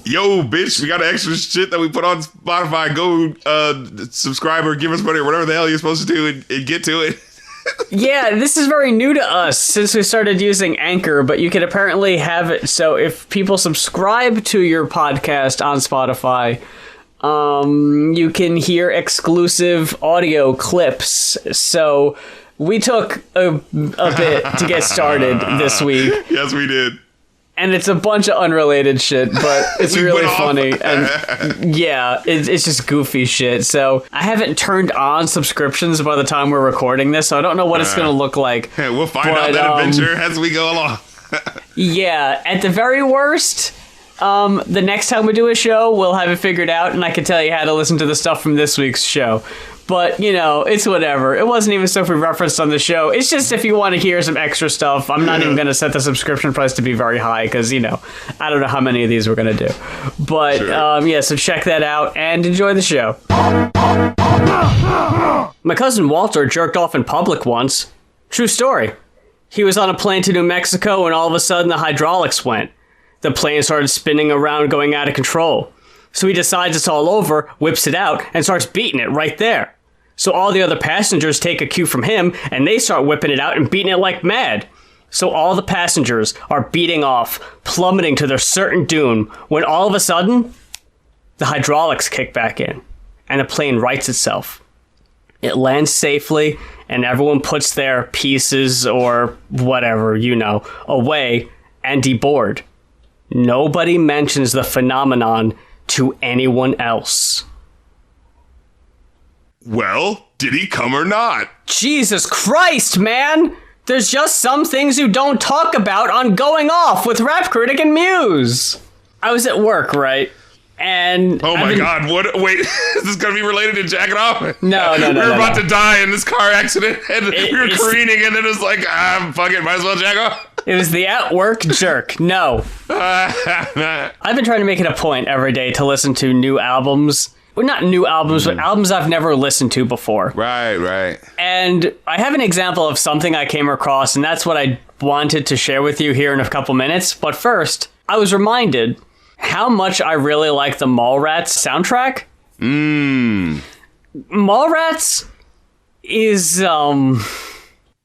Yo, bitch, we got extra shit that we put on Spotify. Go subscribe or give us money or whatever the hell you're supposed to do and get to it. Yeah, this is very new to us since we started using Anchor, but you can apparently have it. So if people subscribe to your podcast on Spotify, you can hear exclusive audio clips. So we took a bit to get started this week. Yes, we did. And it's a bunch of unrelated shit, but it's really funny. And yeah, it's just goofy shit. So I haven't turned on subscriptions by the time we're recording this, so I don't know what it's going to look like. We'll find out that adventure as we go along. Yeah, at the very worst, the next time we do a show, we'll have it figured out, and I can tell you how to listen to the stuff from this week's show. But, you know, it's whatever. It wasn't even stuff we referenced on the show. It's just if you want to hear some extra stuff, I'm not even going to set the subscription price to be very high because, you know, I don't know how many of these we're going to do. But, sure. Yeah, so check that out and enjoy the show. My cousin Walter jerked off in public once. True story. He was on a plane to New Mexico and all of a sudden the hydraulics went. The plane started spinning around, going out of control. So he decides it's all over, whips it out, and starts beating it right there. So all the other passengers take a cue from him, and they start whipping it out and beating it like mad. So all the passengers are beating off, plummeting to their certain doom, when all of a sudden, the hydraulics kick back in, and the plane rights itself. It lands safely, and everyone puts their pieces or whatever, you know, away and deboard. Nobody mentions the phenomenon to anyone else. Well, did he come or not? Jesus Christ, man! There's just some things you don't talk about on Going Off with Rap Critic and Mues. I was at work, right? And oh my God! What? Wait, is this gonna be related to jacking off? No. We were about to die in this car accident, and we were careening, and then it was like, fuck it, might as well jack off. It was the at-work jerk. No. I've been trying to make it a point every day to listen to new albums. Well, not new albums, but albums I've never listened to before. Right. And I have an example of something I came across, and that's what I wanted to share with you here in a couple minutes. But first, I was reminded how much I really like the Mallrats soundtrack. Mallrats is,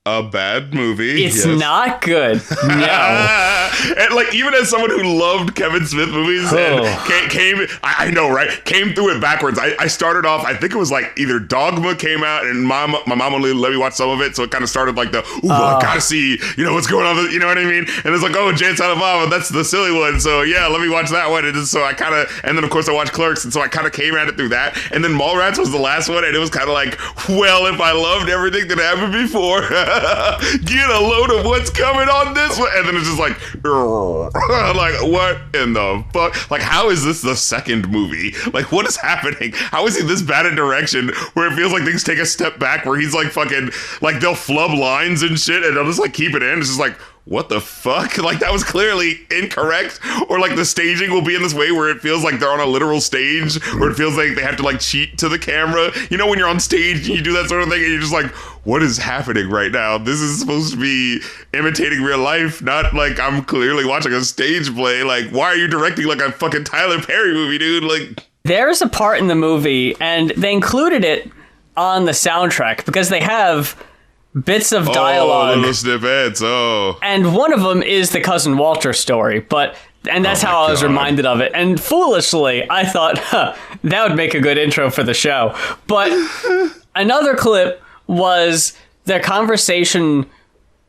a bad movie. It's not good. No. And like, even as someone who loved Kevin Smith movies and came I know, right? Came through it backwards. I started off, I think it was like either Dogma came out and my mom only let me watch some of it. So it kind of started like I gotta see, you know, what's going on. You know what I mean? And it's like, oh, Jane Silent Bob, that's the silly one. So yeah, let me watch that one. And so I kind of, and then of course I watched Clerks. And so I kind of came at it through that. And then Mallrats was the last one. And it was kind of like, well, if I loved everything that happened before, get a load of what's coming on this one. And then it's just like, like, what in the fuck? Like, how is this the second movie? Like, what is happening? How is he this bad in direction where it feels like things take a step back, where he's like fucking, like they'll flub lines and shit and they'll just like keep it in. It's just like, what the fuck? Like, that was clearly incorrect. Or like the staging will be in this way where it feels like they're on a literal stage, where it feels like they have to like cheat to the camera. You know, when you're on stage and you do that sort of thing and you're just like, what is happening right now? This is supposed to be imitating real life, not like I'm clearly watching a stage play. Like, why are you directing like a fucking Tyler Perry movie, dude? Like, there's a part in the movie, and they included it on the soundtrack because they have bits of dialogue. Little snippets, And one of them is the Cousin Walter story, and that's how I was reminded of it. And foolishly, I thought, that would make a good intro for the show. But another clip was their conversation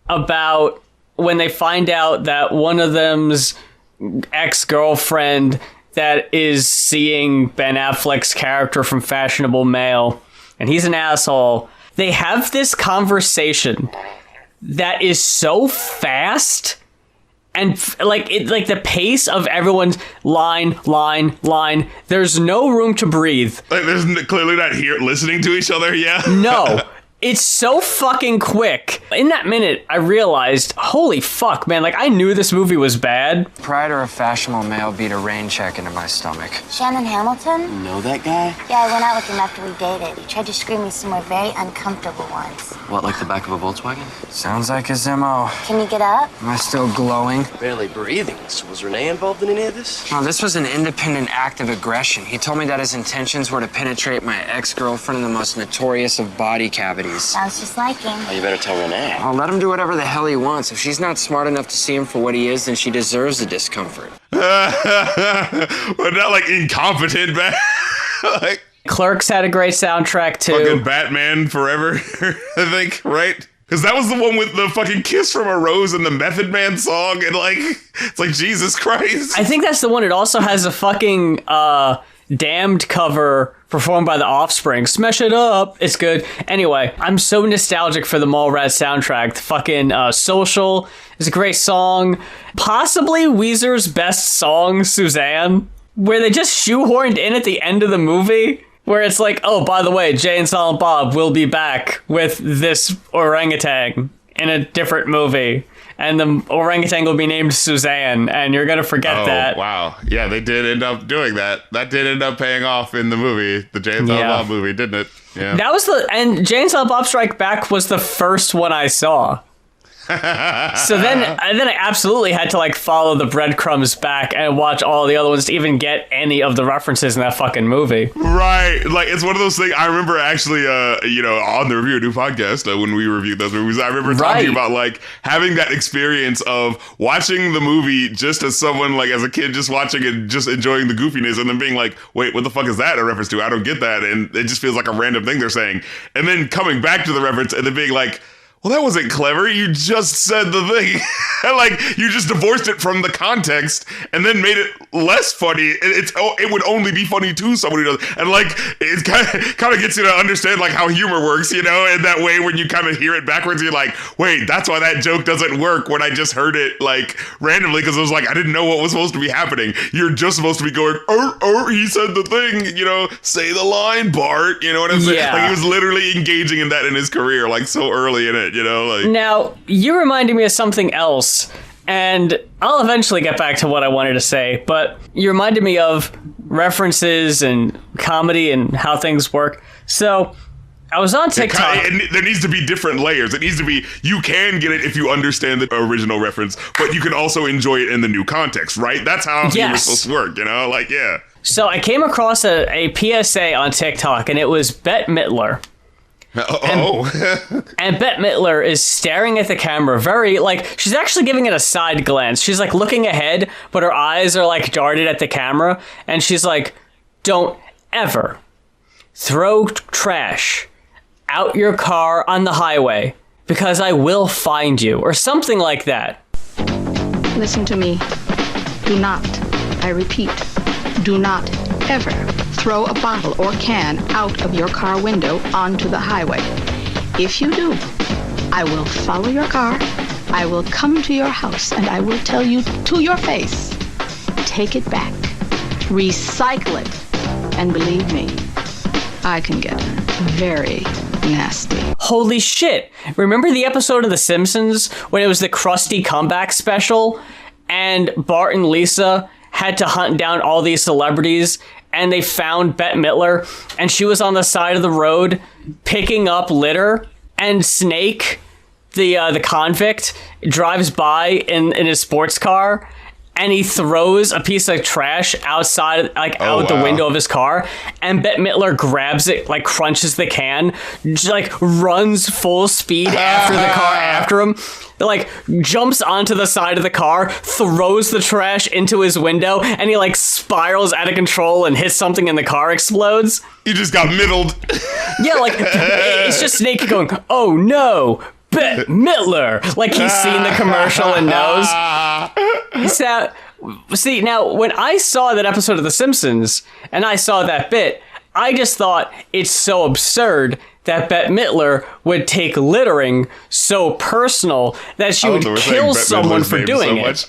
about when they find out that one of them's ex-girlfriend that is seeing Ben Affleck's character from Fashionable Male, and he's an asshole. They have this conversation that is so fast, and like the pace of everyone's line. There's no room to breathe. Like, there's clearly not here listening to each other. Yeah. No. It's so fucking quick. In that minute, I realized, holy fuck, man, like, I knew this movie was bad. Pride or a fashionable male beat a rain check into my stomach. Shannon Hamilton? Know that guy? Yeah, I went out with him after we dated. He tried to screw me some more very uncomfortable ones. What, like the back of a Volkswagen? Sounds like his MO. Can you get up? Am I still glowing? Barely breathing. So was Renee involved in any of this? No, this was an independent act of aggression. He told me that his intentions were to penetrate my ex-girlfriend in the most notorious of body cavities. Sounds just like him. Oh, you better tell Renee. I'll let him do whatever the hell he wants. If she's not smart enough to see him for what he is, then she deserves the discomfort. But not like incompetent, man. Like Clerks had a great soundtrack, too. fucking Batman Forever, I think, right? Because that was the one with the fucking Kiss from a Rose and the Method Man song, and like, it's like, Jesus Christ. I think that's the one. It also has a fucking Damned cover performed by The Offspring. Smash it up. It's good. Anyway, I'm so nostalgic for the Mallrats soundtrack. The fucking Social is a great song. Possibly Weezer's best song, Suzanne, where they just shoehorned in at the end of the movie, where it's like, oh, by the way, Jay and Silent Bob will be back with this orangutan in a different movie. And the orangutan will be named Suzanne, and you're going to forget that. Wow. Yeah, they did end up doing that. That did end up paying off in the movie, the Jay and Silent Bob movie, didn't it? Yeah. That was and Jay and Silent Bob Strike Back was the first one I saw. So then I absolutely had to like follow the breadcrumbs back and watch all the other ones to even get any of the references in that fucking movie. Right. Like, it's one of those things. I remember actually, on the Review a New podcast, when we reviewed those movies, I remember talking about like having that experience of watching the movie just as someone, like as a kid, just watching it, just enjoying the goofiness, and then being like, wait, what the fuck is that a reference to? I don't get that. And it just feels like a random thing they're saying. And then coming back to the reference and then being like, well, that wasn't clever. You just said the thing. Like, you just divorced it from the context and then made it less funny. It would only be funny to someone who does. And, like, it kind of gets you to understand, like, how humor works, you know? And that way, when you kind of hear it backwards, you're like, wait, that's why that joke doesn't work when I just heard it, like, randomly. Because it was like, I didn't know what was supposed to be happening. You're just supposed to be going, he said the thing, you know? Say the line, Bart. You know what I'm saying? Yeah. Like, he was literally engaging in that in his career, like, so early in it. You know, like, now you reminded me of something else, and I'll eventually get back to what I wanted to say, but you reminded me of references and comedy and how things work. So I was on TikTok. There needs to be different layers. It needs to be, you can get it if you understand the original reference, but you can also enjoy it in the new context, right? That's how humor's supposed to work, you know? Like, yeah. So I came across a PSA on TikTok, and it was Bette Midler. And Bette Midler is staring at the camera very, like, she's actually giving it a side glance. She's, like, looking ahead, but her eyes are, like, darted at the camera. And she's like, don't ever throw trash out your car on the highway because I will find you, or something like that. Listen to me. Do not, I repeat, do not ever throw a bottle or can out of your car window onto the highway. If you do, I will follow your car, I will come to your house, and I will tell you to your face, take it back, recycle it, and believe me, I can get very nasty. Holy shit. Remember the episode of The Simpsons when it was the Krusty comeback special, and Bart and Lisa had to hunt down all these celebrities, and they found Bette Midler, and she was on the side of the road picking up litter, and Snake, the convict, drives by in his sports car, and he throws a piece of trash outside, like out the window of his car, and Bette Midler grabs it, like crunches the can, just, like runs full speed after the car after him, like jumps onto the side of the car, throws the trash into his window, and he like spirals out of control and hits something and the car explodes. You just got middled. Yeah, like it's just Snake going, oh no, Bette Midler. Like he's seen the commercial and knows. See, now, when I saw that episode of The Simpsons, and I saw that bit, I just thought it's so absurd that Bette Midler would take littering so personal that she would kill someone for doing it.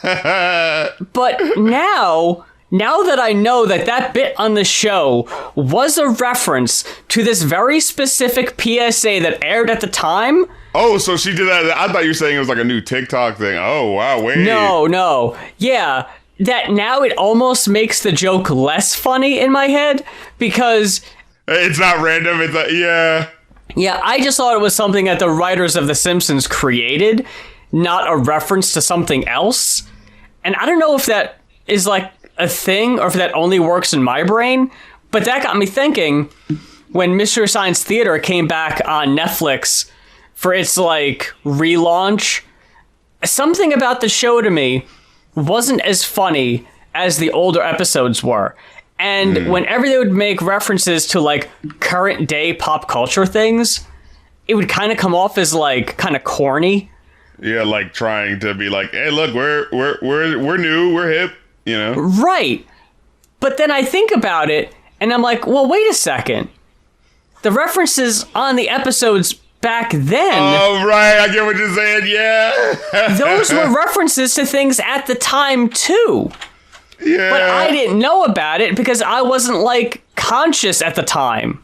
But now now that I know that bit on the show was a reference to this very specific PSA that aired at the time. Oh, so she did that. I thought you were saying it was like a new TikTok thing. Oh, wow, wait. No. Yeah, that now it almost makes the joke less funny in my head because... It's not random. It's like, yeah. Yeah, I just thought it was something that the writers of The Simpsons created, not a reference to something else. And I don't know if that is like a thing or if that only works in my brain, but that got me thinking when Mystery Science Theater came back on Netflix for its like relaunch, something about the show to me wasn't as funny as the older episodes were. And whenever they would make references to like current day pop culture things, it would kind of come off as like kind of corny. Yeah, like trying to be like, hey, look, we're new, we're hip, you know? Right. But then I think about it and I'm like, well, wait a second. The references on the episodes back then. Oh, right. I get what you're saying. Yeah. Those were references to things at the time too. Yeah. But I didn't know about it because I wasn't like conscious at the time.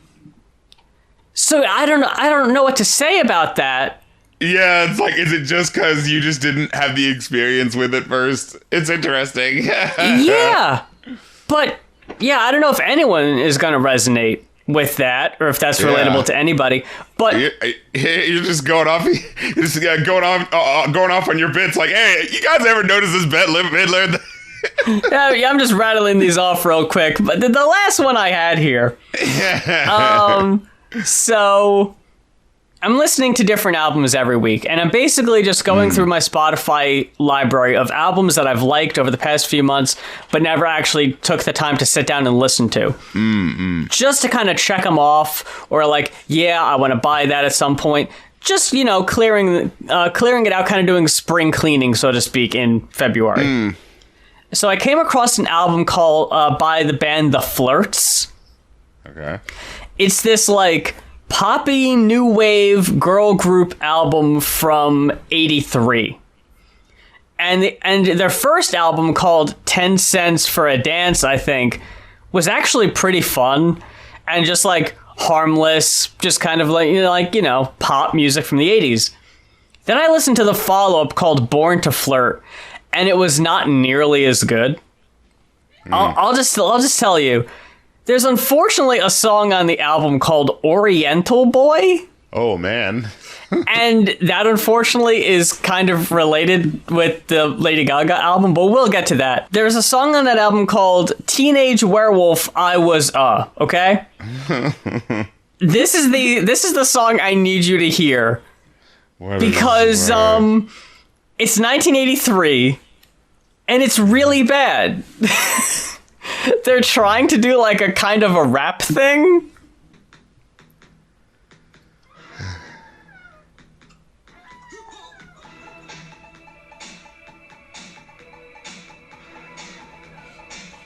So I don't know what to say about that. Yeah, it's like, is it just because you just didn't have the experience with it first? It's interesting. Yeah. But yeah, I don't know if anyone is going to resonate with that or if that's relatable to anybody. But you're just going off. You're just going off on your bits. Like, hey, you guys ever notice this Bette Midler? Yeah, I'm just rattling these off real quick. But the last one I had here. So I'm listening to different albums every week, and I'm basically just going through my Spotify library of albums that I've liked over the past few months, but never actually took the time to sit down and listen to. Just to kind of check them off, or like, yeah, I want to buy that at some point. Just, you know, clearing it out, kind of doing spring cleaning, so to speak, in February. So I came across an album called by the band The Flirts. Okay. It's this like poppy new wave girl group album from '83. And their first album called 10 Cents for a Dance, I think, was actually pretty fun and just like harmless, just kind of like, you know, pop music from the 80s. Then I listened to the follow-up called Born to Flirt, and it was not nearly as good. I'll just tell you, there's unfortunately a song on the album called Oriental Boy. Oh, man. And that unfortunately is kind of related with the Lady Gaga album, but we'll get to that. There's a song on that album called Teenage Werewolf, I Was okay? This is the song I need you to hear. Because it's 1983 and it's really bad. They're trying to do like a kind of a rap thing.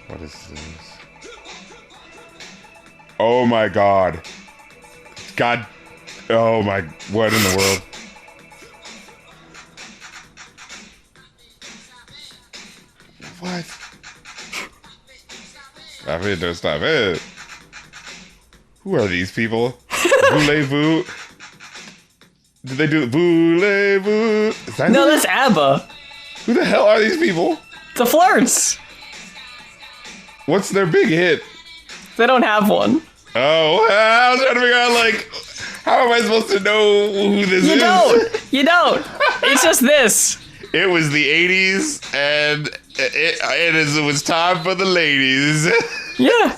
What is this? Oh my God. God. Oh my. What in the world? What? Stop it, don't stop it. Who are these people? Voulez-vous? Did they do Voulez-vous? No, that's ABBA. Who the hell are these people? The Flirts. What's their big hit? They don't have one. Oh, I was trying to figure out, like, how am I supposed to know who this is? You don't. It's just this. It was the 80s, and it was time for the ladies. Yeah.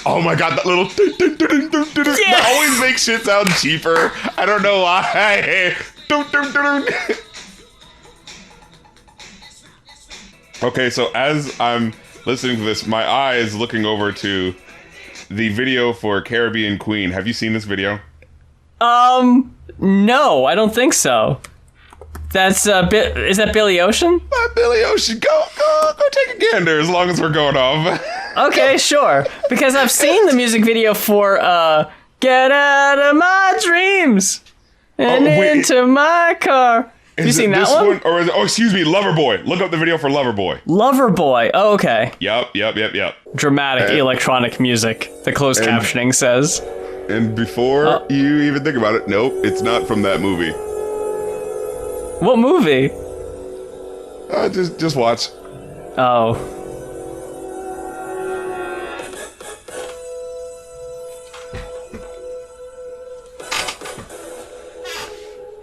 Oh my God, that little... That always makes shit sound cheaper. I don't know why. Okay, so as I'm listening to this, my eye is looking over to the video for Caribbean Queen. Have you seen this video? No, I don't think so. That's is that Billy Ocean? Billy Ocean, go take a gander as long as we're going off. Okay, sure. Because I've seen the music video for Get Out of My Dreams and into my car. Have you seen that one? Or is it, oh, excuse me, Loverboy. Look up the video for Loverboy. Loverboy. Oh, okay. Yep. Dramatic electronic music, the closed captioning says. And before you even think about it, nope, it's not from that movie. What movie? Just watch. Oh.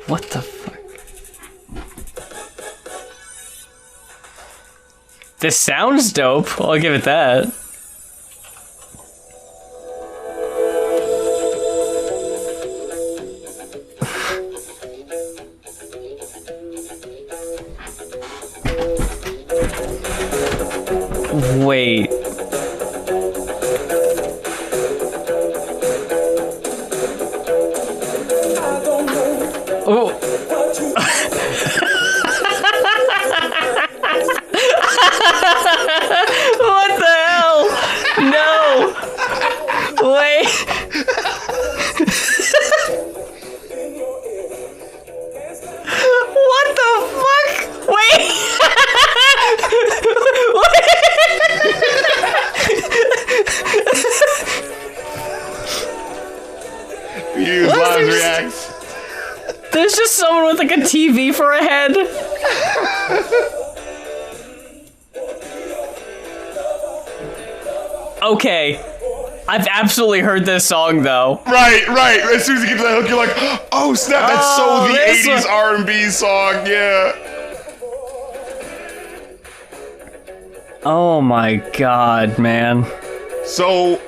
What the fuck? This sounds dope. I'll give it that. Wait. Oh. What the hell? No. Wait. What the fuck? Wait. Mues Reacts. There's just someone with like a TV for a head. Okay. I've absolutely heard this song though. Right. As soon as you get to that hook, you're like, oh snap, that's so the 80s R&B song, yeah. Oh my god, man. So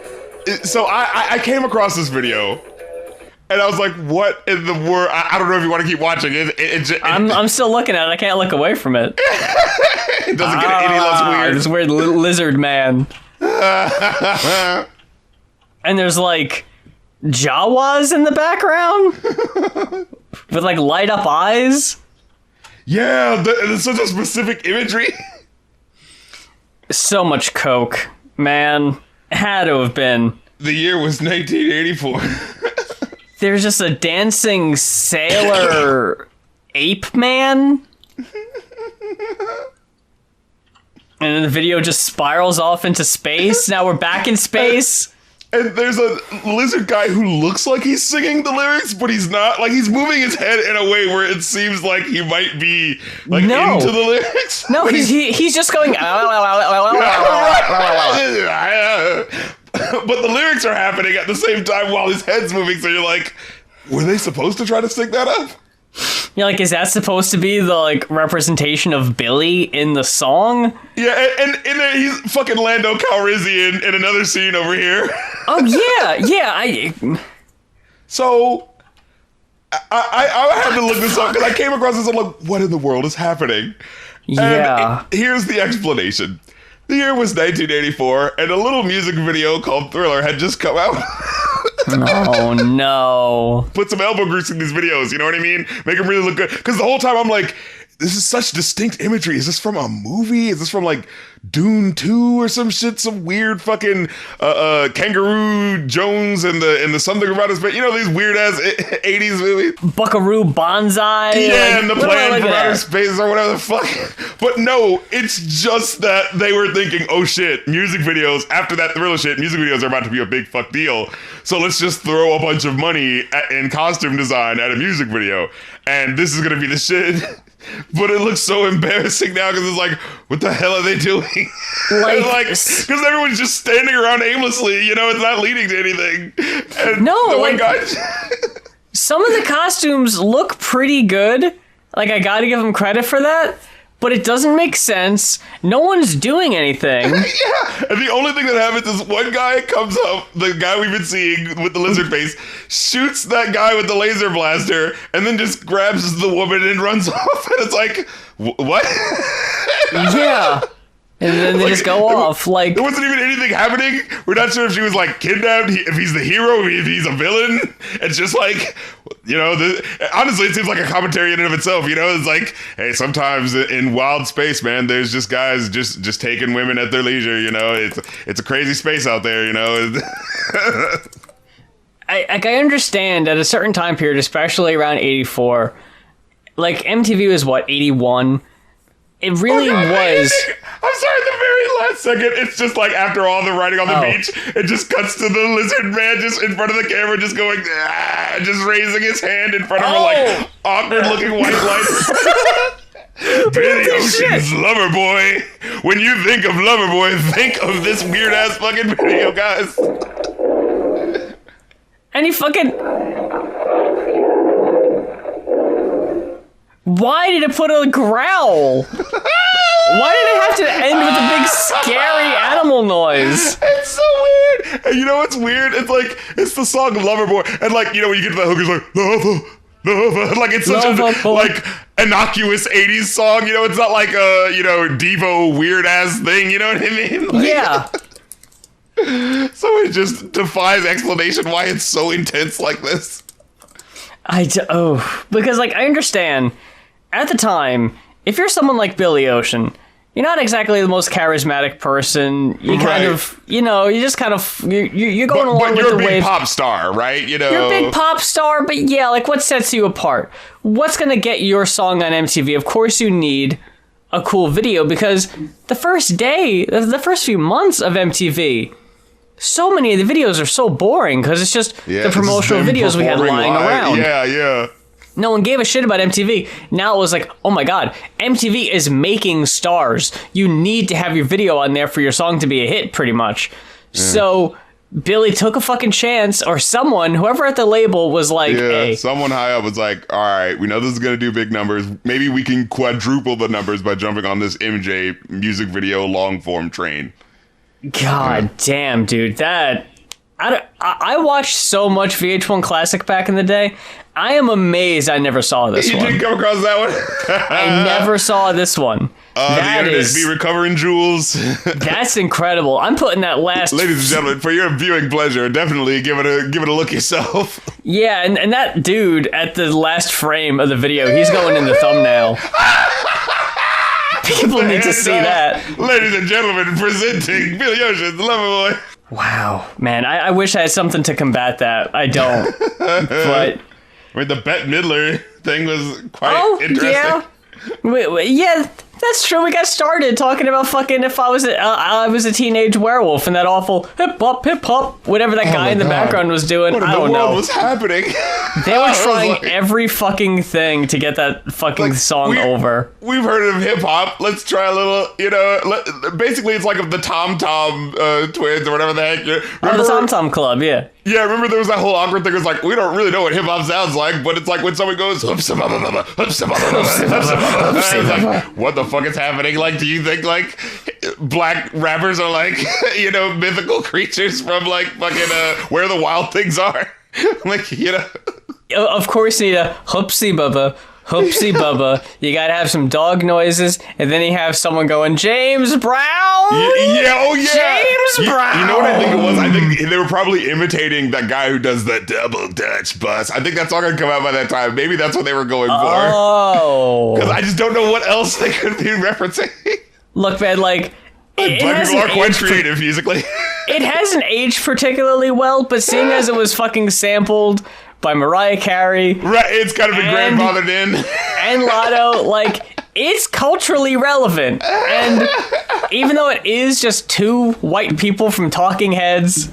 I came across this video, and I was like, what in the world? I don't know if you want to keep watching it. I'm still looking at it. I can't look away from it. It doesn't get any less weird. This weird lizard man. And there's like Jawas in the background with like light up eyes. Yeah, there's such a specific imagery. So much coke, man. Had to have been. The year was 1984. There's just a dancing sailor ape man. And then the video just spirals off into space. Now we're back in space. And there's a lizard guy who looks like he's singing the lyrics, but he's not. Like, he's moving his head in a way where it seems like he might be, like, into the lyrics. No, he's just going... But the lyrics are happening at the same time while his head's moving, so you're like, were they supposed to try to sync that up? You're like, is that supposed to be the, like, representation of Billy in the song? Yeah, and he's fucking Lando Calrissian in another scene over here. Oh, yeah. So, I had to look this up, because I came across this and I'm like, what in the world is happening? Yeah. And here's the explanation. The year was 1984, and a little music video called Thriller had just come out. Oh, no. Put some elbow grease in these videos, you know what I mean? Make them really look good. Because the whole time I'm like, this is such distinct imagery. Is this from a movie? Is this from like Dune 2 or some shit? Some weird fucking Kangaroo Jones and the something about us, but you know, these weird ass 80s movies. Buckaroo Banzai. Yeah, and the plan from outer space or whatever the fuck. But no, it's just that they were thinking, oh shit, music videos, after that Thriller shit, music videos are about to be a big fuck deal. So let's just throw a bunch of money in costume design at a music video. And this is gonna be the shit. But it looks so embarrassing now because it's like, what the hell are they doing? Like, because everyone's just standing around aimlessly, you know, it's not leading to anything. And no, the like, one guy... some of the costumes look pretty good. Like, I gotta give them credit for that. But it doesn't make sense. No one's doing anything. Yeah, and the only thing that happens is one guy comes up, the guy we've been seeing with the lizard face, shoots that guy with the laser blaster, and then just grabs the woman and runs off. And it's like, what? Yeah. And then they just go off. Like, there wasn't even anything happening. We're not sure if she was like kidnapped, if he's the hero, if he's a villain. It's just like, you know, honestly, it seems like a commentary in and of itself. You know, it's like, hey, sometimes in wild space, man, there's just guys just taking women at their leisure. You know, it's a crazy space out there. You know. I understand at a certain time period, especially around 84. like MTV was what, 81? It really was. I'm sorry, the very last second, it's just like after all the writing on the beach, it just cuts to the lizard man just in front of the camera, just going, just raising his hand in front of her, like, awkward looking white lights. Billy Ocean's Loverboy. When you think of Loverboy, think of this weird ass fucking video, guys. And he fucking... Why did it put a growl? Why did it have to end with a big scary animal noise? It's so weird. And you know what's weird? It's like, it's the song Loverboy. And like, you know, when you get to that hook, it's like, Lover. Like, it's such a, like, innocuous 80s song. You know, it's not like a, you know, Devo weird ass thing. You know what I mean? Like, yeah. So it just defies explanation why it's so intense like this. Because, like, I understand, at the time, if you're someone like Billy Ocean, you're not exactly the most charismatic person. You kind of, you know, you just kind of, you're going along with the wave. But you're a big pop star, right? You know, you're a big pop star, but yeah, like, what sets you apart? What's going to get your song on MTV? Of course you need a cool video, because the first few months of MTV, so many of the videos are so boring because it's just the promotional videos we had lying around. Yeah. No one gave a shit about MTV. Now it was like, oh my god, MTV is making stars. You need to have your video on there for your song to be a hit, pretty much. Yeah. So Billy took a fucking chance, or someone, whoever at the label was like, hey. Someone high up was like, all right, we know this is going to do big numbers. Maybe we can quadruple the numbers by jumping on this MJ music video long form train. God damn, dude, that... I watched so much VH1 Classic back in the day. I am amazed I never saw this one. You didn't come across that one? I never saw this one. The internet be recovering jewels. That's incredible. I'm putting that last... Ladies and gentlemen, for your viewing pleasure, definitely give it a look yourself. Yeah, and that dude at the last frame of the video, he's going in the thumbnail. People need to see that. Ladies and gentlemen, presenting Billy Ocean's Loverboy. Wow, man, I wish I had something to combat that. I don't. But I mean, the Bette Midler thing was quite interesting. Yeah. Yeah, that's true. We got started talking about fucking if I was a teenage werewolf and that awful hip hop, whatever that guy in the background was doing. What I don't know. What was happening? They were trying every fucking thing to get that fucking song over. We've heard of hip hop. Let's try a little, you know. Basically, it's like the Tom Tom twins or whatever the heck. Remember the Tom Tom Club? Yeah. Yeah, remember there was that whole awkward thing. It was like, we don't really know what hip hop sounds like, but it's like when someone goes, it's like, what the fuck is happening? Like, do you think like black rappers are like, you know, mythical creatures from like fucking Where the Wild Things Are? Like, you know. Of course, you need a hoopsie bubba. Hoopsie bubba. You gotta have some dog noises, and then you have someone going, James Brown? Yeah, James Brown! You know what I think it was? I think they were probably imitating that guy who does the double Dutch bus. I think that's all gonna come out by that time. Maybe that's what they were going for. Oh. Because I just don't know what else they could be referencing. Look, man, like... Black people are quite creative musically. It hasn't aged particularly well, but seeing as it was fucking sampled by Mariah Carey. Right, it's kind of been grandfathered in. And Lotto, like, it's culturally relevant. And even though it is just two white people from Talking Heads,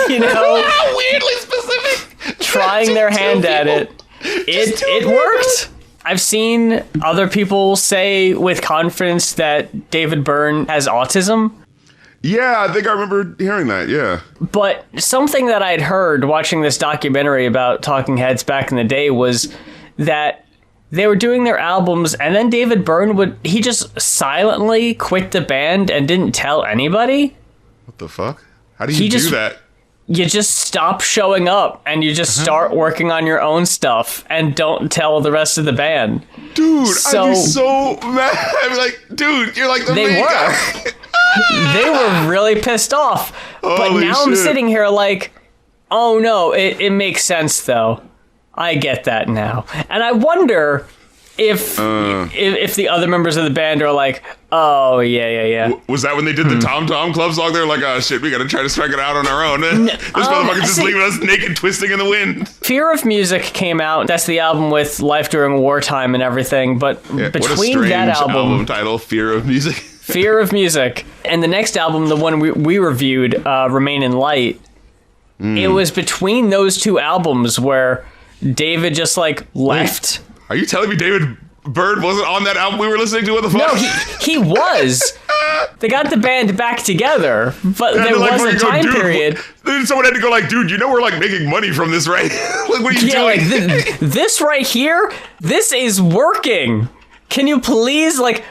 you know, how weirdly specific, trying their hand at it, it worked. I've seen other people say with confidence that David Byrne has autism. Yeah, I think I remember hearing that, yeah. But something that I'd heard watching this documentary about Talking Heads back in the day was that they were doing their albums, and then David Byrne he just silently quit the band and didn't tell anybody. What the fuck? How do you do that? You just stop showing up, and you just start working on your own stuff, and don't tell the rest of the band. Dude, I'd be so mad. I'd be like, dude, you're like the main guy. They were really pissed off. But now I'm sitting here like, oh no, it makes sense though. I get that now. And I wonder if the other members of the band are like, oh, yeah. Was that when they did the Tom Tom Club song? They're like, oh, shit, we got to try to strike it out on our own. This motherfucker's just leaving us naked, twisting in the wind. Fear of Music came out. That's the album with Life During Wartime and everything. But between that album title, Fear of Music. Fear of Music, and the next album, the one we reviewed, Remain in Light, it was between those two albums where David just, like, left. Wait, are you telling me David Byrne wasn't on that album we were listening to? What the fuck? No, he was. They got the band back together, but there was a time period. Then someone had to go like, dude, you know we're like making money from this, right? Like, what are you doing? Like, this right here, this is working. Can you please, like...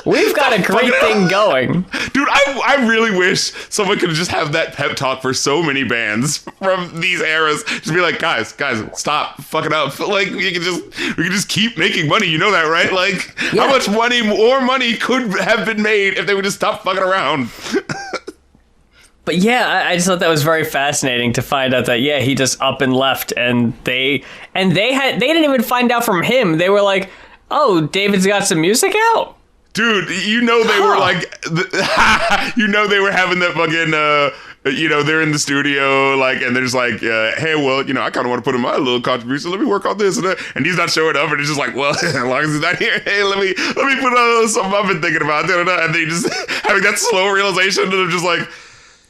We've got a great thing going. Dude, I really wish someone could just have that pep talk for so many bands from these eras. Just be like, guys, stop fucking up. Like, we can just keep making money. You know that, right? Like, how much more money could have been made if they would just stop fucking around? But yeah, I just thought that was very fascinating to find out that, he just up and left, and they didn't even find out from him. They were like, oh, David's got some music out? Dude, you know they were like, you know they were having that fucking, they're in the studio, like, and they're just like, hey, well, I kind of want to put in my little contribution. Let me work on this and that. And he's not showing up, and it's just like, well, as long as he's not here, hey, let me put on something I've been thinking about. And they just having that slow realization, and they're just like,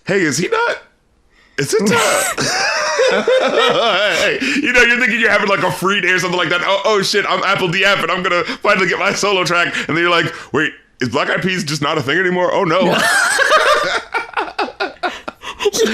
hey, is he not? Is it hey, you're thinking you're having like a free day or something like that. Oh shit, I'm Apple D-App and I'm gonna finally get my solo track. And then you're like, wait, is Black Eyed Peas just not a thing anymore? Oh no.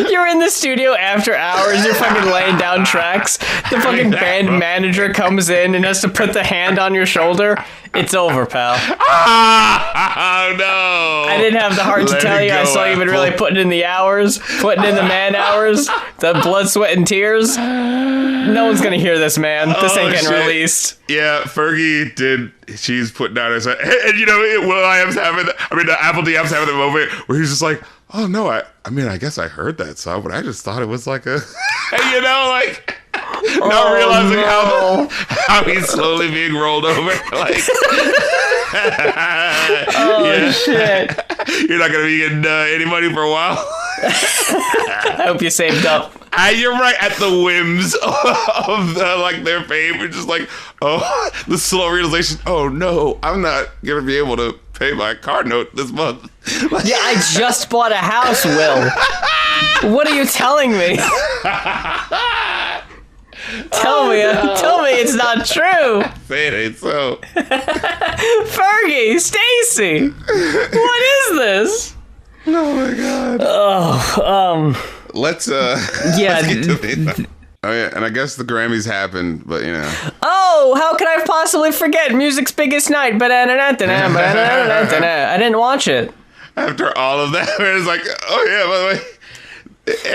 You're in the studio after hours, you're fucking laying down tracks. The fucking band manager comes in and has to put the hand on your shoulder. It's over, pal. Oh, no. I didn't have the heart to tell you. I saw you've been really putting in the hours, putting in the man hours, the blood, sweat, and tears. No one's going to hear this, man. This ain't getting released. Yeah, Fergie did. She's putting out her... And, Will.i.am's having... Apple D-App's having the moment where he's just like, oh, no, I guess I heard that song, but I just thought it was like a... not realizing how he's slowly being rolled over. Like, shit. You're not going to be getting any money for a while. I hope you saved up. You're right, at the whims of their fame. We're just like, oh, the slow realization, oh no, I'm not going to be able to pay my car note this month. Yeah, I just bought a house, Will. What are you telling me? Tell me it's not true. Say it ain't so. Fergie, Stacy, what is this? Oh my god. Let's get to the... Oh yeah, and I guess the Grammys happened, but Oh, how could I possibly forget music's biggest night? I didn't watch it. After all of that, it's like, oh yeah, by the way.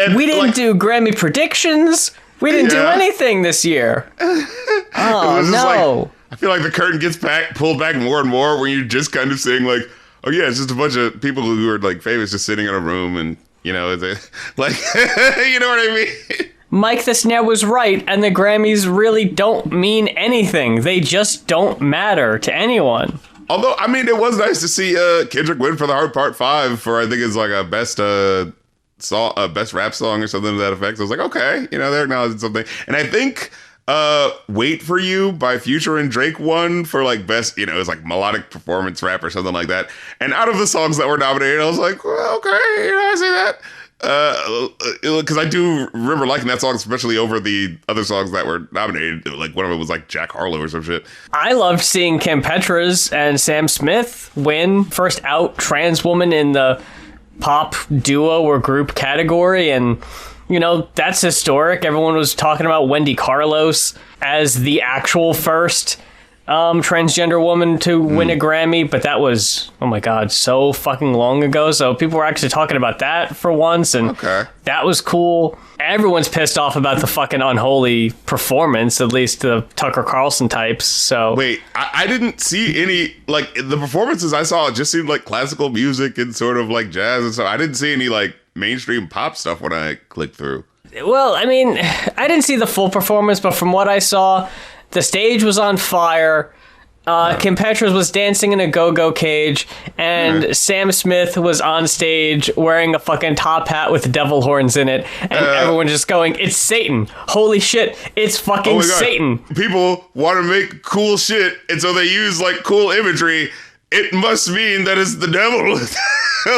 And we didn't do Grammy predictions. We didn't do anything this year. Oh, no. I feel like the curtain gets pulled back more and more when you're just kind of saying like, oh yeah, it's just a bunch of people who are like famous just sitting in a room and, it's like, you know what I mean? Mike the Snare was right, and the Grammys really don't mean anything. They just don't matter to anyone. Although, it was nice to see Kendrick win for The Heart Part 5 for, I think it's like a best best rap song or something to that effect. So I was like, okay, they're acknowledging something. And I think Wait For You by Future and Drake won for like best, it's like melodic performance rap or something like that. And out of the songs that were nominated, I was like, well, okay, I see that. Because I do remember liking that song, especially over the other songs that were nominated. Like one of them was like Jack Harlow or some shit. I loved seeing Kim Petras and Sam Smith win first out trans woman in the pop duo or group category, and that's historic. Everyone was talking about Wendy Carlos as the actual first transgender woman to win a Grammy, but that was, oh my god, so fucking long ago. So people were actually talking about that for once, and that was cool. Everyone's pissed off about the fucking unholy performance, at least the Tucker Carlson types. So wait, I didn't see any, like, the performances I saw just seemed like classical music and sort of like jazz and stuff. I didn't see any like mainstream pop stuff when I clicked through. Well, I didn't see the full performance, but from what I saw, the stage was on fire. Kim Petras was dancing in a go-go cage, and Sam Smith was on stage wearing a fucking top hat with devil horns in it, and everyone just going, "It's Satan! Holy shit! It's fucking Satan!" People want to make cool shit, and so they use like cool imagery. It must mean that it's the devil.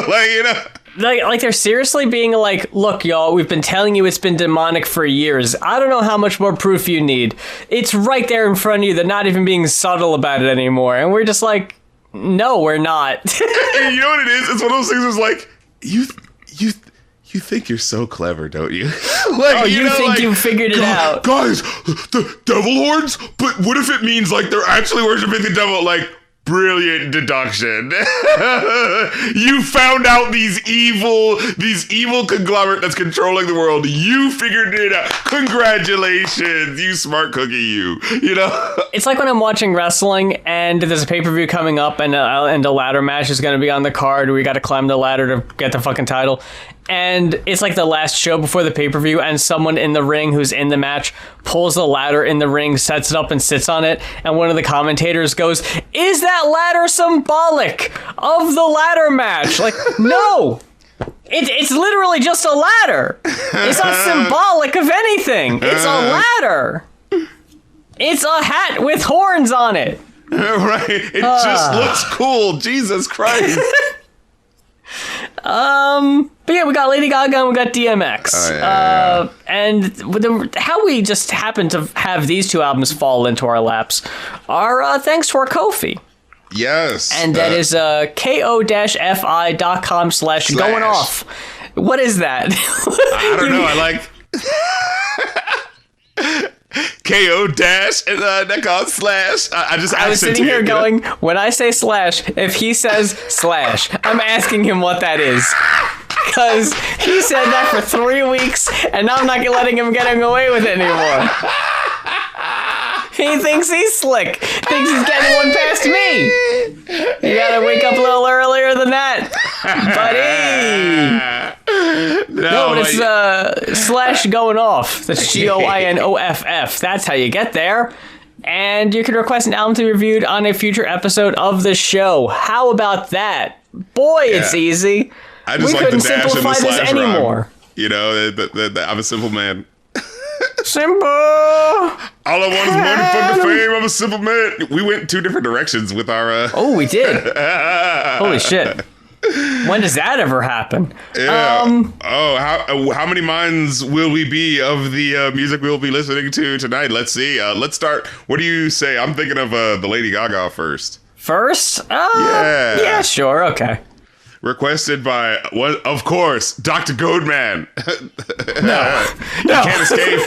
Like, you know. Like they're seriously being like, "Look, y'all, we've been telling you it's been demonic for years. I don't know how much more proof you need. It's right there in front of you. They're not even being subtle about it anymore." And we're just like, "No, we're not." And you know what it is? It's one of those things where it's like, you think you're so clever, don't you? Like, you think like, you figured it out. Guys, the devil horns? But what if it means like they're actually worshiping the devil? Like, brilliant deduction. You found out these evil conglomerate that's controlling the world. You figured it out. Congratulations, you smart cookie, you know? It's like when I'm watching wrestling and there's a pay-per-view coming up and a ladder match is going to be on the card. We got to climb the ladder to get the fucking title. And it's like the last show before the pay-per-view, and someone in the ring who's in the match pulls the ladder in the ring, sets it up, and sits on it. And one of the commentators goes, "Is that ladder symbolic of the ladder match?" Like, no! It's literally just a ladder. It's not symbolic of anything. It's a ladder. It's a hat with horns on it. Right? It just looks cool. Jesus Christ. But yeah, we got Lady Gaga and we got DMX. And how we just happen to have these two albums fall into our laps are thanks to our Ko-fi. Yes. And that is ko-fi.com/going off. What is that? I don't know. I like ko-dash/. I was sitting here going, when I say slash, if he says slash, I'm asking him what that is. Because he said that for 3 weeks, and I'm not letting him get away with it anymore. He thinks he's slick. Thinks he's getting one past me. You gotta wake up a little earlier than that, buddy. No, but it's slash going off. That's GOINOFF. That's how you get there. And you can request an album to be reviewed on a future episode of the show. How about that? Boy, it's easy. I just we like couldn't the dash simplify and the this slash anymore. rhyme. You know, I'm a simple man. Simple. All I want is money, fucking fame. I'm a simple man. We went 2 different directions with our. Oh, we did. Holy shit. When does that ever happen? Yeah. How many minds will we be of the music we'll be listening to tonight? Let's see. Let's start. What do you say? I'm thinking of the Lady Gaga first. First? Yeah. Yeah, sure. Okay. Requested by, of course, Dr. Goadman. No. Can't escape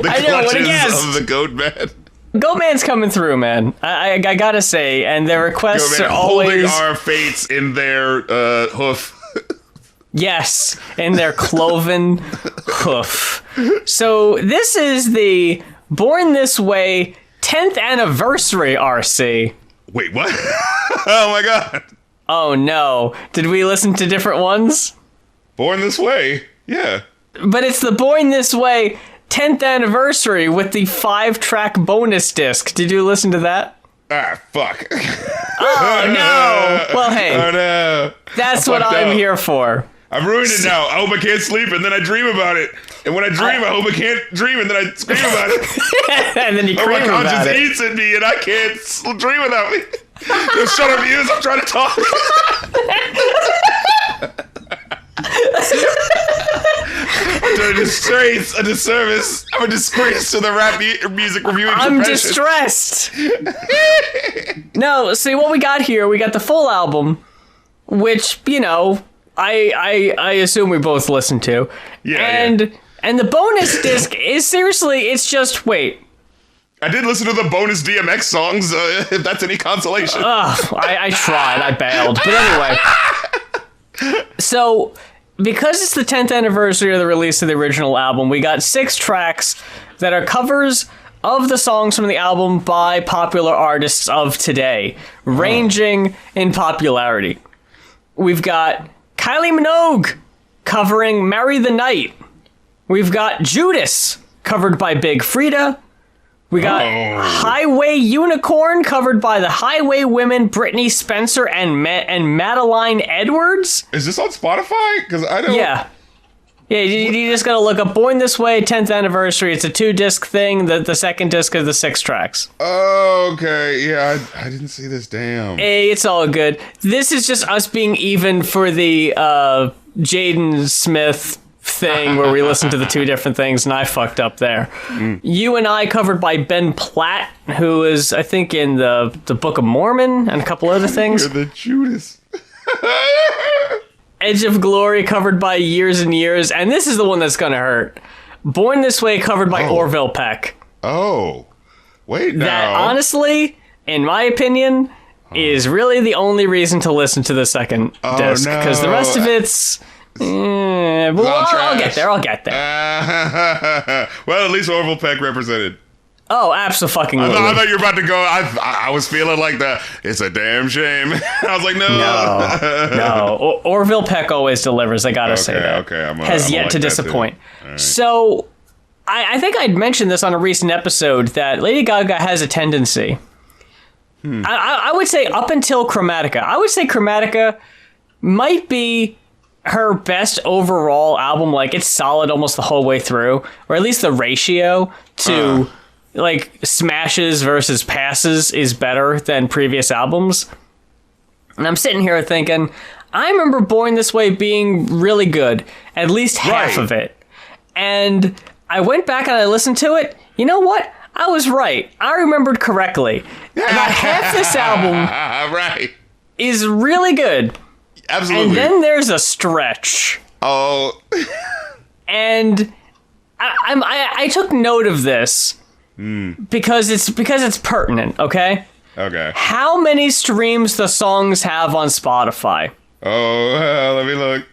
the I know, what a guess. clutches of the Goadman. Goatman's coming through, man. I gotta say, and their requests are holding always our fates in their hoof. Yes, in their cloven hoof. So this is the Born This Way 10th anniversary RC. Wait, what? Oh my god. Oh no. Did we listen to different ones? Born This Way. Yeah. But it's the Born This Way 10th anniversary with the 5-track bonus disc. Did you listen to that? Ah, fuck. Oh no. Well, hey. Oh no. That's what I'm here for. I've ruined it now. I hope I can't sleep, and then I dream about it. And when I dream, I hope I can't dream, and then I scream about it. And then you cream my about conscience it. eats at me, and I can't dream without me. Just shut up, Mues. I'm trying to talk. I'm doing a disservice. I'm a disgrace to the rap music reviewing I'm profession. distressed. No, see what we got here. We got the full album, which, you know, I assume we both listened to. Yeah. And the bonus disc is seriously, it's just, wait. I did listen to the bonus DMX songs, if that's any consolation. I tried. I bailed. But anyway. So, because it's the 10th anniversary of the release of the original album, we got 6 tracks that are covers of the songs from the album by popular artists of today, ranging in popularity. We've got Kylie Minogue covering Marry the Night. We've got Judas covered by Big Frida. We got Highway Unicorn, covered by the Highway Women, Brittany Spencer and Madeline Edwards. Is this on Spotify? Because I don't. Yeah. Yeah, you just gotta look up Born This Way, 10th anniversary. It's a 2-disc thing. The second disc is the 6 tracks. Oh, okay. Yeah, I didn't see this. Damn. Hey, it's all good. This is just us being even for the Jaden Smith thing where we listened to the 2 different things, and I fucked up there. You and I covered by Ben Platt, who is, I think, in the Book of Mormon and a couple other things. You're the Judas. Edge of Glory, covered by Years and Years, and this is the one that's gonna hurt. Born This Way, covered by Orville Peck. Oh, wait, now. That, honestly, in my opinion, is really the only reason to listen to the second disc, because the rest of it's... I'll get there. Well, at least Orville Peck represented. Oh, absolutely. I thought you were about to go. I was feeling like it's a damn shame. I was like, no. Orville Peck always delivers. I gotta say that. Okay, has yet to disappoint. Right. So, I think I'd mentioned this on a recent episode that Lady Gaga has a tendency. I would say up until Chromatica. I would say Chromatica might be her best overall album. Like, it's solid almost the whole way through, or at least the ratio to like smashes versus passes is better than previous albums. And I'm sitting here thinking, I remember Born This Way being really good, at least half of it. And I went back and I listened to it. You know what? I was right. I remembered correctly. About half this album is really good. Absolutely. And then there's a stretch. Oh. And I took note of this because it's pertinent, okay? Okay. How many streams the songs have on Spotify? Oh, let me look.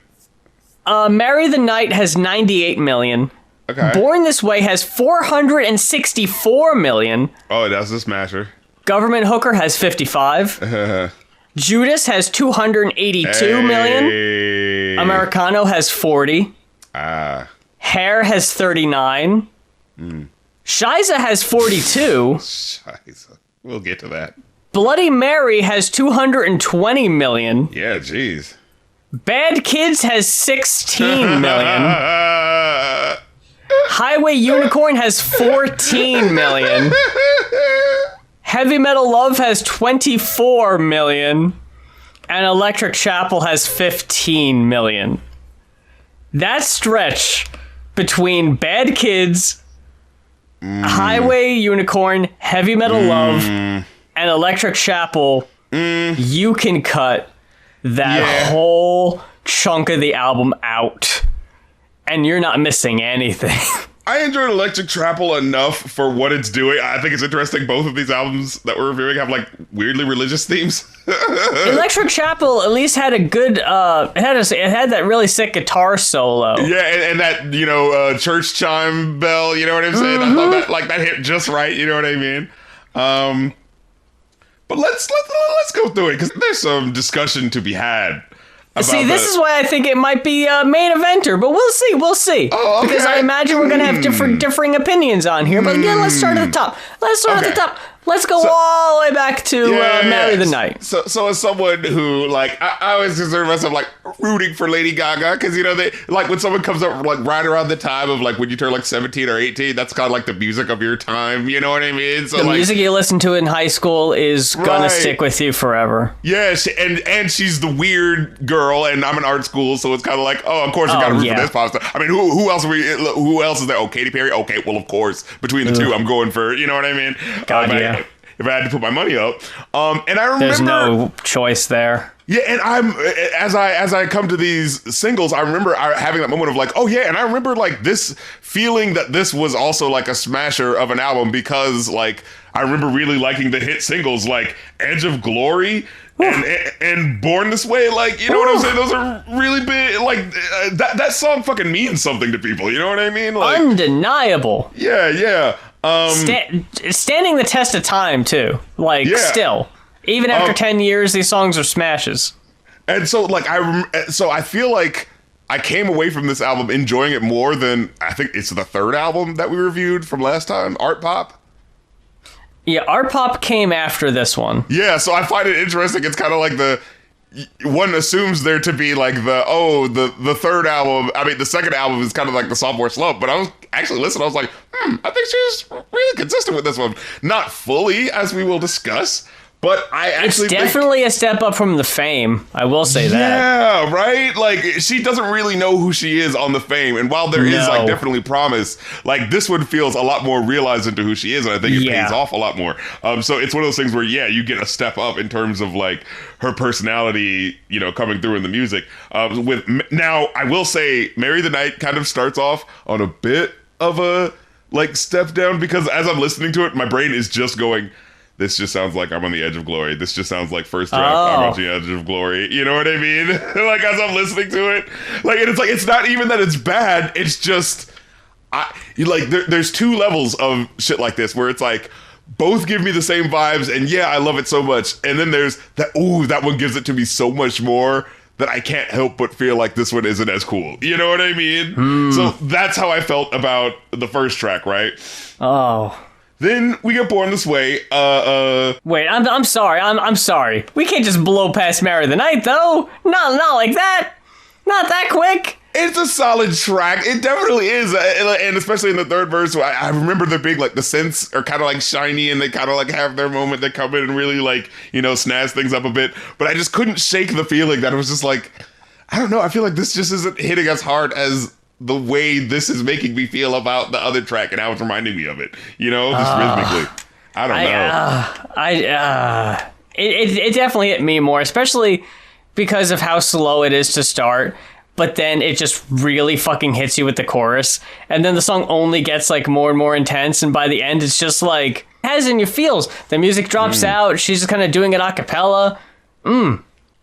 Marry the Night has 98 million. Okay. Born This Way has 464 million. Oh, that's a smasher. Government Hooker has 55. Judas has 282 million. Americano has 40. Hair has 39. Shiza has 42. Shiza. We'll get to that. Bloody Mary has 220 million. Yeah, jeez. Bad Kids has 16 million. Highway Unicorn has 14 million. Heavy Metal Love has 24 million. And Electric Chapel has 15 million. That stretch between Bad Kids, Highway Unicorn, Heavy Metal Love, and Electric Chapel, you can cut that whole chunk of the album out, and you're not missing anything. I enjoyed Electric Chapel enough for what it's doing. I think it's interesting both of these albums that we're reviewing have like weirdly religious themes. Electric Chapel at least had a good it had that really sick guitar solo. Yeah, and that, you know, church chime bell, you know what I'm saying? I thought that hit just right, you know what I mean? But let's go through it, because there's some discussion to be had. See, this is why I think it might be a main eventer, but we'll see. Oh, okay. Because I imagine we're gonna have differing opinions on here. But yeah, let's start at the top. Let's go all the way back to Marry the Night. So as someone who, like, I always consider myself, like, rooting for Lady Gaga, because, you know, they, like, when someone comes up, like, right around the time of, like, when you turn, like, 17 or 18, that's kind of, like, the music of your time, you know what I mean? So, the music you listen to in high school is gonna stick with you forever. Yeah, and she's the weird girl, and I'm in art school, so it's kind of like, oh, of course you gotta root for this pop star. I mean, who else is there? Oh, Katy Perry? Okay, well, of course, between the two, I'm going for, you know what I mean? If I had to put my money up. And I remember... There's no choice there. Yeah, and as I come to these singles, I remember having that moment of like, oh yeah, and I remember like this feeling that this was also like a smasher of an album, because like I remember really liking the hit singles like Edge of Glory and Born This Way. Like, you know what I'm saying? Those are really big. Like that song fucking means something to people. You know what I mean? Like, undeniable. Yeah. Standing the test of time too. Like still. Even after 10 years, these songs are smashes. And so, like, I feel like I came away from this album enjoying it more than, I think it's the third album that we reviewed from last time, Art Pop. Yeah, Art Pop came after this one. Yeah, so I find it interesting. It's kind of like one assumes there to be like the third album. I mean, the second album is kind of like the sophomore slump. But I was actually listening. I was like, I think she's really consistent with this one. Not fully, as we will discuss. But I actually it's definitely a step up from the Fame. I will say that. Yeah, right? Like, she doesn't really know who she is on the Fame. And while there is, like, definitely promise, like, this one feels a lot more realized into who she is. And I think it pays off a lot more. So it's one of those things where, yeah, you get a step up in terms of, like, her personality, you know, coming through in the music. Now, I will say, Marry the Night kind of starts off on a bit of a, like, step down. Because as I'm listening to it, my brain is just going... This just sounds like I'm on the edge of glory. This just sounds like first draft, I'm on the edge of glory. You know what I mean? Like, as I'm listening to it. Like, and it's like, it's not even that it's bad. It's just, there's two levels of shit like this where it's like, both give me the same vibes. And yeah, I love it so much. And then there's that, that one gives it to me so much more that I can't help but feel like this one isn't as cool. You know what I mean? So that's how I felt about the first track, right? Oh. Then we get Born This Way. Wait, I'm sorry. I'm sorry. We can't just blow past Marry the Night, though. Not like that. Not that quick. It's a solid track. It definitely is. And especially in the third verse, I remember there being like the synths are kind of like shiny and they kind of like have their moment. They come in and really like, you know, snazz things up a bit. But I just couldn't shake the feeling that it was just like, I don't know. I feel like this just isn't hitting as hard as the way this is making me feel about the other track and how it's reminding me of it, you know, just rhythmically. I don't know. It definitely hit me more, especially because of how slow it is to start, but then it just really fucking hits you with the chorus, and then the song only gets like more and more intense, and by the end it's just like, has in your feels. The music drops out, she's just kind of doing it a cappella.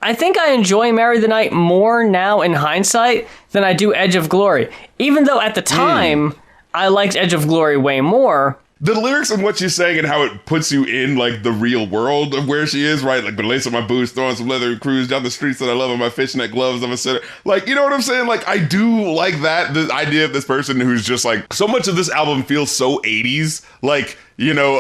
I think I enjoy Marry the Night more now in hindsight than I do Edge of Glory. Even though at the time, I liked Edge of Glory way more. The lyrics and what she's saying and how it puts you in, like, the real world of where she is, right? Like, but lace up my boots, throwing some leather and cruise down the streets that I love in my fishnet gloves. I'm a sinner. Like, you know what I'm saying? Like, I do like that, the idea of this person who's just, like, so much of this album feels so 80s. Like, you know,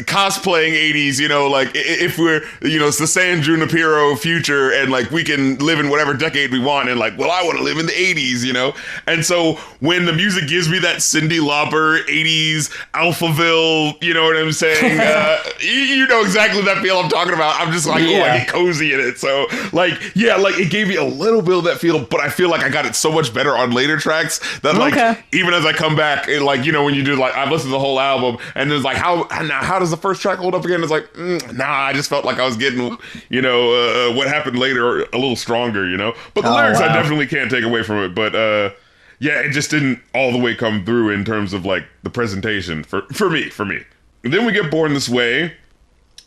cosplaying 80s, you know, like, if we're, you know, it's the San Junipero future and, like, we can live in whatever decade we want and, like, well, I want to live in the 80s, you know? And so when the music gives me that Cyndi Lauper 80s Alphaville, you know what I'm saying? You know exactly that feel I'm talking about. I'm just like, I get cozy in it. So, like, yeah, like, it gave me a little bit of that feel, but I feel like I got it so much better on later tracks that, like, even as I come back, it, like, you know, when you do, like, I've listened to the whole album, and it's like, how does the first track hold up again? It's like, I just felt like I was getting, you know, what happened later a little stronger, you know? But the lyrics I definitely can't take away from it, but yeah, it just didn't all the way come through in terms of, like, the presentation for me. And then we get Born This Way.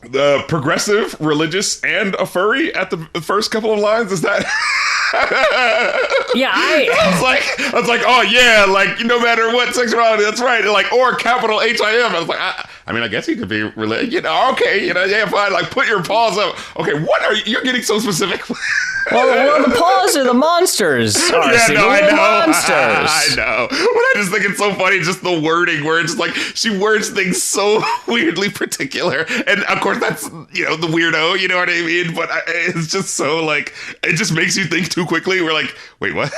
The progressive, religious, and a furry at the first couple of lines. Is that... Yeah, I was like, oh yeah, like, no matter what sexuality, that's right. Like, or capital HIM. I was like, I mean, I guess you could be religious, you know, okay, you know, yeah, fine, like, put your paws up. Okay, what are you're getting so specific? Well, the paws are the monsters. I know. Monsters. I know. But I just think it's so funny, just the wording where it's just like, she words things so weirdly particular. And of course, that's, you know, the weirdo, you know what I mean? But it's just so, like, it just makes you think too quickly. We're like, wait, what?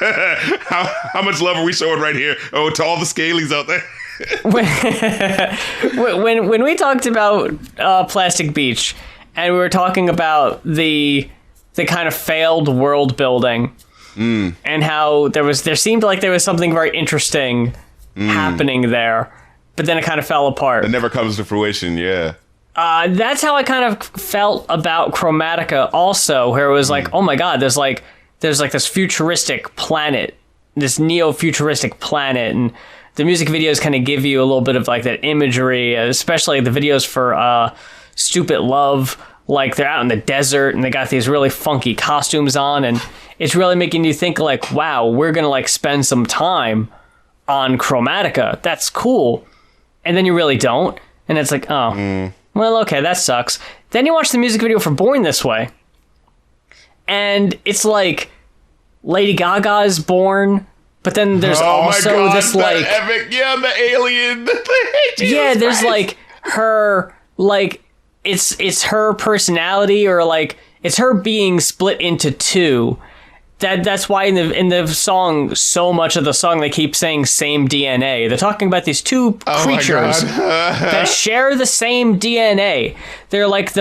how much love are we showing right here? Oh, to all the scalies out there. when we talked about Plastic Beach, and we were talking about the kind of failed world building, and how there seemed like there was something very interesting happening there, but then it kind of fell apart. It never comes to fruition, yeah. That's how I kind of felt about Chromatica also, where it was like, oh my god, there's like this futuristic planet, this neo-futuristic planet, and the music videos kind of give you a little bit of like that imagery, especially the videos for Stupid Love. Like, they're out in the desert and they got these really funky costumes on, and it's really making you think like, wow, we're gonna like spend some time on Chromatica. That's cool. And then you really don't, and it's like, oh, well, okay, that sucks. Then you watch the music video for Born This Way, and it's like Lady Gaga is born, But then there's also this like epic, the alien. Yeah, there's like her, like it's her personality, or like it's her being split into two. That's why in the song, so much of the song they keep saying same DNA. They're talking about these two creatures that share the same DNA. They're like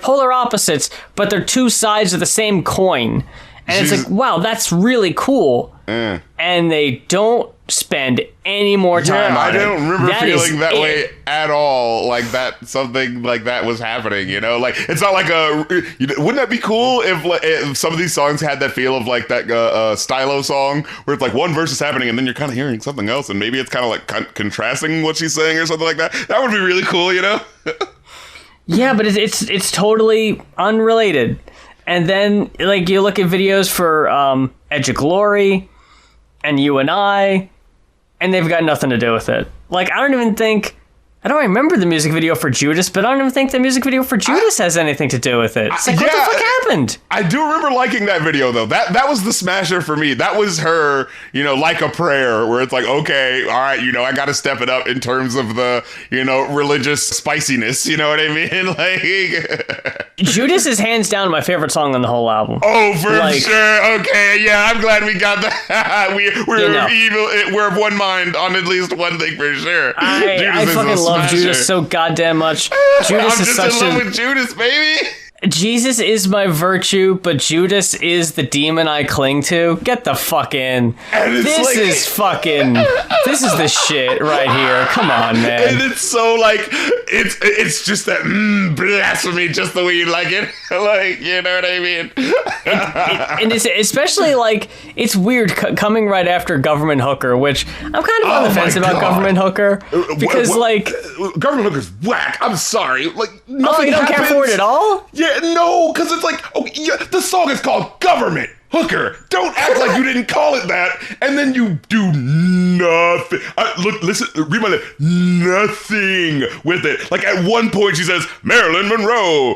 polar opposites, but they're two sides of the same coin. And it's like, wow, that's really cool. And they don't spend any more time on it. I don't remember feeling that way at all. Like that, something like that was happening, you know? Like, it's not like wouldn't that be cool if some of these songs had that feel of like that Stylo song where it's like one verse is happening and then you're kind of hearing something else and maybe it's kind of like contrasting what she's saying or something like that? That would be really cool, you know? Yeah, but it's totally unrelated. And then, like, you look at videos for Edge of Glory and You and I, and they've got nothing to do with it. Like, I don't remember the music video for Judas, but I don't even think the music video for Judas has anything to do with it. It's like, what the fuck happened? I do remember liking that video, though. That was the smasher for me. That was her, you know, Like a Prayer, where it's like, okay, all right, you know, I got to step it up in terms of the, you know, religious spiciness, you know what I mean? Like, Judas is hands down my favorite song on the whole album. Oh, for sure. Okay, yeah, I'm glad we got that. We're of one mind on at least one thing for sure. I fucking love Judas so goddamn much. Judas is such in love with Judas, baby. Jesus is my virtue, but Judas is the demon I cling to. Get the fuck in. This is the shit right here. Come on, man. And it's so like, it's just that blasphemy, just the way you like it. Like, you know what I mean? And it's especially like, it's weird coming right after Government Hooker, which I'm kind of on the fence about Government Hooker. Because Government Hooker's whack. I'm sorry. Like, nothing happens. Care for it at all? Yeah, no, because it's like, the song is called Government Hooker. Don't act like you didn't call it that, and then you do nothing. Look, listen, read my lips. Nothing with it. Like, at one point she says, Marilyn Monroe,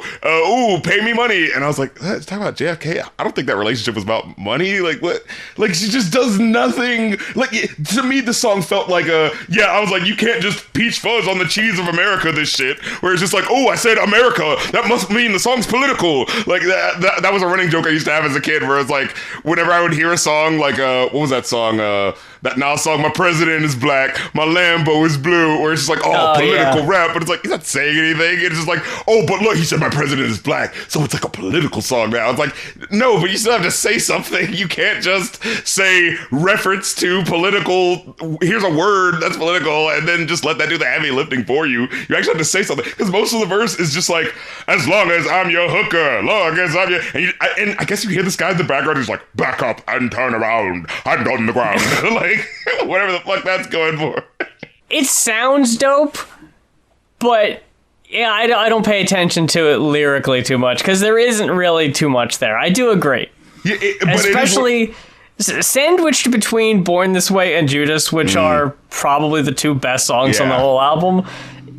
pay me money. And I was like, talking about JFK? I don't think that relationship was about money. Like, what? Like, she just does nothing. Like, to me, the song felt like I was like, you can't just peach fuzz on the cheese of America this shit. Where it's just like, I said America. That must mean the song's political. Like, that was a running joke I used to have as a kid, where it's like, whenever I would hear a song, like, what was that song? That Nas song, My President is Black, My Lambo is Blue, where it's just like, political rap, but it's like, he's not saying anything. It's just like, but look, he said My President is Black, so it's like a political song now. It's like, no, but you still have to say something. You can't just say reference to political, here's a word that's political, and then just let that do the heavy lifting for you. You actually have to say something, because most of the verse is just like, as long as I'm your hooker, long as I'm your, and I guess you hear this guy in the background who's like, back up and turn around, hand on the ground. Like, whatever the fuck that's going for. It sounds dope, but yeah, I don't pay attention to it lyrically too much, because there isn't really too much there. I do agree. Yeah, especially sandwiched between Born This Way and Judas, which are probably the two best songs on the whole album.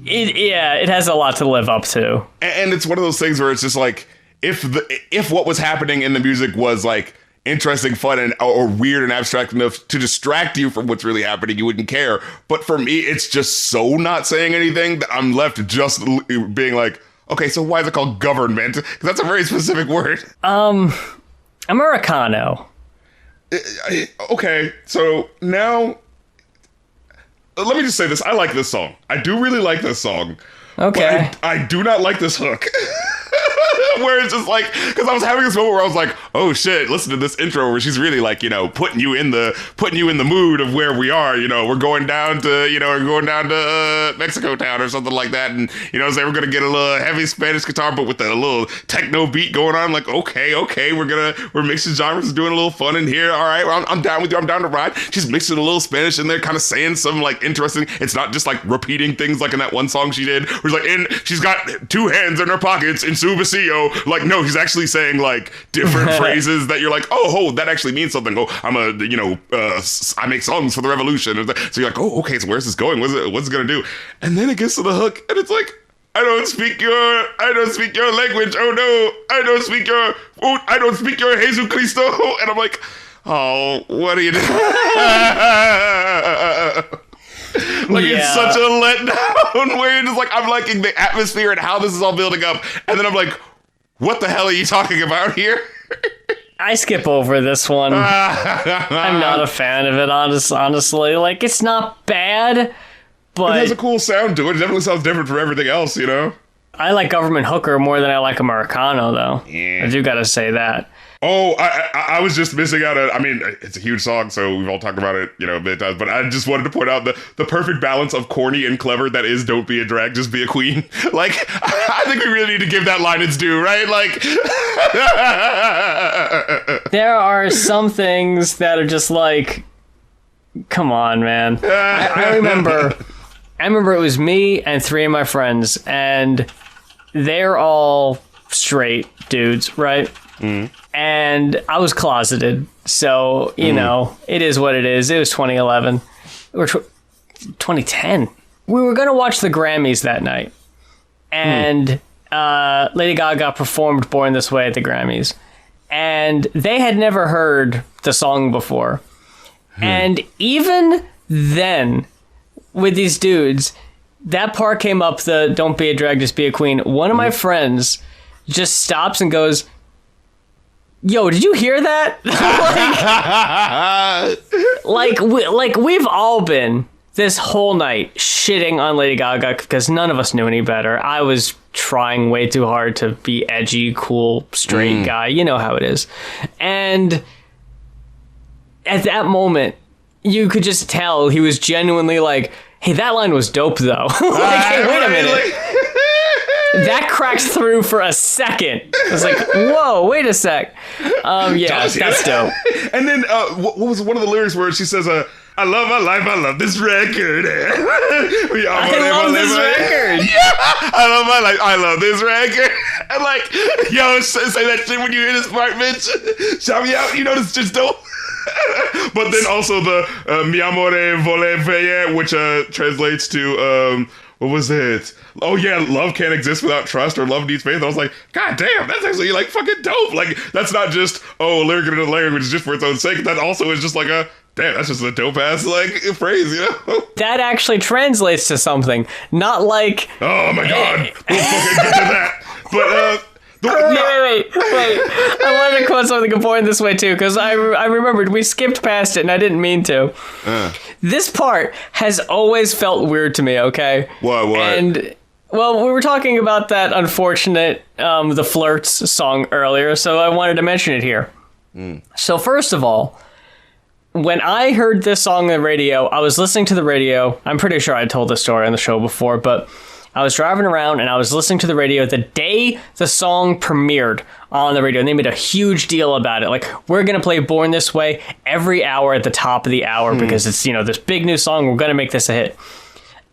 It has a lot to live up to. And it's one of those things where it's just like, if what was happening in the music was like interesting, fun, and or weird and abstract enough to distract you from what's really happening, you wouldn't care. But for me, it's just so not saying anything that I'm left just being like, okay, so why is it called government? Because that's a very specific word. Americano. Okay, so now, let me just say this. I like this song. I do really like this song. Okay. But I do not like this hook. Where it's just like, because I was having this moment where I was like, oh shit, listen to this intro where she's really like, you know, putting you in the mood of where we are. You know, we're going down to Mexico Town or something like that, and you know, say we're gonna get a little heavy Spanish guitar, but with a little techno beat going on. Like, okay, we're mixing genres, doing a little fun in here. All right, well, I'm down with you. I'm down to ride. She's mixing a little Spanish in there, kind of saying some like interesting. It's not just like repeating things like in that one song she did, where it's like, she's got two hands in her pockets in Su Vacío. Like, no, he's actually saying like different phrases that you're like, oh, that actually means something. Oh, I make songs for the revolution. So you're like, oh, okay, so where's this going? What's it gonna do? And then it gets to the hook, and it's like, I don't speak your language. Oh no, I don't speak your Jesus Cristo. And I'm like, oh, what are you doing? Like, it's such a letdown where you're just like, I'm liking the atmosphere and how this is all building up. And then I'm like, what the hell are you talking about here? I skip over this one. I'm not a fan of it, honestly. Like, it's not bad, but... It has a cool sound to it. It definitely sounds different from everything else, you know? I like Government Hooker more than I like Americano, though. Yeah. I do gotta say that. Oh, I was just missing out on, I mean, it's a huge song, so we've all talked about it, you know, many times, but I just wanted to point out the perfect balance of corny and clever that is don't be a drag, just be a queen. Like, I think we really need to give that line its due, right? Like... There are some things that are just like, come on, man. I remember it was me and 3 of my friends, and they're all straight dudes, right? Mm. And I was closeted, so, you know, it is what it is. It was 2011, or 2010. We were going to watch the Grammys that night, and Lady Gaga performed Born This Way at the Grammys, and they had never heard the song before. And even then, with these dudes, that part came up, the don't be a drag, just be a queen. One of my friends just stops and goes, yo, did you hear that? like we've all been this whole night shitting on Lady Gaga because none of us knew any better. I was trying way too hard to be edgy, cool, straight guy. You know how it is. And at that moment, you could just tell he was genuinely like, hey, that line was dope, though. Like, hey, wait a minute. That cracked through for a second. I was like, whoa, wait a sec. Yeah, that's dope. And then, what was one of the lyrics where she says, I love my life, I love this record. I love this record. Yeah, I love my life, I love this record. And like, yo, say that shit when you hear this part, bitch. Shout me out, you know, this just dope. But then also the Mi amore vole feye, which translates to, what was it? Oh yeah, love can't exist without trust, or love needs faith. I was like, God damn, that's actually like fucking dope. Like, that's not just, oh, a lyric in a language just for its own sake. That also is just like a, damn, that's just a dope ass like phrase, you know? That actually translates to something. Not like, oh my god, we'll fucking get to that. But wait. I wanted to quote something important this way too, because I remembered we skipped past it and I didn't mean to. This part has always felt weird to me, okay? What? And, well, we were talking about that unfortunate, the Flirts song earlier, so I wanted to mention it here. So first of all, when I heard this song on the radio, I was listening to the radio. I'm pretty sure I told this story on the show before, but I was driving around and I was listening to the radio the day the song premiered on the radio, and they made a huge deal about it. Like, we're going to play Born This Way every hour at the top of the hour because it's, you know, this big new song. We're going to make this a hit.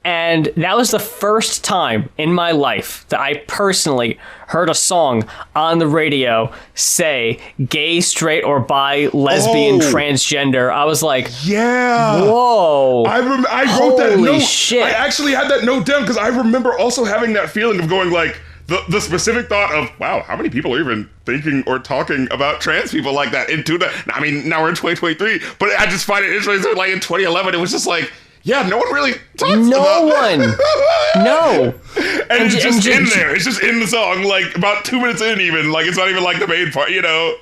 And that was the first time in my life that I personally heard a song on the radio say gay, straight, or bi, lesbian, transgender. I was like, yeah. Whoa. I wrote that note. Holy shit. I actually had that note down because I remember also having that feeling of going like, the specific thought of, wow, how many people are even thinking or talking about trans people like that into the, I mean, now we're in 2023, but I just find it interesting. Like in 2011, it was just like, yeah, no one really talks about No one. No. And it's just in there. It's just in the song, like about 2 minutes in even. Like, it's not even like the main part, you know?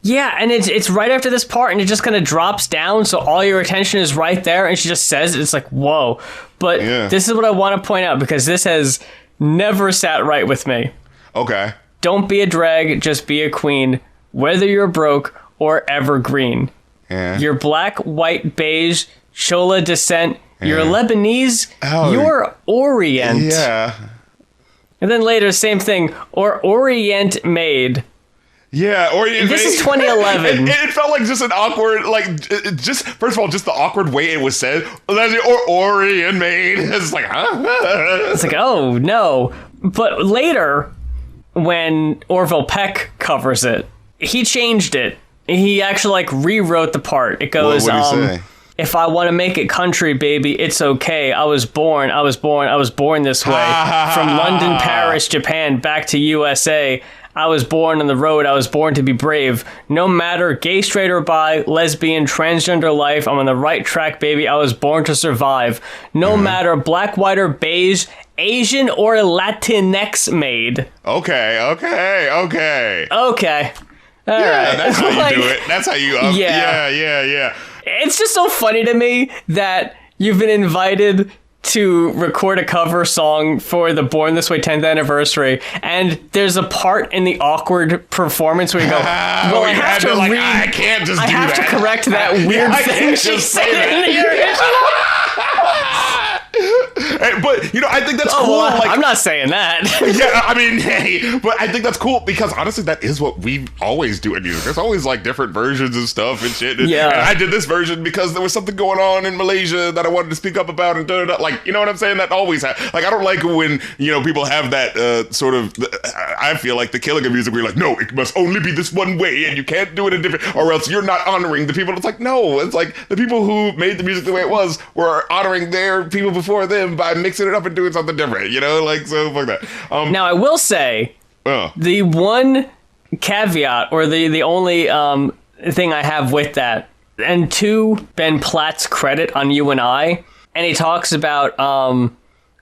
Yeah, and it's right after this part, and it just kind of drops down, so all your attention is right there, and she just says it. It's like, whoa. But this is what I want to point out, because this has never sat right with me. Okay. Don't be a drag, just be a queen, whether you're broke or evergreen. Yeah. You're black, white, beige, Chola descent, you're Lebanese, you're Orient. Yeah. And then later, same thing, or Orient made. Yeah, Orient This made. is 2011. It felt like just an awkward, like, just, first of all, just the awkward way it was said. Or Orient made. It's like, huh? It's like, oh, no. But later, when Orville Peck covers it, he changed it. He actually, like, rewrote the part. It goes, what did he say? If I want to make it country, baby, it's okay. I was born this way. From London, Paris, Japan, back to USA. I was born on the road, I was born to be brave. No matter gay, straight, or bi, lesbian, transgender life, I'm on the right track, baby. I was born to survive. No matter black, white, or beige, Asian, or Latinx made. Okay. Okay. All Yeah, right. that's how you Like, do it. That's how you... yeah. It's just so funny to me that you've been invited to record a cover song for the Born This Way 10th anniversary, and there's a part in the awkward performance where you go, well, I have to read... I can't just do that. I have to correct that weird I thing can't she just said say that. in the original. But, I think that's Oh, cool. well, like, I'm not saying that. yeah, I mean, hey, but I think that's cool because honestly, that is what we always do in music. There's always like different versions and stuff and shit. And, Yeah. and I did this version because there was something going on in Malaysia that I wanted to speak up about and da-da-da. Like, you know what I'm saying? That always like, I don't like when, people have that sort of, I feel like the killing of music where you're like, no, it must only be this one way and you can't do it in different, or else you're not honoring the people. It's like, no, it's like the people who made the music the way it was were honoring their people before them by mixing it up and doing something different, like, so fuck that. Now, I will say, the one caveat, or the only thing I have with that, and to Ben Platt's credit on You and I, and he talks about,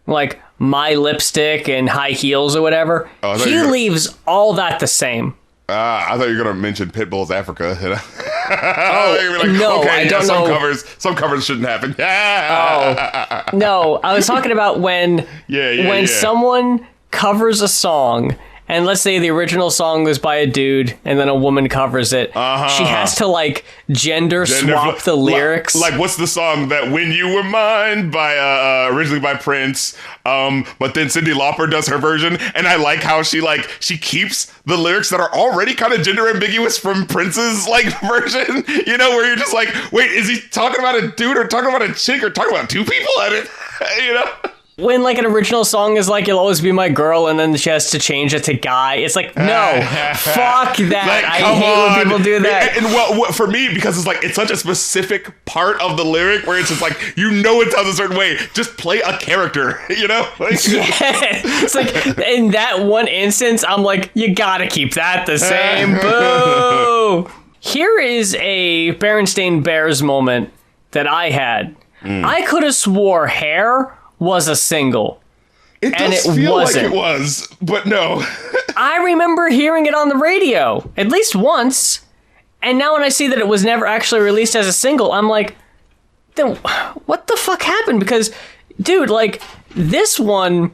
like, My Lipstick and High Heels or whatever, he leaves all that the same. I thought you were gonna mention Pitbull's Africa. Oh, no, I don't know. Some covers shouldn't happen. Oh, no, I was talking about when someone covers a song, and let's say the original song was by a dude, and then a woman covers it. She has to, like, gender swap the lyrics. Like, what's the song that When You Were Mine by originally by Prince, but then Cyndi Lauper does her version, and I like how she keeps the lyrics that are already kind of gender ambiguous from Prince's version, where you're just like, wait, is he talking about a dude or talking about a chick or talking about two people at it? When, like, an original song is like, You'll Always Be My Girl, and then she has to change it to Guy. It's like, no, fuck that. I hate when people do that. And well, for me, because it's like, it's such a specific part of the lyric where it's just like, it sounds a certain way. Just play a character, Like, It's like, in that one instance, I'm like, you gotta keep that the same. Boo! Here is a Berenstain Bears moment that I had. I could have swore Hair was a single. It does feel like it was, but no. I remember hearing it on the radio, at least once, and now when I see that it was never actually released as a single, I'm like, then what the fuck happened? Because, dude, like, this one,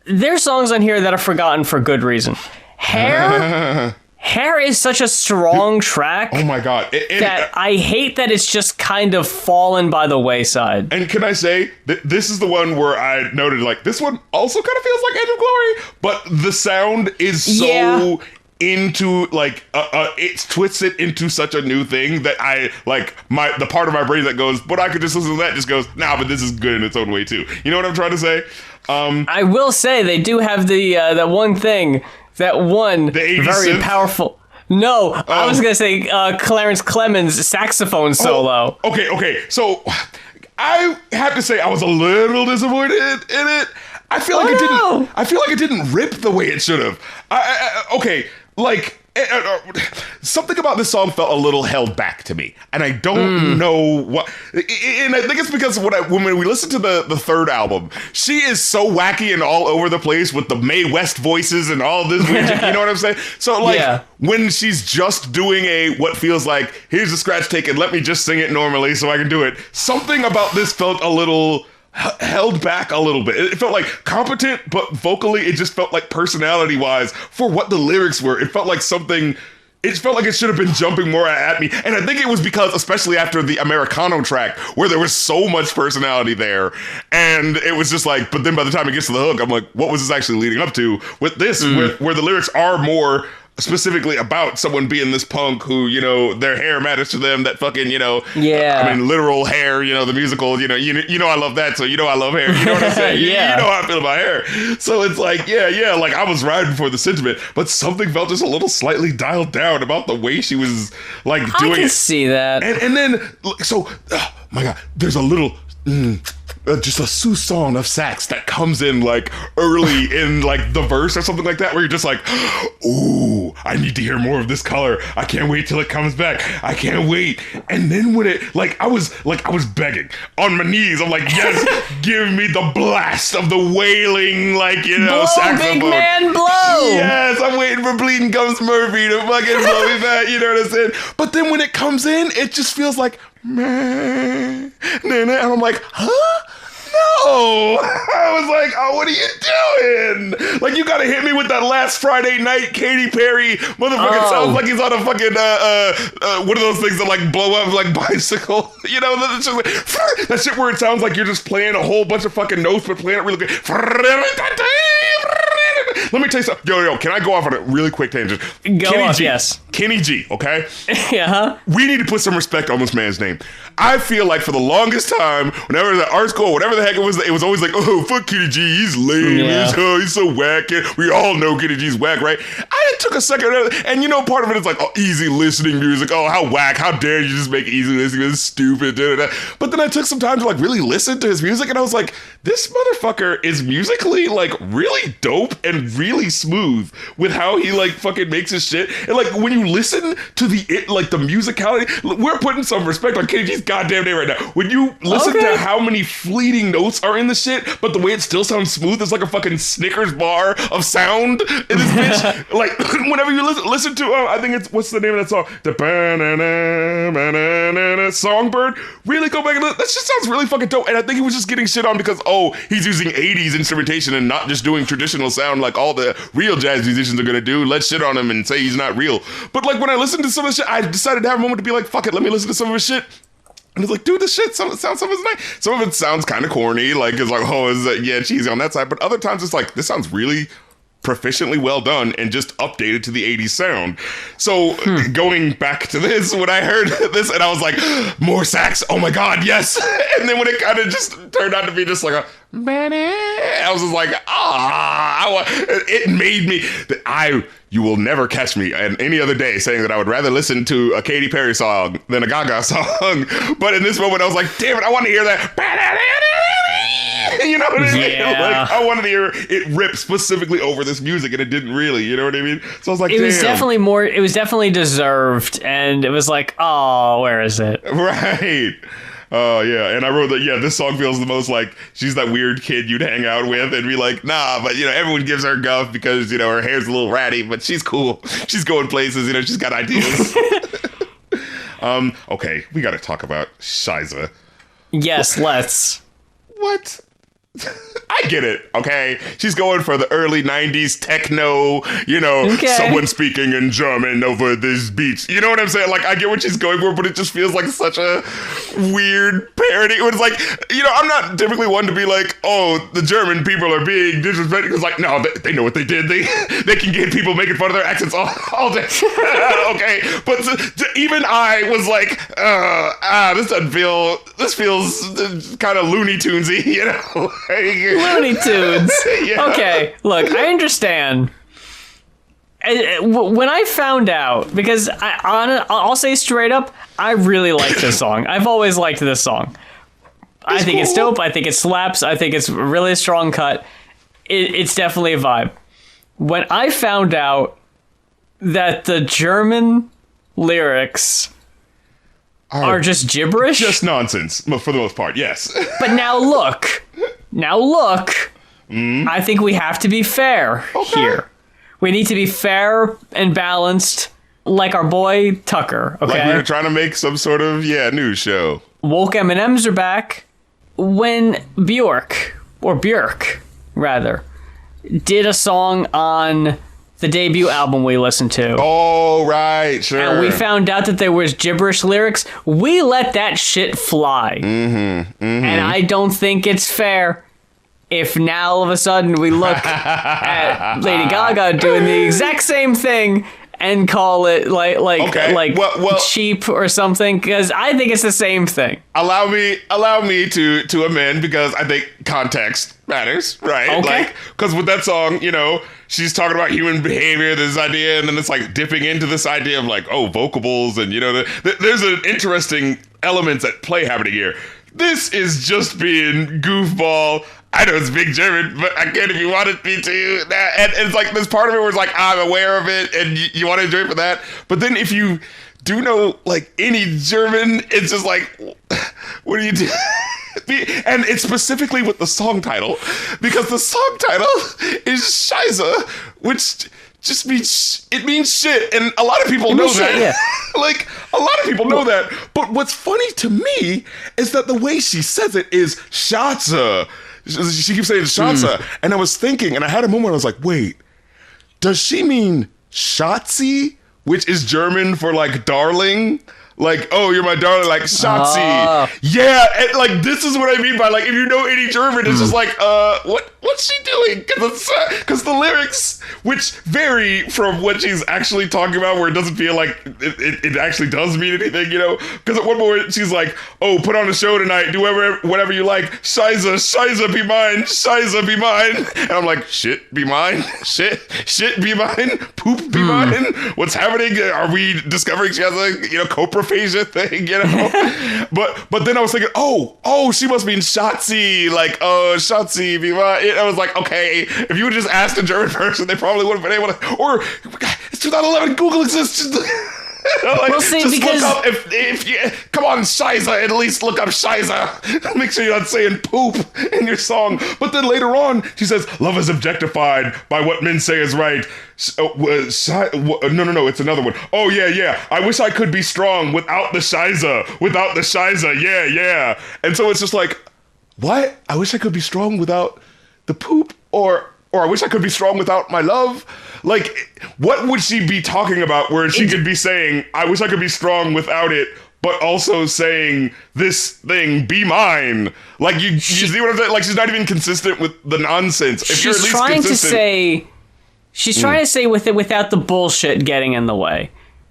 there's songs on here that are forgotten for good reason. Hair is such a strong track. Oh my god. That I hate that it's just kind of fallen by the wayside. And can I say, this is the one where I noted, like, this one also kind of feels like Edge of Glory, but the sound is so into, like, it twists it into such a new thing that I, like, the part of my brain that goes, but I could just listen to that, just goes, nah, but this is good in its own way too. You know what I'm trying to say? I will say, they do have that one thing, that one very synth? Powerful. No, I was gonna say Clarence Clemens' saxophone solo. Okay. So I have to say I was a little disappointed in it. I feel like it didn't rip the way it should have. Something about this song felt a little held back to me, and I don't know what. And I think it's because when we listen to the third album, she is so wacky and all over the place with the Mae West voices and all this weird shit, you know what I'm saying? So when she's just doing what feels like, here's a scratch take and let me just sing it normally so I can do it, something about this felt a little held back a little bit. It felt like competent, but vocally it just felt like personality-wise for what the lyrics were. It felt like something... It felt like it should have been jumping more at me. And I think it was because, especially after the Americano track, where there was so much personality there. And it was just like, but then by the time it gets to the hook, I'm like, what was this actually leading up to? With this, where the lyrics are more specifically about someone being this punk who, their hair matters to them, that fucking, I mean, literal hair, the musical, I love that, so I love hair, you know what I'm saying? You know how I feel about hair. So it's like, like I was riding for the sentiment, but something felt just a little slightly dialed down about the way she was, like, doing it. I can see that. And then, so, oh my God, there's a little... just a soupçon of sax that comes in like early in like the verse or something like that, where you're just like, ooh, I need to hear more of this color. I can't wait till it comes back. I can't wait. And then when it, I was begging on my knees. I'm like, yes, give me the blast of the wailing, blow, saxophone. big man, blow. Yes, I'm waiting for Bleeding Gums Murphy to fucking blow me back. You know what I'm saying? But then when it comes in, it just feels like, man, and I'm like, huh? No! I was like, oh, what are you doing? Like, you gotta hit me with that last Friday night Katy Perry motherfucker. Sounds like he's on a fucking, one of those things that, blow up like bicycle. You know, that shit where it sounds like you're just playing a whole bunch of fucking notes, but playing it really good. Let me tell you something. Yo, can I go off on a really quick tangent? Yes. Kenny G, okay? Yeah. We need to put some respect on this man's name. I feel like for the longest time, whenever the art school, whatever the heck it was always like, oh, fuck Kenny G, he's lame, he's so whack. We all know Kenny G's whack, right? I took a second, and part of it is like, oh, easy listening music. Oh, how whack, how dare you just make easy listening, it's stupid. But then I took some time to really listen to his music, and I was like, this motherfucker is musically really dope and really smooth with how he fucking makes his shit. And when you listen to the musicality, we're putting some respect on Kenny G's goddamn name right now. When you listen to how many fleeting notes are in the shit, but the way it still sounds smooth, it's like a fucking Snickers bar of sound in this bitch. Whenever you listen to, I think it's, what's the name of that song? The Songbird. Really go back and listen. That shit sounds really fucking dope. And I think he was just getting shit on because, he's using 80s instrumentation and not just doing traditional sound like all the real jazz musicians are gonna do. Let's shit on him and say he's not real. But when I listened to some of the shit, I decided to have a moment to be like, fuck it, let me listen to some of his shit. And it's like, dude, this shit some of it's nice. Some of it sounds kind of corny, it's like, oh, is that, yeah, cheesy on that side. But other times it's like, this sounds really proficiently well done and just updated to the 80s sound. So going back to this, when I heard this and I was like, more sax, oh my god, yes. And then when it kind of just turned out to be just like a I was just like, it made me, you will never catch me any other day saying that I would rather listen to a Katy Perry song than a Gaga song. But in this moment, I was like, damn it, I want to hear that. You know what I mean? Yeah. I wanted to hear it rip specifically over this music, and it didn't really. You know what I mean? So I was like, damn. It was definitely deserved, and it was like, oh, where is it? Right. Oh, yeah. And I wrote that, this song feels the most like she's that weird kid you'd hang out with and be like, nah, but, everyone gives her guff because, her hair's a little ratty, but she's cool. She's going places, she's got ideas. Okay, we got to talk about Shiza. Yes, let's. What? I get it, okay? She's going for the early 90s techno, someone speaking in German over this beach. You know what I'm saying? I get what she's going for, but it just feels like such a weird parody. It was like, I'm not typically one to be like, oh, the German people are being disrespectful. It's no, they know what they did. They can get people making fun of their accents all day. Okay, but even I was like, this feels kind of Looney Tunesy, Looney Tunes. Yeah. Okay, look, I understand. When I found out, because I'll say straight up, I really like this song. I've always liked this song. I think it's dope. I think it slaps. I think it's really a strong cut. It's definitely a vibe. When I found out that the German lyrics are just gibberish, just nonsense for the most part, yes. But now look, I think we have to be fair here. We need to be fair and balanced, like our boy Tucker, okay? Like we were trying to make some sort of, news show. Woke M&Ms are back. When Björk, rather, did a song on the debut album we listened to. Oh, right, sure. And we found out that there was gibberish lyrics. We let that shit fly. And I don't think it's fair if now all of a sudden we look at Lady Gaga doing the exact same thing and call it cheap or something, because I think it's the same thing. Allow me to amend, because I think context matters, right? Okay. Because with that song, she's talking about human behavior, this idea, and then it's dipping into this idea of vocables, and there's an interesting elements at play happening here. This is just being goofball. I know it's big German, but I can if you wanted me to. And it's like this part of it where it's like, I'm aware of it and you want to enjoy it for that. But then if you do know like any German, it's just like, what do you do? And it's specifically with the song title, because the song title is Scheiße, which just means shit, and a lot of people know that. Yeah. Like, a lot of people know that. But what's funny to me is that the way she says it is Schatze. She keeps saying Schatze. And I was thinking, and I had a moment where I was like, wait, does she mean Schatzi, which is German for like darling? Like, oh, you're my darling, like Schatzi. Yeah, and like this is what I mean by like, if you know any German, it's just like, what's she doing? Because the lyrics, which vary from what she's actually talking about, where it doesn't feel like it actually does mean anything, you know? Because at one point she's like, oh, put on a show tonight, do whatever you like. Scheiße, be mine. Scheiße, be mine. And I'm like, shit, be mine. Shit, be mine. Poop, be mine. What's happening? Are we discovering she has a coprophagia thing? But then I was thinking, oh, she must mean Schatzi. Like, oh, Schatzi, be mine. And I was like, okay, if you would just asked a German person, they probably would have been able to. Or it's 2011, Google exists. Like, we'll see, just because look up if you come on, Scheiße, at least look up Scheiße. Make sure you're not saying poop in your song. But then later on, she says, love is objectified by what men say is right. No, it's another one. Oh, yeah. I wish I could be strong without the Scheiße. Yeah. And so it's just like, what? I wish I could be strong without the poop? Or I wish I could be strong without my love? Like, what would she be talking about where she could be saying, I wish I could be strong without it, but also saying this thing, be mine? Like, you see what I'm saying? Like, she's not even consistent with the nonsense. If you're at least consistent, she's trying to say with it without the bullshit getting in the way.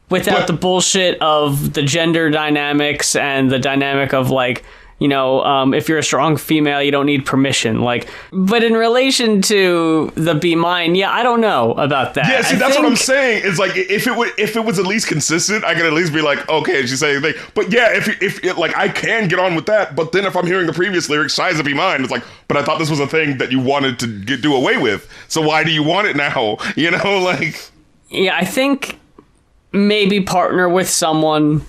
Without the bullshit of the gender dynamics and the dynamic of, like, if you're a strong female, you don't need permission. Like, but in relation to the be mine, yeah, I don't know about that. Yeah, see, that's what I'm saying. It's like, if it was at least consistent, I could at least be like, okay, she's saying thing. But yeah, if like, I can get on with that. But then if I'm hearing the previous lyrics, Scheiße, be mine, it's like, but I thought this was a thing that you wanted to do away with. So why do you want it now? Like. Yeah, I think maybe partner with someone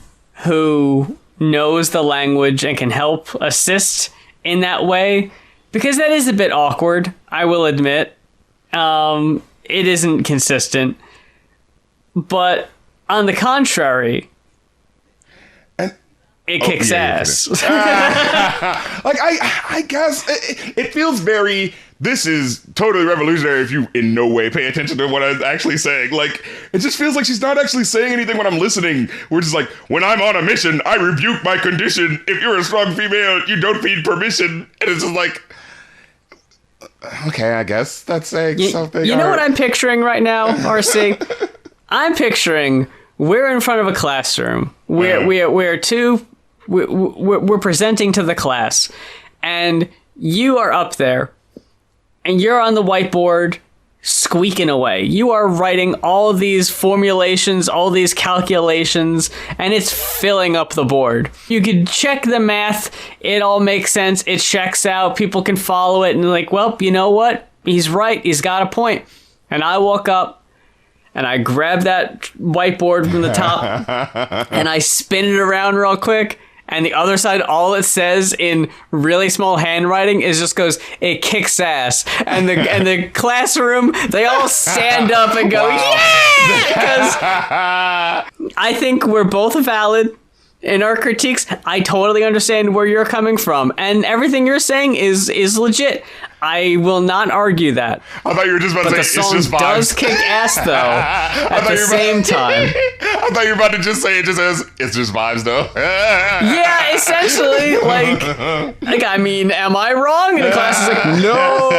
who knows the language and can help assist in that way, because that is a bit awkward, I will admit. It isn't consistent, but on the contrary, it kicks ass. Like, I guess it feels very, this is totally revolutionary if you in no way pay attention to what I'm actually saying. Like, it just feels like she's not actually saying anything when I'm listening. We're just like, when I'm on a mission, I rebuke my condition. If you're a strong female, you don't need permission. And it's just like, okay, I guess that's saying something. You know what I'm picturing right now, RC? I'm picturing we're in front of a classroom. We're presenting to the class, and you are up there, and you're on the whiteboard squeaking away. You are writing all these formulations, all these calculations, and it's filling up the board. You can check the math. It all makes sense. It checks out. People can follow it, and like, well, you know what? He's right. He's got a point. And I walk up, and I grab that whiteboard from the top, and I spin it around real quick. And the other side, all it says in really small handwriting is just goes, it kicks ass. And the classroom, they all stand up and go, yeah! Because I think we're both valid in our critiques. I totally understand where you're coming from. And everything you're saying is legit. I will not argue that. I thought you were just about to say, it's just vibes. The song does kick ass, though, at the same time. I thought you were about to just say it just says, it's just vibes, though. Yeah, essentially. Like, I mean, am I wrong? And the class is like, no.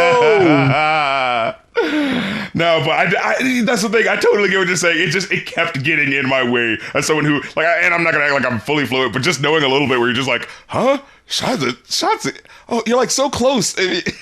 No, but I that's the thing. I totally get what you're saying. It kept getting in my way as someone who, like, and I'm not going to act like I'm fully fluent, but just knowing a little bit where you're just like, huh? Scheiße. Oh, you're like so close. Like,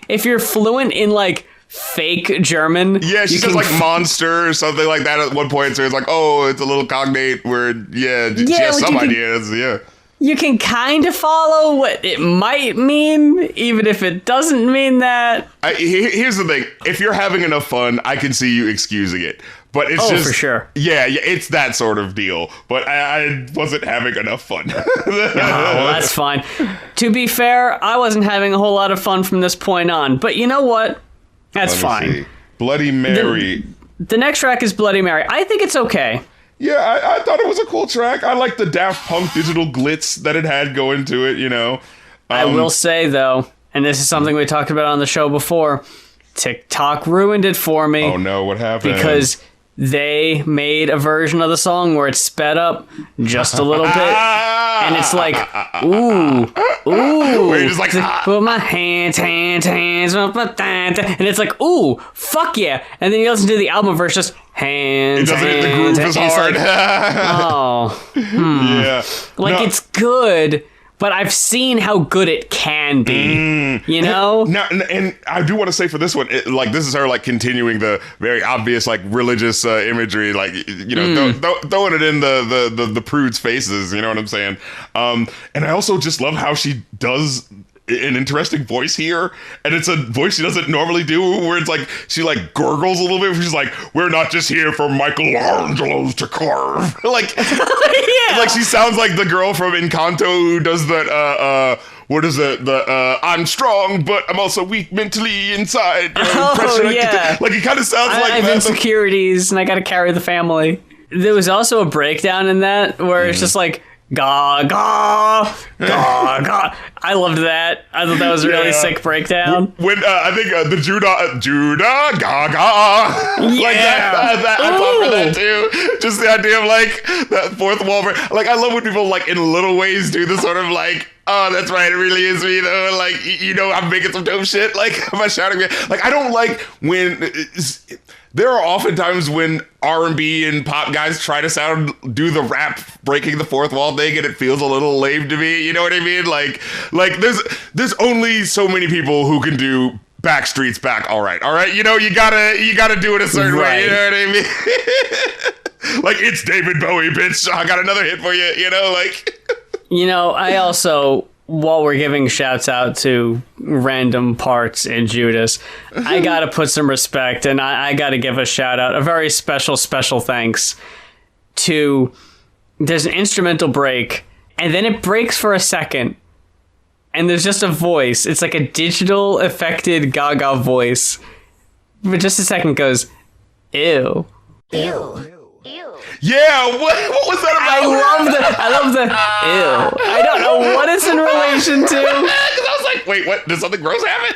If you're fluent in like fake German, yeah, she says like monster or something like that at one point. So it's like, oh, it's a little cognate word. Yeah, she has some ideas. Yeah. you can kind of follow what it might mean, even if it doesn't mean that. Here's the thing. If you're having enough fun, I can see you excusing it. But it's just... for sure. Yeah, it's that sort of deal. But I wasn't having enough fun. Well, that's fine. To be fair, I wasn't having a whole lot of fun from this point on. But you know what? That's fine. See. Bloody Mary. The next track is Bloody Mary. I think it's okay. Yeah, I thought it was a cool track. I like the Daft Punk digital glitz that it had going to it, you know. I will say, though, and this is something we talked about on the show before, TikTok ruined it for me. Oh, no, what happened? Because they made a version of the song where it's sped up just a little bit. And it's like, ooh. Where you're just like, put my hands, and it's like, ooh, fuck yeah. And then you listen to the album verse, just hands, it doesn't hit the groove as hard. Yeah. Like, it's good, but I've seen how good it can be, you know? Now, and I do want to say for this one, this is her, like, continuing the very obvious, like, religious imagery, like, you know, throwing it in the prudes' faces, you know what I'm saying? And I also just love how she does an interesting voice here, and it's a voice she doesn't normally do, where it's like she like gurgles a little bit. She's like, "We're not just here for Michelangelo's to carve." Like, like she sounds like the girl from Encanto who does that. What is it? I'm strong, but I'm also weak mentally inside. You know, like it kind of sounds like I have insecurities, and I got to carry the family. There was also a breakdown in that where it's just like, Gaga, Gaga. I loved that. I thought that was a really sick breakdown. When I think the Judah, Gaga. Like that, I thought for that too. Just the idea of like that fourth wall. Like I love when people like in little ways do this sort of like, oh, that's right, it really is me though. Like, you know, I'm making some dope shit. Like, am I shouting? Like, I don't like when... There are often times when R&B and pop guys try to do the rap breaking the fourth wall thing, and it feels a little lame to me. You know what I mean? Like there's only so many people who can do Backstreet's Back. All right. You know, you gotta do it a certain way. You know what I mean? Like, it's David Bowie, bitch. I got another hit for you. You know, like. You know, I also, while we're giving shouts out to random parts in Judas, I gotta put some respect, and I gotta give a shout out, a very special thanks to, there's an instrumental break, and then it breaks for a second, and there's just a voice. It's like a digital affected Gaga voice, but just a second goes, ew. Yeah, what was that about? I love the ew. I don't know what it's in relation to. Because I was like, wait, what? Did something gross happen?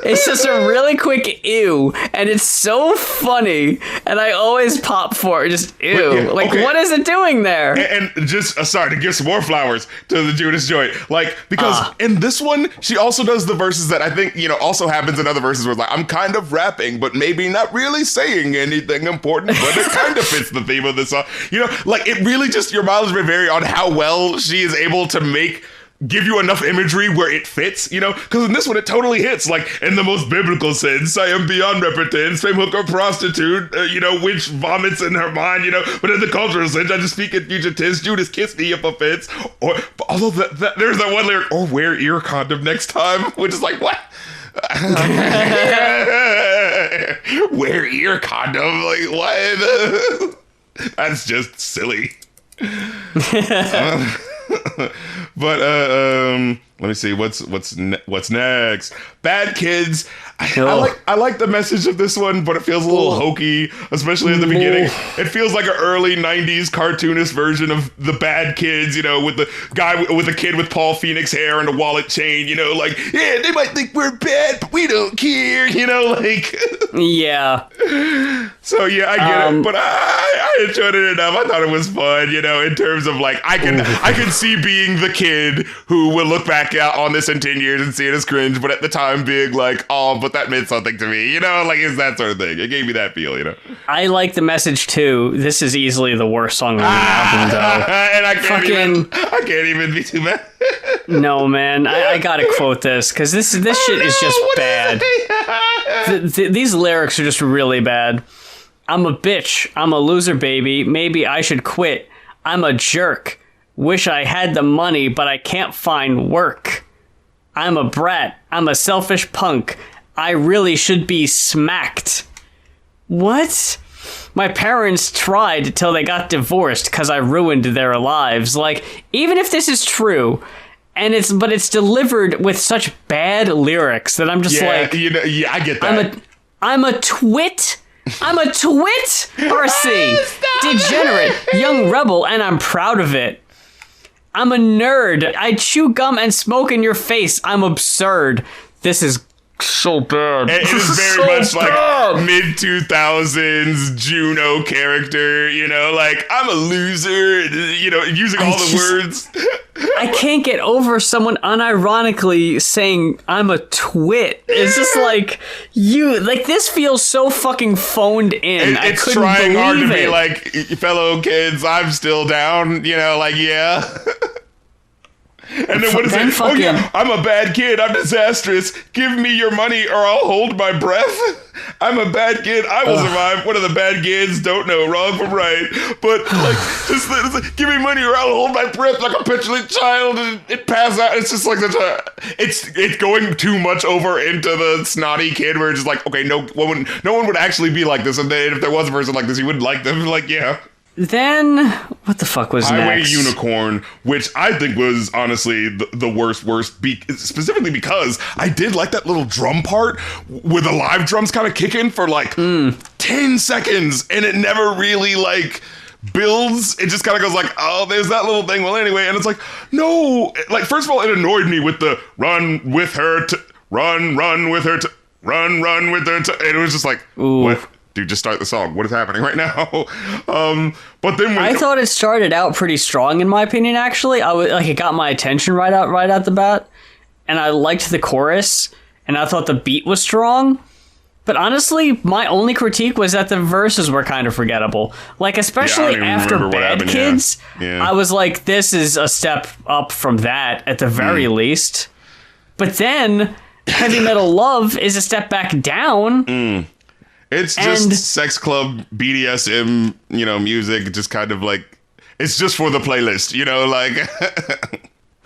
It's just a really quick ew, and it's so funny, and I always pop for it. Just ew. What is it doing there? And just, sorry, to give some more flowers to the Judas joint. Like, because in this one, she also does the verses that I think, you know, also happens in other verses where it's like, I'm kind of rapping, but maybe not really saying anything important, but it kind of fits the theme of this song. You know, like, it really just, your mileage may vary on how well she is able to give you enough imagery where it fits, you know? Because in this one, it totally hits. Like, in the most biblical sense, I am beyond repentance, fame hooker prostitute, you know, which vomits in her mind, you know? But in the cultural sense, I just speak in future tense, Judas kiss me if offense. Or, although there's that one lyric, or wear ear condom next time, which is like, what? Wear ear condom? Like, what? That's just silly. But let me see what's next. Bad Kids. I like the message of this one, but it feels a little hokey, especially at the beginning. It feels like an early 90s cartoonist version of the Bad Kids, you know, with the guy with a kid with Paul Phoenix hair and a wallet chain, you know, like, yeah, they might think we're bad, but we don't care, you know, like. Yeah. So yeah, I get it, but I enjoyed it enough. I thought it was fun, you know, in terms of like, I can see being the kid who will look back out on this in 10 years and see it as cringe, but at the time being like, oh, but that meant something to me, you know, like, it's that sort of thing. It gave me that feel, you know. I like the message too. This is easily the worst song on the album, though. And I can't even be too mad. No, man, I gotta quote this, because this shit is just bad. These lyrics are just really bad. I'm a bitch. I'm a loser, baby. Maybe I should quit. I'm a jerk. Wish I had the money, but I can't find work. I'm a brat. I'm a selfish punk. I really should be smacked. What? My parents tried till they got divorced because I ruined their lives. Like, even if this is true, but it's delivered with such bad lyrics that I'm just like, I get that. I'm a twit. I'm a twit, RC. Degenerate, young rebel, and I'm proud of it. I'm a nerd. I chew gum and smoke in your face. I'm absurd. This is so bad. It is very much like mid-2000s Juno character, like, I'm a loser, using all the words. I can't get over someone unironically saying I'm a twit. It's just like, this feels so fucking phoned in. It's I couldn't trying hard to believe be it. like, fellow kids, I'm still down, yeah. And then what is it? Oh yeah, I'm a bad kid. I'm disastrous. Give me your money or I'll hold my breath. I'm a bad kid. I will survive. One of the bad kids don't know wrong from right. But just give me money or I'll hold my breath like a petulant child and it passes out. It's just like it's going too much over into the snotty kid where it's just like, okay, no one would actually be like this. And then if there was a person like this, you wouldn't like them. Like, yeah. Then, what the fuck was Highway next? Unicorn, which I think was honestly the worst, specifically because I did like that little drum part with the live drums kind of kicking for like 10 seconds, and it never really like builds. It just kind of goes like, oh, there's that little thing. Well, anyway, and it's like, no, like, first of all, it annoyed me with the run with her to run with her to run with her to, and it was just like, what? Dude, just start the song. What is happening right now? But then I thought it started out pretty strong, in my opinion. Actually, it got my attention right out the bat, and I liked the chorus, and I thought the beat was strong. But honestly, my only critique was that the verses were kind of forgettable. Like, especially after Bad Kids, I was like, this is a step up from that at the very least. But then Heavy Metal Love is a step back down. It's just sex club BDSM, music, just kind of like, it's just for the playlist, like.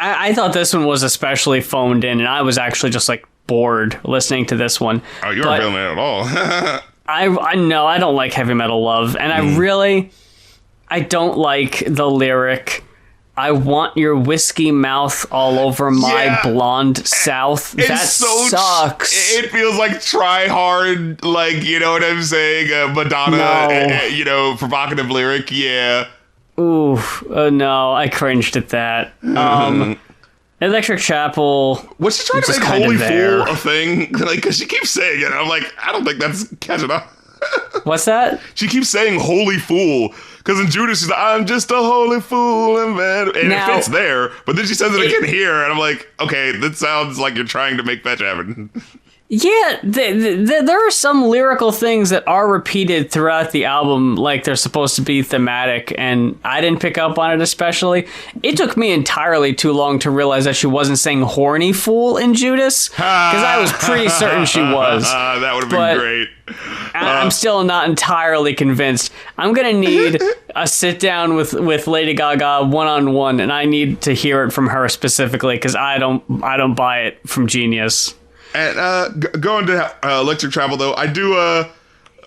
I thought this one was especially phoned in, and I was actually just like bored listening to this one. Oh, you weren't feeling it at all. I know, I don't like Heavy Metal Love, and I don't like the lyric, I want your whiskey mouth all over my blonde South. That sucks. It feels like try hard, like, you know what I'm saying? Madonna, provocative lyric, yeah. Ooh, no, I cringed at that. Electric Chapel. Was she trying to make Holy Fool a thing? Like, because she keeps saying it. I'm like, I don't think that's catching on. What's that? She keeps saying Holy Fool. Because in Judas, she's like, I'm just a holy fool. And it fits there. But then she says it again here. And I'm like, okay, that sounds like you're trying to make fetch happen. Yeah, there are some lyrical things that are repeated throughout the album, like they're supposed to be thematic, and I didn't pick up on it especially. It took me entirely too long to realize that she wasn't saying horny fool in Judas, because I was pretty certain she was. That would have been great. I'm still not entirely convinced. I'm going to need a sit down with Lady Gaga one-on-one, and I need to hear it from her specifically, because I don't buy it from Genius. And going to Electric Travel, though, I do,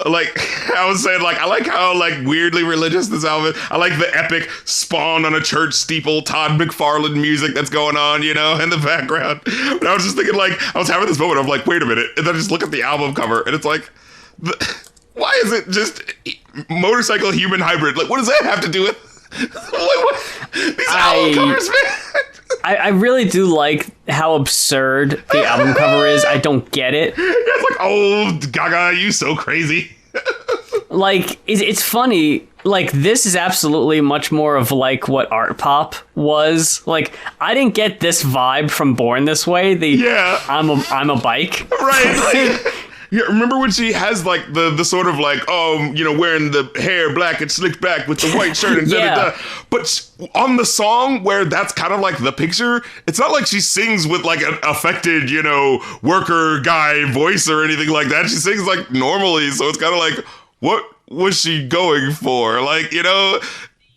like, I was saying, like, I like how, like, weirdly religious this album is. I like the epic Spawn on a church steeple, Todd McFarlane music that's going on, in the background. But I was just thinking, like, I was having this moment of, like, wait a minute. And then I just look at the album cover, and it's like, why is it just motorcycle human hybrid? Like, what does that have to do with these album covers, man? I really do like how absurd the album cover is. I don't get it. It's like, oh, Gaga, you so crazy. Like, it's funny. Like, this is absolutely much more of, like, what art pop was. Like, I didn't get this vibe from Born This Way. I'm a bike. Right. Like, yeah, remember when she has, like, the sort of, like, wearing the hair black and slicked back with the white shirt and da-da-da. But on the song where that's kind of, like, the picture, it's not like she sings with, like, an affected, worker guy voice or anything like that. She sings, like, normally, so it's kind of like, what was she going for? Like,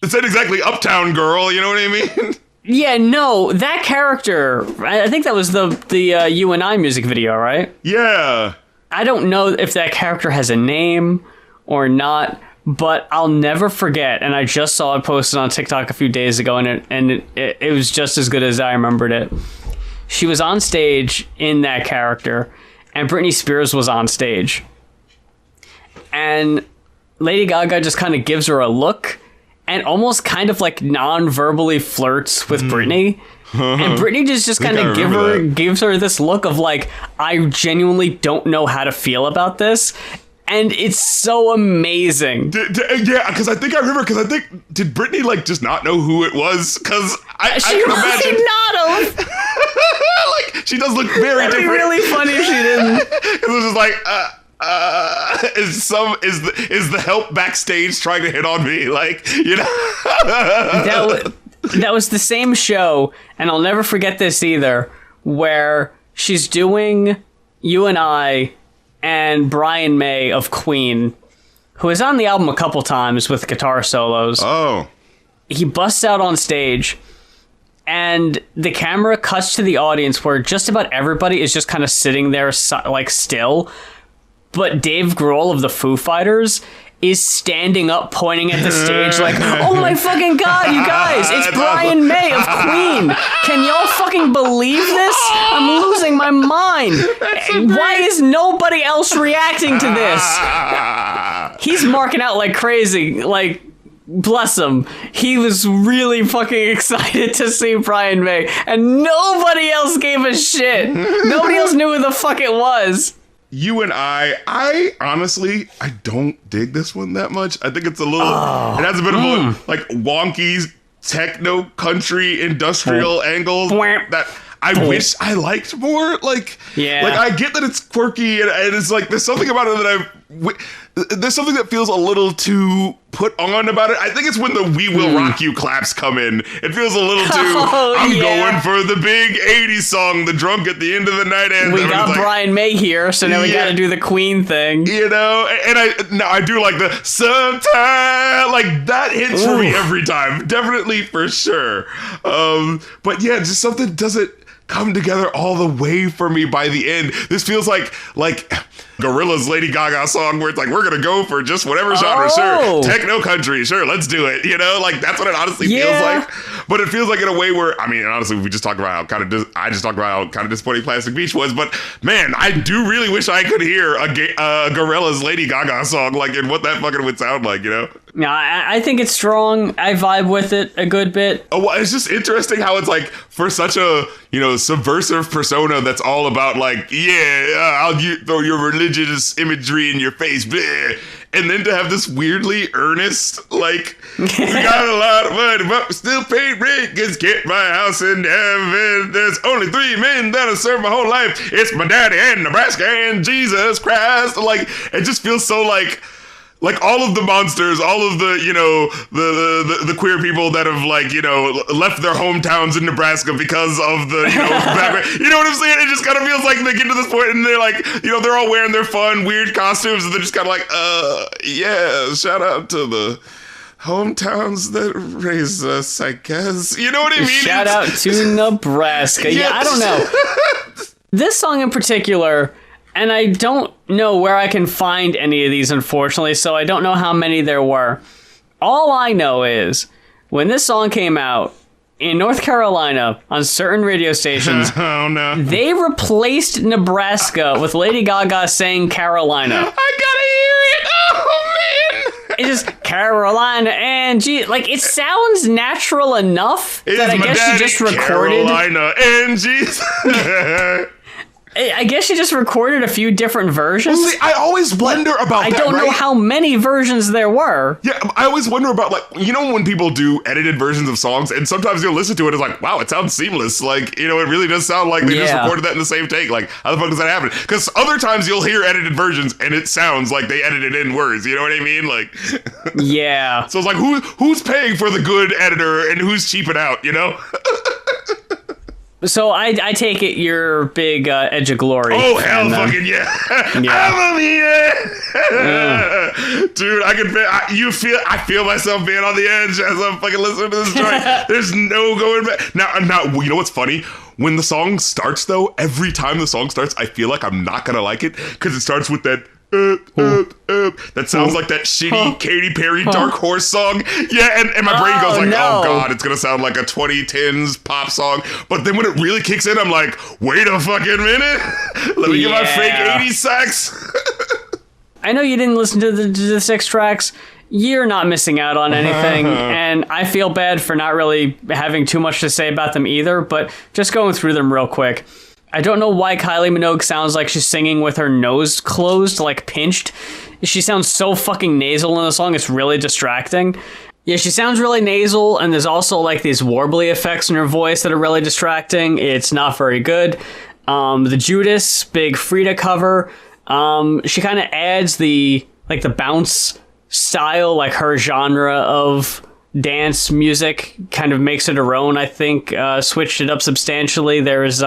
It's not exactly Uptown Girl, you know what I mean? Yeah, no, that character, I think that was the You and I music video, right? Yeah. I don't know if that character has a name or not, but I'll never forget, and I just saw it posted on TikTok a few days ago, and it was just as good as I remembered it. She was on stage in that character, and Britney Spears was on stage. And Lady Gaga just kind of gives her a look, and almost kind of like non-verbally flirts with Britney. And Britney just kind of gives her this look of like, I genuinely don't know how to feel about this. And it's so amazing. Yeah, because I think did Britney like just not know who it was? Because I she can imagine. Not have. Like, she does look very That'd different. be really funny if she didn't. It was just like, is the help backstage trying to hit on me? Like, you know. That was the same show, and I'll never forget this either, where she's doing You and I and Brian May of Queen, who is on the album a couple times with guitar solos. Oh. He busts out on stage, and the camera cuts to the audience where just about everybody is just kind of sitting there like still, but Dave Grohl of the Foo Fighters is standing up pointing at the stage like, oh my fucking god, you guys, it's Brian May of Queen. Can y'all fucking believe this? I'm losing my mind. Why is nobody else reacting to this? He's marking out like crazy, like, bless him. He was really fucking excited to see Brian May, and nobody else gave a shit. Nobody else knew who the fuck it was. You and I honestly, I don't dig this one that much. I think it's a little, it has a bit of a, like, wonky techno country industrial angle that I wish I liked more. Like, like I get that it's quirky and it's like, there's something about it that there's something that feels a little too put on about it. I think it's when the We Will Rock You claps come in. It feels a little too, going for the big 80s song, the drunk at the end of the night. And we got like, Brian May here, so now we got to do the Queen thing. You know, and I do like the sometime, like that hits for me every time. Definitely, for sure. But yeah, just something doesn't come together all the way for me by the end. This feels like Gorilla's Lady Gaga song where it's like, we're gonna go for just whatever genre, sure. Techno country, sure, let's do it. You know, like that's what it honestly feels like. But it feels like in a way where, I mean, honestly, we just talked about how I just talked about how kind of disappointing Plastic Beach was, but man, I do really wish I could hear a Gorilla's Lady Gaga song, like, and what that fucking would sound like, you know? Yeah, I think it's strong. I vibe with it a good bit. Oh, well, it's just interesting how it's like, for such a, you know, subversive persona that's all about like, I'll throw your religious imagery in your face, bleh. And then to have this weirdly earnest, like, we got a lot of money, but we still pay rent, cause get my house in heaven. There's only 3 men that'll serve my whole life. It's my daddy and Nebraska and Jesus Christ. Like, it just feels so like all of the monsters, all of the, you know, the queer people that have, like, you know, left their hometowns in Nebraska because of the, you know, background. You know what I'm saying? It just kind of feels like they get to this point and they're like, you know, they're all wearing their fun, weird costumes and they're just kind of like, shout out to the hometowns that raised us, I guess. You know what I mean? Shout out to Nebraska. Yeah, I don't know. This song in particular, and I don't know where I can find any of these, unfortunately, so I don't know how many there were. All I know is, when this song came out, in North Carolina, on certain radio stations, they replaced Nebraska with Lady Gaga saying Carolina. I gotta hear it! Oh, man! It's just Carolina and like, it sounds natural enough that I guess she just recorded. Carolina and Jesus. I guess she just recorded a few different versions. Well, see, I always wonder about that, I don't know how many versions there were. Yeah, I always wonder about, like, you know, when people do edited versions of songs, and sometimes you'll listen to it, it's like, wow, it sounds seamless. Like, you know, it really does sound like they just recorded that in the same take. Like, how the fuck does that happen? Because other times you'll hear edited versions, and it sounds like they edited in words. You know what I mean? Like, yeah. So it's like, who's paying for the good editor, and who's cheaping out, you know? So I take it you're big Edge of Glory. Oh, hell fan, fucking yeah. Yeah. Dude, I feel myself being on the edge as I'm fucking listening to this joint. There's no going back. Now, you know what's funny? When the song starts, though, every time the song starts, I feel like I'm not gonna like it because it starts with that that sounds like that shitty Katy Perry Dark Horse song. Yeah, and my brain goes like, no. oh god, it's gonna sound like a 2010s pop song. But then when it really kicks in, I'm like, wait a fucking minute. Let me get my fake 80s sax. I know you didn't listen to the 6 tracks. You're not missing out on anything, and I feel bad for not really having too much to say about them either, but just going through them real quick. I don't know why Kylie Minogue sounds like she's singing with her nose closed, like pinched. She sounds so fucking nasal in the song, it's really distracting. Yeah, she sounds really nasal, and there's also like these warbly effects in her voice that are really distracting. It's not very good. The Judas, big Frida cover, she kind of adds the bounce style, like her genre of dance music kind of makes it her own, I think. Switched it up substantially. There's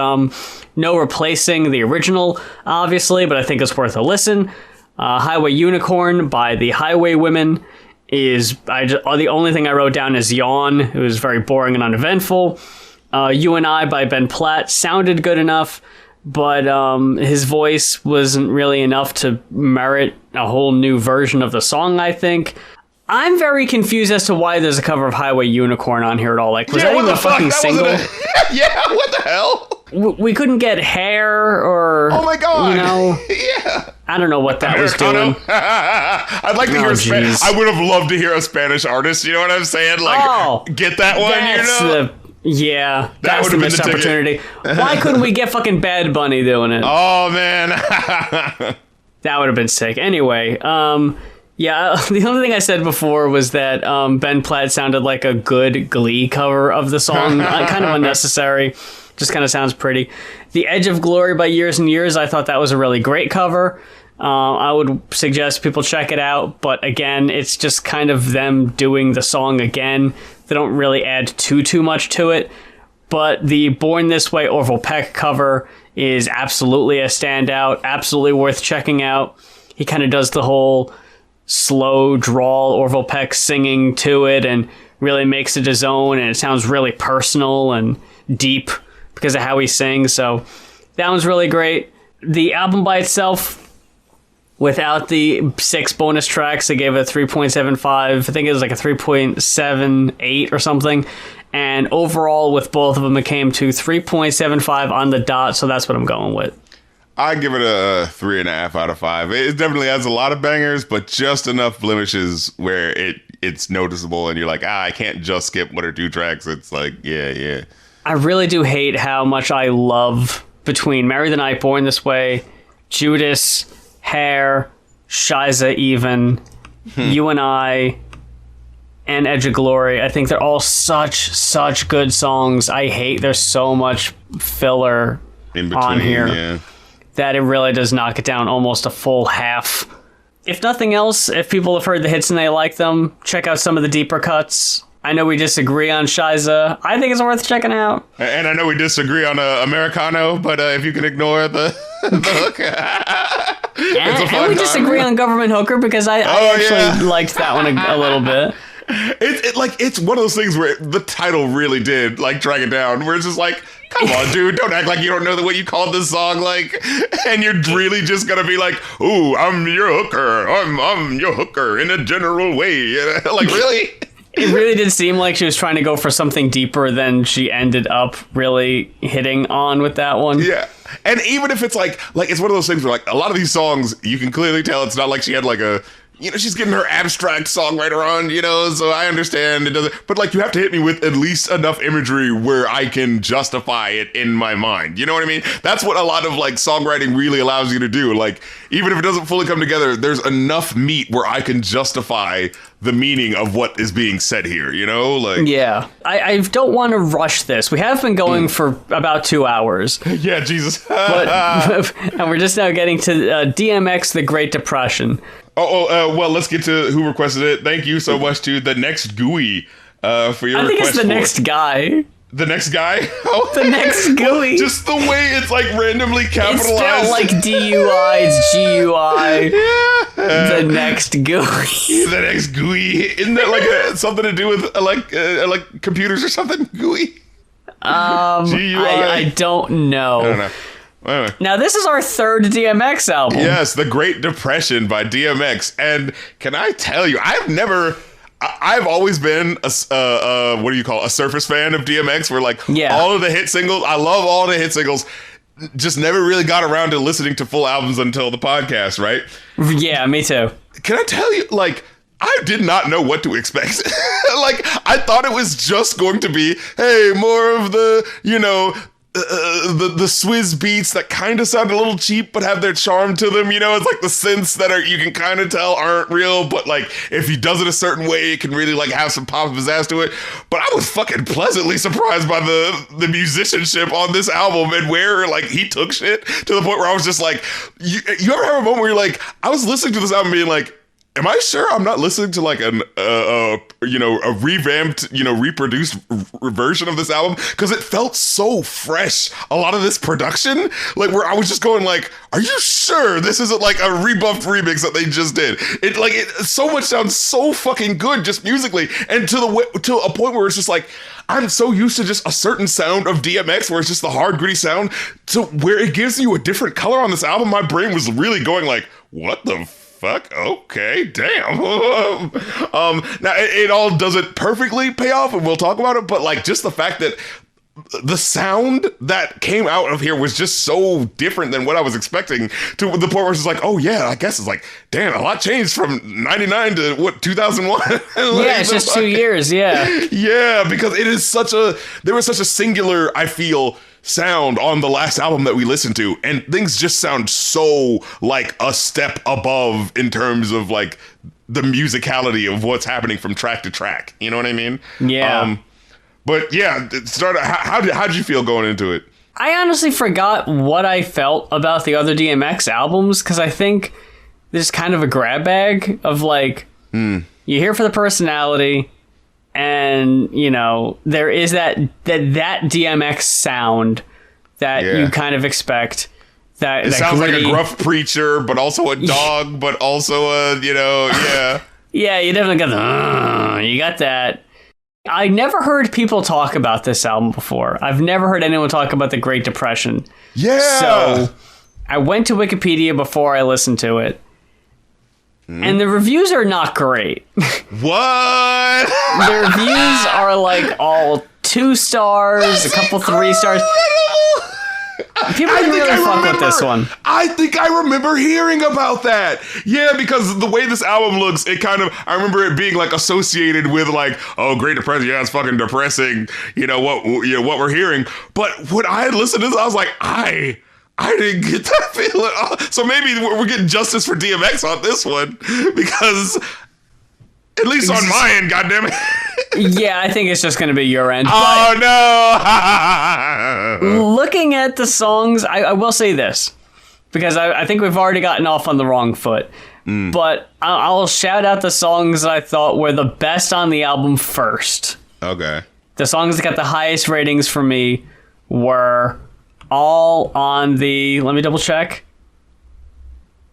no replacing the original, obviously, but I think it's worth a listen. Highway Unicorn by the Highway Women is the only thing I wrote down is yawn. It was very boring and uneventful. You and I by Ben Platt sounded good enough, but his voice wasn't really enough to merit a whole new version of the song, I think. I'm very confused as to why there's a cover of Highway Unicorn on here at all. Like, was that even a fucking single? Yeah, what the hell? We couldn't get Hair or... Oh my god. You know? Yeah. I don't know what that was doing. I'd like to hear Spanish. I would have loved to hear a Spanish artist, you know what I'm saying? Like, get that one, that's the missed opportunity. Why couldn't we get fucking Bad Bunny doing it? Oh, man. That would have been sick. Anyway, yeah, the only thing I said before was that Ben Platt sounded like a good Glee cover of the song. Kind of unnecessary. Just kind of sounds pretty. The Edge of Glory by Years and Years, I thought that was a really great cover. I would suggest people check it out. But again, it's just kind of them doing the song again. They don't really add too much to it. But the Born This Way Orville Peck cover is absolutely a standout. Absolutely worth checking out. He kind of does the whole slow drawl Orville Peck singing to it and really makes it his own, and it sounds really personal and deep because of how he sings. So that one's really great. The album by itself, without the 6 bonus tracks, they gave it a 3.75. I think it was like a 3.78 or something. And overall, with both of them, it came to 3.75 on the dot. So that's what I'm going with. I give it a 3.5 out of 5. It definitely has a lot of bangers, but just enough blemishes where it's noticeable, and you're like, I can't just skip 1 or 2 tracks. It's like, yeah. I really do hate how much I love between Marry the Night, Born This Way, Judas, Hair, Shiza even, You and I, and Edge of Glory. I think they're all such good songs. I hate there's so much filler in between, on here. Yeah. That it really does knock it down almost a full half. If nothing else, if people have heard the hits and they like them, check out some of the deeper cuts. I know we disagree on Shiza. I think it's worth checking out. And I know we disagree on Americano, but if you can ignore the hook. And we disagree on Government Hooker because I actually liked that one a little bit. It's one of those things where the title really did drag it down, where it's just like, come on, dude, don't act like you don't know what you called this song, and you're really just gonna be like, ooh, I'm your hooker, I'm your hooker in a general way, really? It really did seem like she was trying to go for something deeper than she ended up really hitting on with that one. Yeah. And even if it's like it's one of those things where a lot of these songs, you can clearly tell it's not like she had she's getting her abstract songwriter on, so I understand it doesn't, but you have to hit me with at least enough imagery where I can justify it in my mind. You know what I mean? That's what a lot of songwriting really allows you to do. Even if it doesn't fully come together, there's enough meat where I can justify the meaning of what is being said here, Yeah. I don't want to rush this. We have been going for about 2 hours. Yeah, Jesus. And we're just now getting to DMX, The Great Depression. Well, let's get to who requested it. Thank you so much to the next GUI for your request. I think it's the next guy. The next guy? The next GUI. Just the way it's like randomly capitalized. It's spelled like DUI, it's GUI. Yeah. The next GUI. The next GUI. Isn't that like something to do with like computers or something? GUI? GUI. I don't know. I don't know. Anyway. Now, this is our third DMX album. Yes, The Great Depression by DMX. And can I tell you, I've always been a surface fan of DMX, where like all of the hit singles, I love all the hit singles, just never really got around to listening to full albums until the podcast, right? Yeah, me too. Can I tell you, like, I did not know what to expect. Like, I thought it was just going to be, hey, more of the, the Swizz beats that kind of sound a little cheap but have their charm to them. It's like the synths that you can kind of tell aren't real, but like if he does it a certain way, it can really like have some pop of pizzazz to it. But I was fucking pleasantly surprised by the musicianship on this album, and where like he took shit to the point where I was just like, you ever have a moment where you're like, I was listening to this album being like, am I sure I'm not listening to like a revamped, reproduced version of this album? Because it felt so fresh. A lot of this production, like where I was just going like, are you sure this isn't like a rebuffed remix that they just did? It so much sounds so fucking good just musically, and to a point where it's just like, I'm so used to just a certain sound of DMX where it's just the hard gritty sound, to where it gives you a different color on this album. My brain was really going like, what the fuck? Okay, damn. Now it all doesn't perfectly pay off, and we'll talk about it, but like just the fact that the sound that came out of here was just so different than what I was expecting, to the point where it's just like, oh yeah, I guess it's like, damn, a lot changed from 99 to 2001. Like, yeah, it's just 2 years. Yeah. Yeah, because there was such a singular, I feel, sound on the last album that we listened to, and things just sound so like a step above in terms of like the musicality of what's happening from track to track. You know what I mean? Yeah. But yeah, how did you feel going into it? I honestly forgot what I felt about the other DMX albums, because I think there's kind of a grab bag of like, you're here for the personality, and there is that DMX sound that you kind of expect. That sounds gritty, like a gruff preacher, but also a dog, but also a yeah. Yeah, you definitely got you got that. I never heard people talk about this album before. I've never heard anyone talk about the Great Depression. Yeah. So I went to Wikipedia before I listened to it. And the reviews are not great. What? The reviews are like all 2 stars, a couple 3 stars. People didn't really fuck with this one. I think I remember hearing about that. Yeah, because the way this album looks, I remember it being like associated with like, oh, Great Depression, yeah, it's fucking depressing. What we're hearing. But when I listened to this, I was like, I didn't get that feeling. So maybe we're getting justice for DMX on this one, because at least on my end, goddammit. Yeah, I think it's just going to be your end. Oh, no. Looking at the songs, I will say this, because I think we've already gotten off on the wrong foot. But I'll shout out the songs that I thought were the best on the album first. Okay. The songs that got the highest ratings for me were all on the... Let me double check.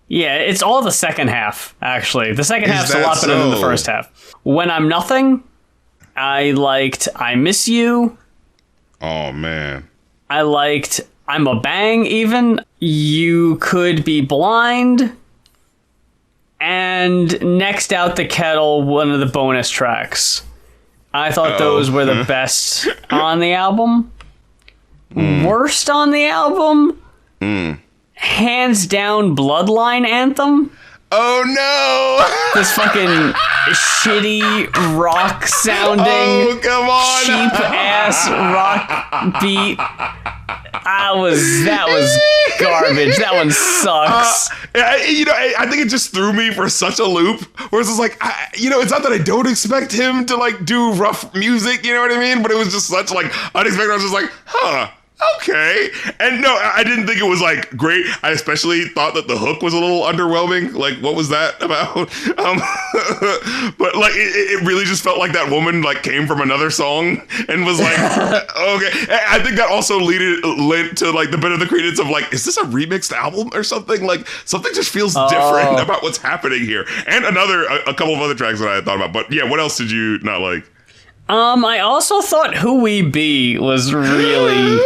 Yeah, it's all the second half, actually. The second half's a lot better than the first half. When I'm Nothing, I liked I Miss You. Oh, man. I liked I'm a Bang, even. You Could Be Blind. And Next Out the Kettle, one of the bonus tracks. I thought those were the best on the album. Worst on the album? Hands down, Bloodline Anthem. Oh no! This fucking shitty rock sounding, cheap ass rock beat. That was garbage. That one sucks. I think it just threw me for such a loop. Where it's just like, it's not that I don't expect him to like do rough music. You know what I mean? But it was just such like unexpected. I was just like, huh. Okay. And no, I didn't think it was like great. I especially thought that the hook was a little underwhelming. Like, what was that about? But like, it really just felt like that woman like came from another song and was like, okay. I think that also led to like the bit of the credence of like, is this a remixed album or something? Like something just feels different about what's happening here. And a couple of other tracks that I had thought about. But yeah, what else did you not like? I also thought Who We Be was really...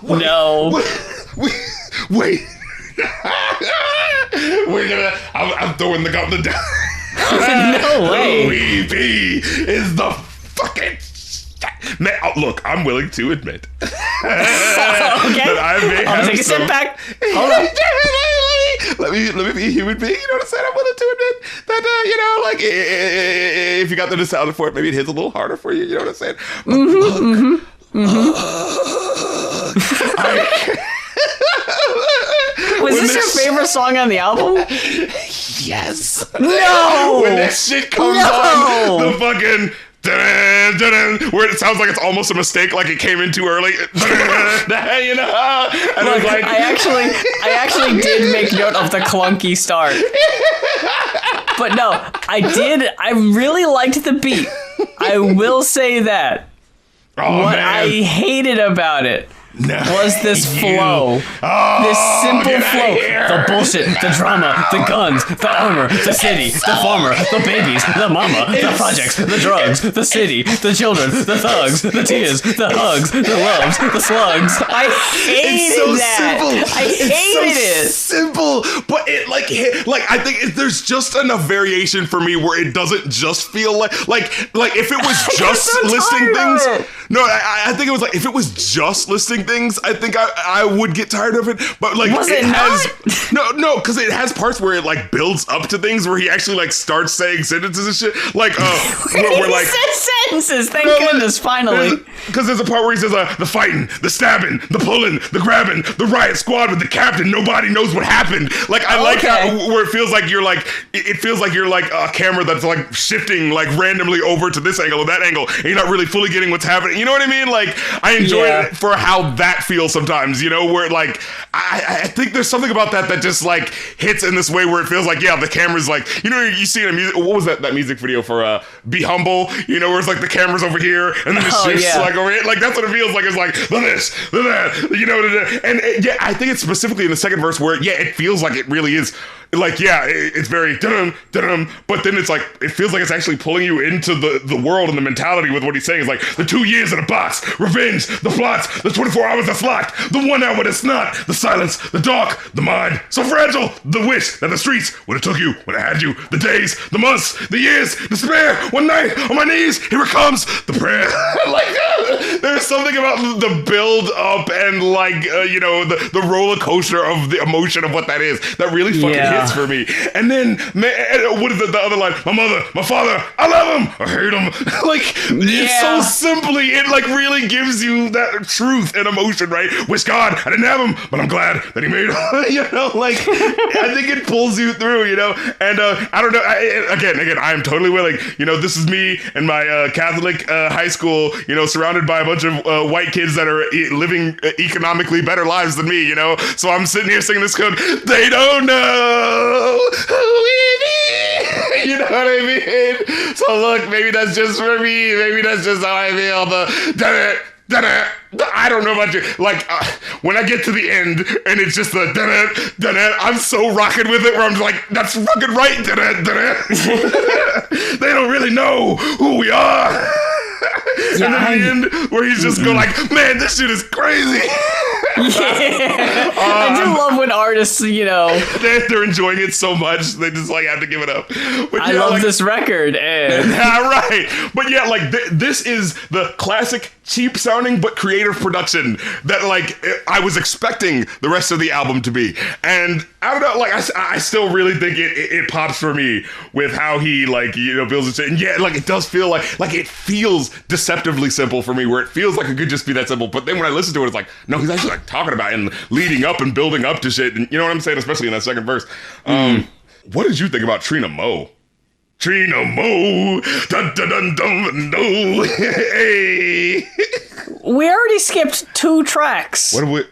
No. Wait. I'm throwing the gauntlet down. No way. Who We Be is the fucking... Man, look, I'm willing to admit Okay. that I may I'll have take a some... step back. Hold on. Let me be a human being. You know what I'm saying? I'm willing to admit that, like, if you got the nostalgia for it, maybe it hits a little harder for you. You know what I'm saying? But Was this your favorite song on the album? Yes. No. When that shit comes on, the fucking... Dun, dun, dun, where it sounds like it's almost a mistake, like it came in too early. And Look, it was like, I actually did make note of the clunky start. But no, I really liked the beat. I will say that. What I hated about it was this flow. This simple flow. The bullshit, the drama, the guns, the armor, the city, the farmer, the babies, the mama, the projects, the drugs, the city, the children, the thugs, the tears, the hugs, the loves, the slugs. I hated that. I hated it. Simple, but it like I think there's just enough variation for me where it doesn't just feel like if it was just listing things. No, I think it was like if it was just listing things, I think I would get tired of it. But like Was it has no, because it has parts where it like builds up to things where he actually like starts saying sentences and shit. Like where like said sentences. Thank goodness, finally. Because there's a part where he says the fighting, the stabbing, the pulling, the grabbing, the riot squad with the captain. Nobody knows what happened. Like I like how where it feels like you're like a camera that's like shifting like randomly over to this angle or that angle, and you're not really fully getting what's happening. You know what I mean? Like I enjoy it for how that feels sometimes. You know, where like I think there's something about that just like hits in this way where it feels like the camera's like, you know, you see in a music. What was that music video for Be Humble? You know, where it's like the camera's over here and then it shifts like over here. Like that's what it feels like. It's like the this, the that. You know, and I think it's specifically in the second verse where it feels like it really is. Like, it's very dun dun, but then it's like it feels like it's actually pulling you into the world and the mentality with what he's saying. Is like the 2 years in a box, revenge, the plots, the 24 hours that's locked, the 1 hour that's not, the silence, the dark, the mind, so fragile, the wish that the streets would have took you, would have had you, the days, the months, the years, despair, one night on my knees, here it comes, the prayer. Like, there's something about the build up and like, the roller coaster of the emotion of what that is that really fucking hits for me. And then, man, what is the other line? My mother, my father, I love him, I hate him. Like, it's so simply, it like really gives you that truth and emotion, right? Wish God I didn't have him, but I'm glad that he made him. You know, like, I think it pulls you through, you know? And I don't know, again, I am totally willing. You know, this is me and my Catholic high school, you know, surrounded by a bunch of white kids that are living economically better lives than me, you know? So I'm sitting here singing this code, they don't know who we be. You know what I mean? So look, maybe that's just for me. Maybe that's just how I feel. I don't know about you. Like, when I get to the end and it's just the I'm so rocking with it where I'm like, that's fucking right. They don't really know who we are. And then at the end where he's just going like, man, this shit is crazy. I do love when artists, you know, they're enjoying it so much they just like have to give it up. But I love this record, and right. But like this is the classic cheap sounding but creative production that like I was expecting the rest of the album to be. And I don't know, like I still really think it pops for me with how he like, you know, builds it. And like it does feel like it feels deceptively simple for me, where it feels like it could just be that simple. But then when I listen to it, it's like, no, he's actually like talking about it and leading up and building up to shit. And you know what I'm saying? Especially in that second verse. What did you think about Trina Mo? Trina Mo, dun dun dun dun no. Hey, we already skipped 2 tracks. What do we?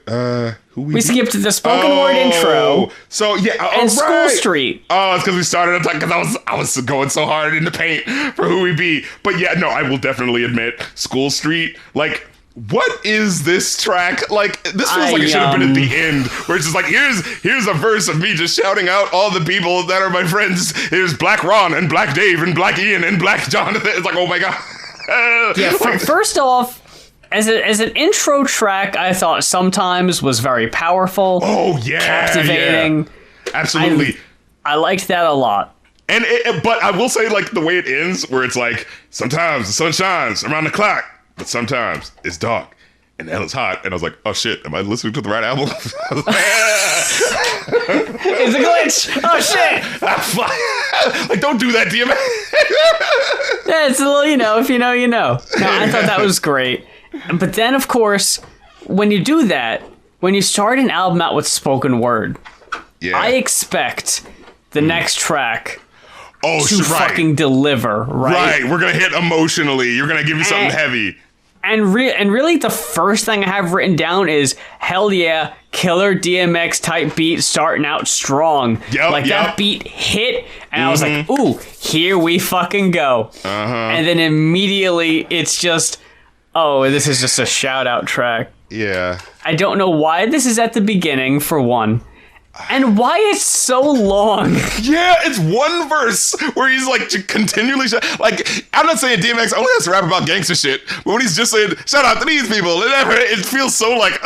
Who We skipped the spoken word intro. So yeah, and School right. Street. Oh, it's because we started because I was going so hard in the paint for Who We Be. But yeah, no, I will definitely admit, School Street. Like, what is this track? Like, this feels like it should have been at the end, where it's just like, here's a verse of me just shouting out all the people that are my friends. Here's Black Ron and Black Dave and Black Ian and Black Jonathan. It's like, oh my god. Yeah. First off, as an intro track, I thought sometimes was very powerful. Oh yeah, captivating. Yeah. Absolutely. I liked that a lot. And but I will say, like, the way it ends, where it's like, sometimes the sun shines around the clock, but sometimes it's dark and hell is hot. And I was like, oh shit, am I listening to the right album? It's a glitch. Oh shit. Like, don't do that, DMX. Yeah, it's a little, if you know, you know. No, I thought that was great. But then, of course, when you do that, when you start an album out with spoken word, I expect the next track to fucking deliver, right? Right, we're going to hit emotionally. You're going to give me something heavy. And really, the first thing I have written down is, hell yeah, killer DMX type beat starting out strong. That beat hit, and I was like, ooh, here we fucking go. And then immediately, it's just, oh, this is just a shout-out track. Yeah. I don't know why this is at the beginning, for one. And why it's so long. Yeah, it's one verse where he's like continually like, I'm not saying DMX only has to rap about gangster shit, but when he's just saying shout out to these people, it feels so like,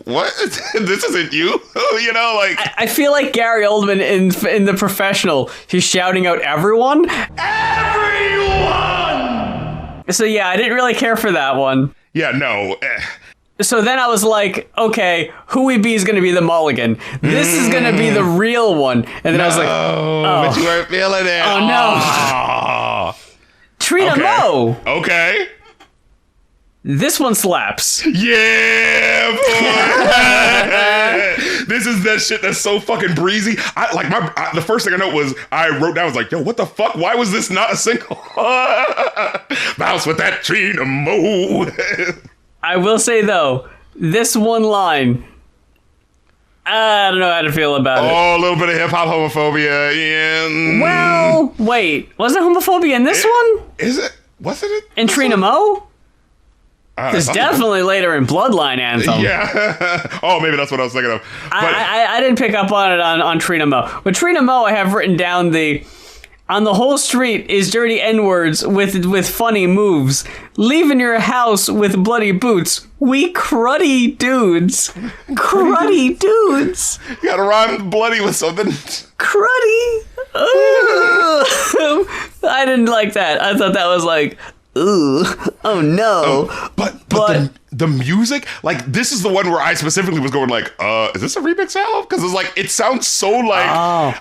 what? This isn't you. Like I feel like Gary Oldman in The Professional. He's shouting out everyone. So yeah, I didn't really care for that one. Yeah, no. So then I was like, okay, Who We Be is going to be the mulligan. This is going to be the real one. And then I was like, oh. But you weren't feeling it. Oh, no. Trina Mo. Okay. This one slaps. Yeah, boy. This is that shit that's so fucking breezy. The first thing I know was I wrote down, I was like, yo, what the fuck? Why was this not a single? Bounce with that Trina Mo. I will say, though, this one line, I don't know how to feel about it. Oh, a little bit of hip-hop homophobia. Yeah. Well, wait. Was there homophobia in this one? Is it? Was it? In Trina Mo? There's definitely later in Bloodline Anthem. Yeah. Oh, maybe that's what I was thinking of. But I didn't pick up on it on Trina Mo. But Trina Mo, I have written down on the whole street is dirty N-words with funny moves. Leaving your house with bloody boots. We cruddy dudes. Cruddy dudes. You gotta rhyme bloody with something. Cruddy. I didn't like that. I thought that was like, ooh, oh no. But the music, like, this is the one where I specifically was going like, is this a remix album? Because it's like, it sounds so like,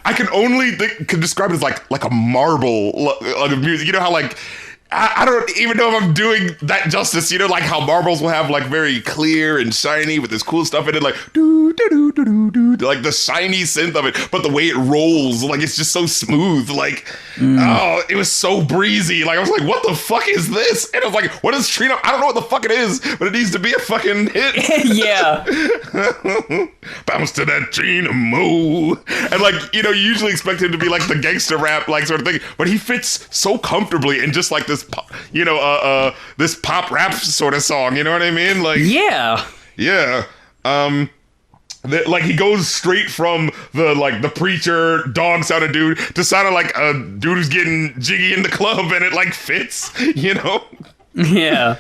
I can only can describe it as like a marble of music. You know how like, I don't even know if I'm doing that justice. Like how marbles will have like very clear and shiny with this cool stuff in it, like do do do do do do, like the shiny synth of it. But the way it rolls, like it's just so smooth. Like, oh, it was so breezy. Like I was like, what the fuck is this? And I was like, what is Trina? I don't know what the fuck it is, but it needs to be a fucking hit. Yeah. Bounce to that Trina Mo. And like, you usually expect him to be like the gangster rap like sort of thing, but he fits so comfortably in just like this, this pop rap sort of song. You know what I mean? Like, yeah. Like he goes straight from the preacher dog sounding dude to sounding like a dude who's getting jiggy in the club, and it like fits. Yeah.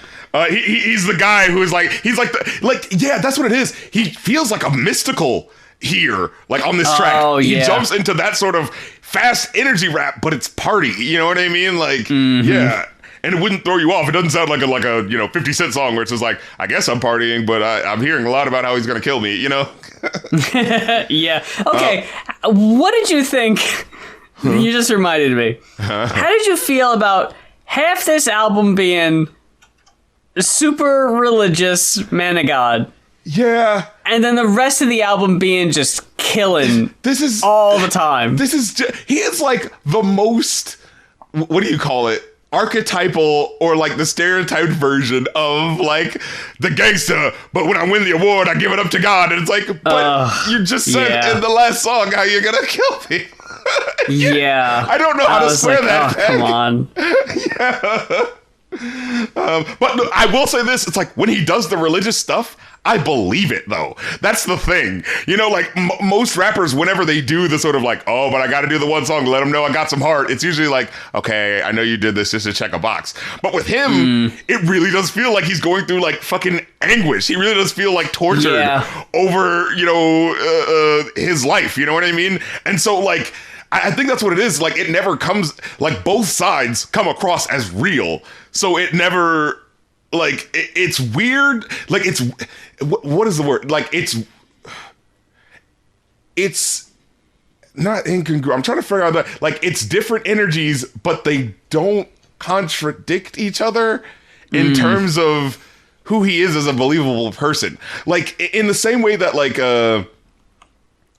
He's the guy who is like, that's what it is. He feels like a mystical here, like on this track. He jumps into that sort of fast energy rap, but it's party. You know what I mean? Like, yeah. And it wouldn't throw you off. It doesn't sound like a 50 Cent song where it's just like, I guess I'm partying, but I'm hearing a lot about how he's gonna kill me. Yeah. Okay. What did you think? You just reminded me. How did you feel about half this album being super religious, man of God? Yeah. And then the rest of the album being just killing all the time. He is like the most, what do you call it? archetypal or like the stereotyped version of like the gangster, but when I win the award, I give it up to God. And it's like, but you just said in the last song how you're gonna kill me. Yeah. I don't know how to swear like, that. Come on. But I will say this, it's like when he does the religious stuff, I believe it though. That's the thing. You know, like most rappers, whenever they do the sort of like, oh, but I got to do the one song, let them know I got some heart. It's usually like, okay, I know you did this just to check a box. But with him, it really does feel like he's going through like fucking anguish. He really does feel like tortured over, you know, his life. You know what I mean? And so like, I think that's what it is. Like it never comes, like both sides come across as real. So it never, like, it's weird. Like, it's, what is the word? Like, it's not incongruent. I'm trying to figure out that, like, it's different energies, but they don't contradict each other in terms of who he is as a believable person. Like, in the same way that, like,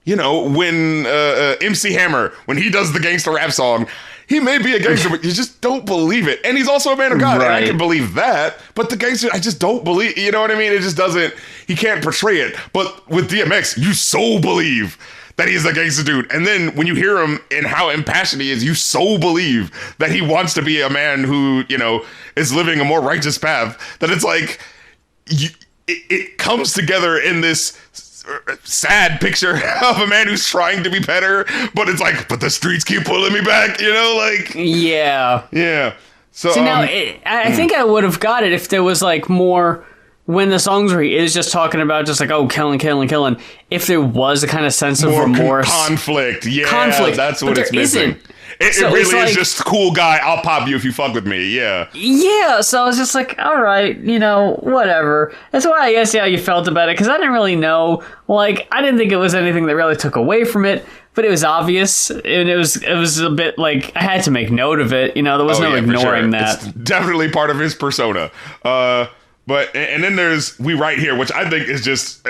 you know, when MC Hammer, when he does the gangster rap song, he may be a gangster, but you just don't believe it. And he's also a man of God, and I can believe that. But the gangster, I just don't believe, you know what I mean? It just doesn't, he can't portray it. But with DMX, you so believe that he's a gangster dude. And then when you hear him and how impassioned he is, you so believe that he wants to be a man who, you know, is living a more righteous path, that it's like, it comes together in this sad picture of a man who's trying to be better, but it's like, but the streets keep pulling me back, you know, like so now I think I would have got it if there was like more, when the songs where he is just talking about just like, oh, killing, if there was a kind of sense of more remorse, conflict, that's what it's missing. Isn't. It really is just cool guy, I'll pop you if you fuck with me, Yeah, so I was just like, all right, you know, whatever. That's why I guess how you felt about it, because I didn't really know, like, I didn't think it was anything that really took away from it, but it was obvious, and it was a bit, like, I had to make note of it, you know, there was no ignoring that. It's definitely part of his persona. But, and then there's We Right Here, which I think is just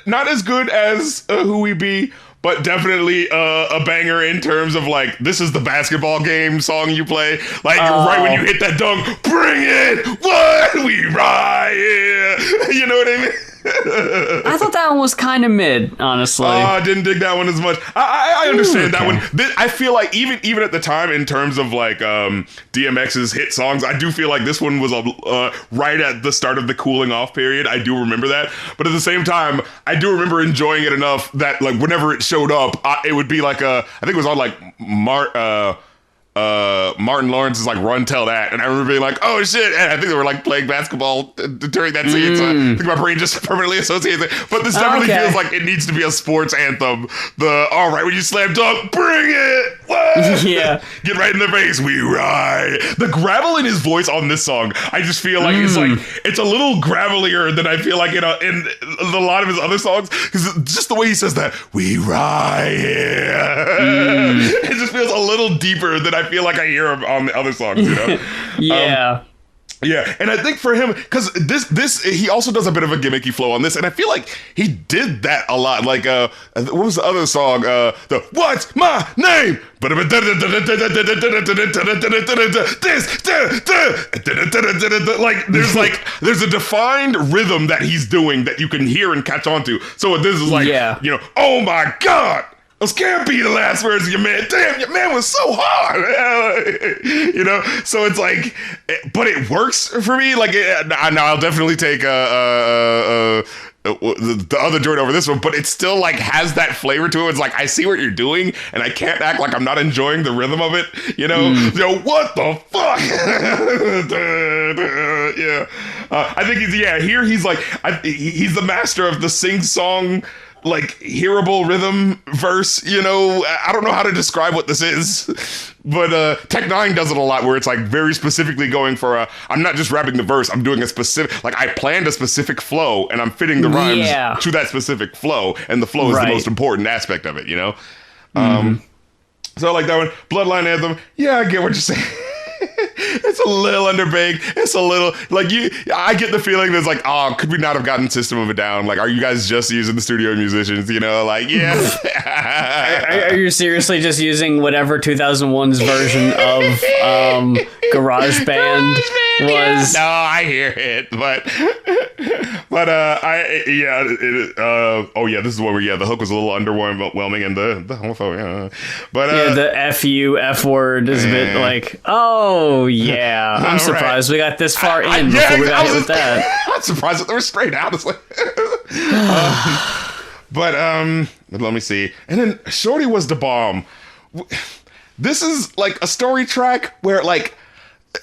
not as good as Who We Be, but definitely a banger in terms of like, this is the basketball game song you play. Like right when you hit that dunk, bring it, what we right here. You know what I mean? I thought that one was kind of mid, honestly. I didn't dig that one as much. I understand that one. I feel like even at the time, in terms of like DMX's hit songs, I do feel like this one was right at the start of the cooling off period. I do remember that. But at the same time, I do remember enjoying it enough that like whenever it showed up, it would be like I think it was on like Martin Lawrence's like Run Tell That, and I remember being like, oh shit, and I think they were like playing basketball during that scene, so I think my brain just permanently associates it. But this definitely feels like it needs to be a sports anthem. All right, when you slam dunk, bring it, what? Yeah, get right in their face, we ride. The gravel in his voice on this song, I just feel like it's a little gravelier than I feel like in a lot of his other songs, because just the way he says that, we ride, it just feels a little deeper than I feel like I hear him on the other songs, you know? Yeah, and I think for him, because this he also does a bit of a gimmicky flow on this, and I feel like he did that a lot. Like, what was the other song? The What's My Name? Like, there's a defined rhythm that he's doing that you can hear and catch on to. So this is like, you know, oh my God, those can't be the last words of your man. Damn, your man was so hard. You know? So it's like, but it works for me. Like, I'll definitely take the other joint over this one, but it still like has that flavor to it. It's like, I see what you're doing, and I can't act like I'm not enjoying the rhythm of it. You know? You know, what the fuck? I think he's like, he's the master of the sing-song, like, hearable rhythm verse, you know. I don't know how to describe what this is, but Tech Nine does it a lot, where it's like very specifically going for I'm not just rapping the verse, I'm doing a specific, like, I planned a specific flow and I'm fitting the rhymes to that specific flow, and the flow is the most important aspect of it, you know. So I like that one. Bloodline Anthem, I get what you're saying. It's a little underbaked. It's a little like I get the feeling there's like, oh, could we not have gotten System of a Down? Like, are you guys just using the studio musicians? You know, like, yeah. Are you seriously just using whatever 2001's version of GarageBand was? No, I hear it, but this is where the hook was a little underwhelming and the homophobia, but the F word is a bit like, oh yeah, I'm surprised we got this far in before we got hit with that. I'm surprised that they were straight out. It's like, but let me see. And then Shorty was the bomb. This is like a story track where like.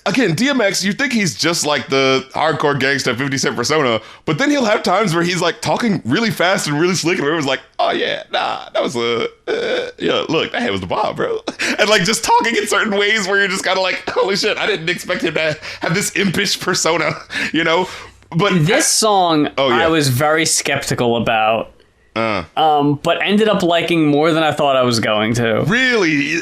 Again, DMX, you think he's just like the hardcore gangsta 50 Cent persona, but then he'll have times where he's like talking really fast and really slick, and everyone's like, oh yeah, nah, that was look, that head was the bomb, bro. And like just talking in certain ways where you're just kind of like, holy shit, I didn't expect him to have this impish persona, you know? But this song, I was very skeptical about. But ended up liking more than I thought I was going to. Really?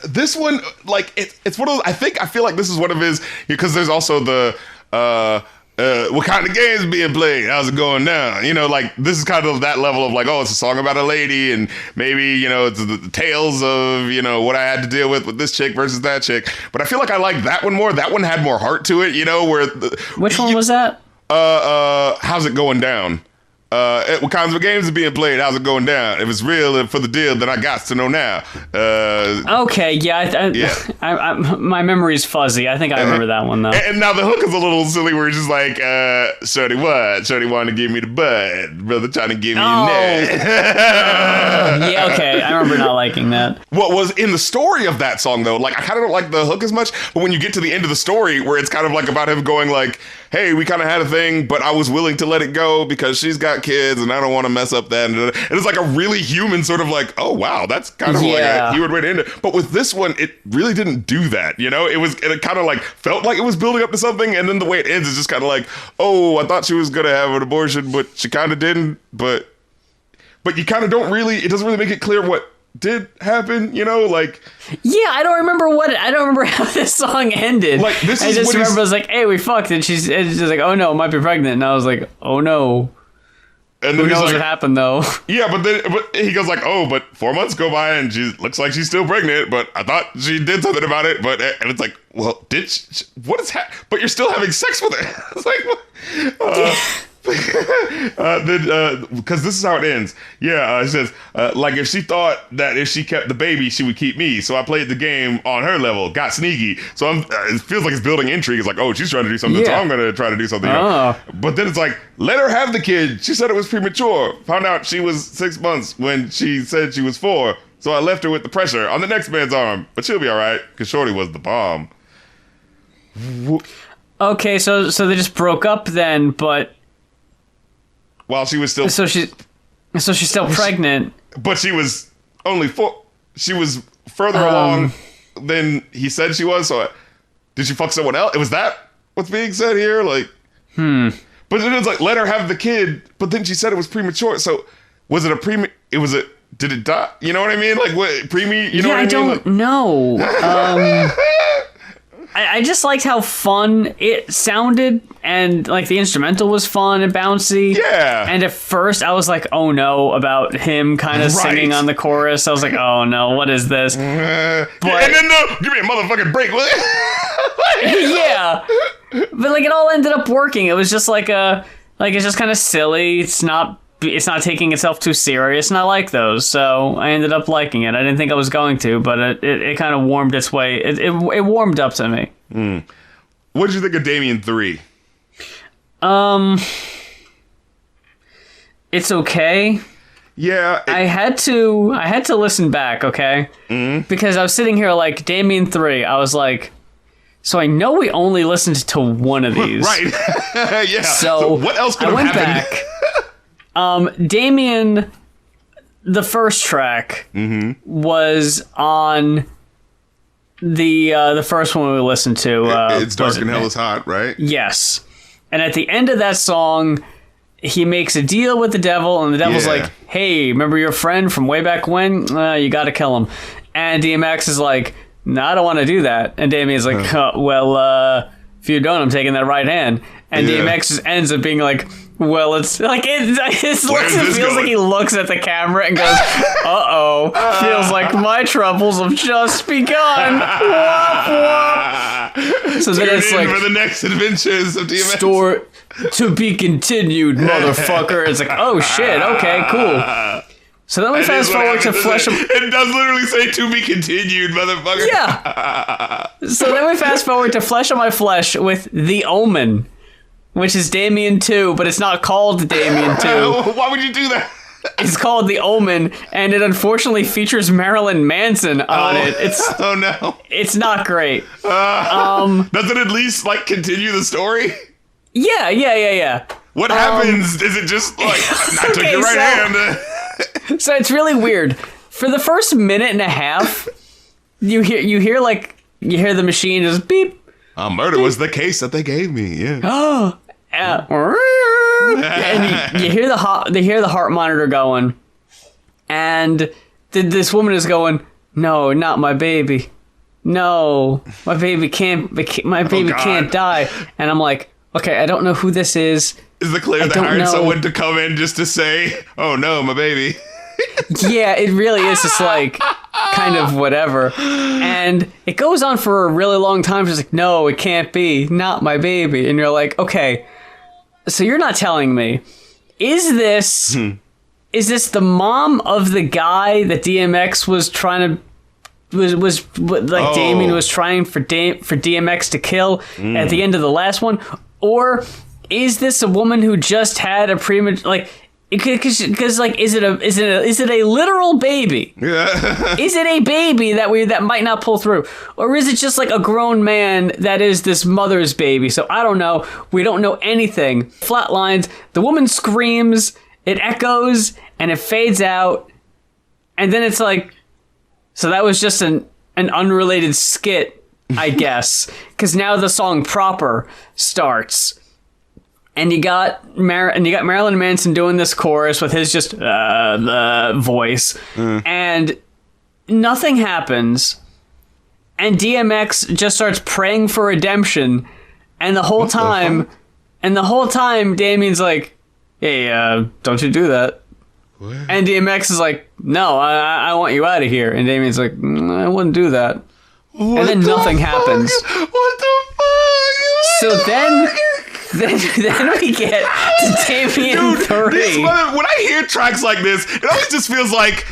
This one, like, it's one of those, I feel like this is one of his, because there's also the, what kind of games being played? How's it going now? You know, like, this is kind of that level of like, oh, it's a song about a lady, and maybe, you know, it's the tales of, you know, what I had to deal with this chick versus that chick. But I feel like I like that one more. That one had more heart to it, you know, where... Which one was that? How's it going down? What kinds of games are being played? How's it going down? If it's real for the deal, then I got to know now. Okay, yeah. My memory's fuzzy. I think I remember that one, though. And now the hook is a little silly where it's just like, Shorty what? Shorty wanted to give me the bud. Brother trying to give me your neck. Yeah, okay. I remember not liking that. What was in the story of that song, though, like, I kind of don't like the hook as much, but when you get to the end of the story where it's kind of like about him going like, hey, we kind of had a thing, but I was willing to let it go because she's got kids and I don't want to mess up that. And it's like a really human sort of like, oh, wow, that's kind of like a human way to end it. But with this one, it really didn't do that. You know, it kind of like felt like it was building up to something. And then the way it ends is just kind of like, oh, I thought she was going to have an abortion, but she kind of didn't. But you kind of don't really, it doesn't really make it clear what did happen, you know, like... Yeah, I don't remember how this song ended. Like, this I is just what remember I was like, hey, we fucked, and she's like, oh no, might be pregnant, and I was like, oh no. And Who then knows like, what happened, though? Yeah, but he goes like, oh, but 4 months go by and she looks like she's still pregnant, but I thought she did something about it, but... And it's like, well, did she... What is happening? But you're still having sex with her. It's like... because this is how it ends. Yeah, it says, like if she thought that if she kept the baby, she would keep me. So I played the game on her level, got sneaky. So it feels like it's building intrigue. It's like, oh, she's trying to do something, so I'm going to try to do something. But then it's like, let her have the kid. She said it was premature. Found out she was 6 months when she said she was 4. So I left her with the pressure on the next man's arm. But she'll be all right, because Shorty was the bomb. Okay, so they just broke up then, but... While she was still... So she's still pregnant. But she was only 4... She was further along than he said she was, so... Did she fuck someone else? Was that what's being said here? Like... But then it's like, let her have the kid, but then she said it was premature, so... Was it a did it die? You know what I mean? Like, what... Preemie? You know what I mean? I don't know. I just liked how fun it sounded, and like the instrumental was fun and bouncy. Yeah. And at first I was like, oh no, about him kind of singing on the chorus. I was like, oh no, what is this? But, and then give me a motherfucking break. Yeah. But like it all ended up working. It was just like it's just kind of silly. It's not taking itself too serious, and I like those, so I ended up liking it. I didn't think I was going to, but it kind of warmed its way. It warmed up to me. What did you think of Damien 3? It's okay. Yeah. I had to listen back, okay? Because I was sitting here like, Damien 3, I was like, so I know we only listened to one of these. Right. Yeah. So what else could have I went happened? back. Damien, the first track was on the first one we listened to. It's Dark and Hell is Hot, right? Yes. And at the end of that song, he makes a deal with the devil, and the devil's like, hey, remember your friend from way back when? You gotta kill him. And DMX is like, no, I don't want to do that. And Damien's like, well, if you don't, I'm taking that right hand. And DMX just ends up being like, well, it's like it feels like he looks at the camera and goes, "Uh-oh, feels like my troubles have just begun." Wop, wop. So then it's like for the next adventures of DMX. Store to be continued, motherfucker. It's like, oh shit, okay, cool. So then we fast forward to Flesh. It does literally say "to be continued," motherfucker. Yeah. So then we fast forward to Flesh on My Flesh with The Omen, which is Damien 2, but it's not called Damien 2. Why would you do that? It's called The Omen, and it unfortunately features Marilyn Manson on it. Oh no, it's not great. Does it at least like continue the story? Yeah. What happens? Is it just like I took your right hand? So it's really weird. For the first minute and a half, you hear the machine just beep. Murder was the case that they gave me. Yeah. Oh. And you hear the heart monitor going, and this woman is going, "No, not my baby. No, my baby can't. My baby can't die." And I'm like, okay, I don't know who this is. Is it clear they hired someone to come in just to say, "Oh no, my baby"? Yeah, it really is just like kind of whatever. And it goes on for a really long time. She's like, "No, it can't be. Not my baby." And you're like, okay, so you're not telling me, is this the mom of the guy that DMX was trying to Damien was trying for DMX to kill at the end of the last one? Or is this a woman who just had a premature, because is it a literal baby? Yeah. Is it a baby that might not pull through, or is it just like a grown man that is this mother's baby? So I don't know. We don't know anything. Flatlines. The woman screams. It echoes and it fades out, and then it's like, so that was just an unrelated skit, I guess, because now the song proper starts. And you got Marilyn Manson doing this chorus with his just voice, and nothing happens. And DMX just starts praying for redemption, and the whole time, Damien's like, "Hey, don't you do that?" What? And DMX is like, "No, I want you out of here." And Damien's like, "I wouldn't do that." And then nothing happens. What the fuck? So then we get to Damien 3. When I hear tracks like this, it always just feels like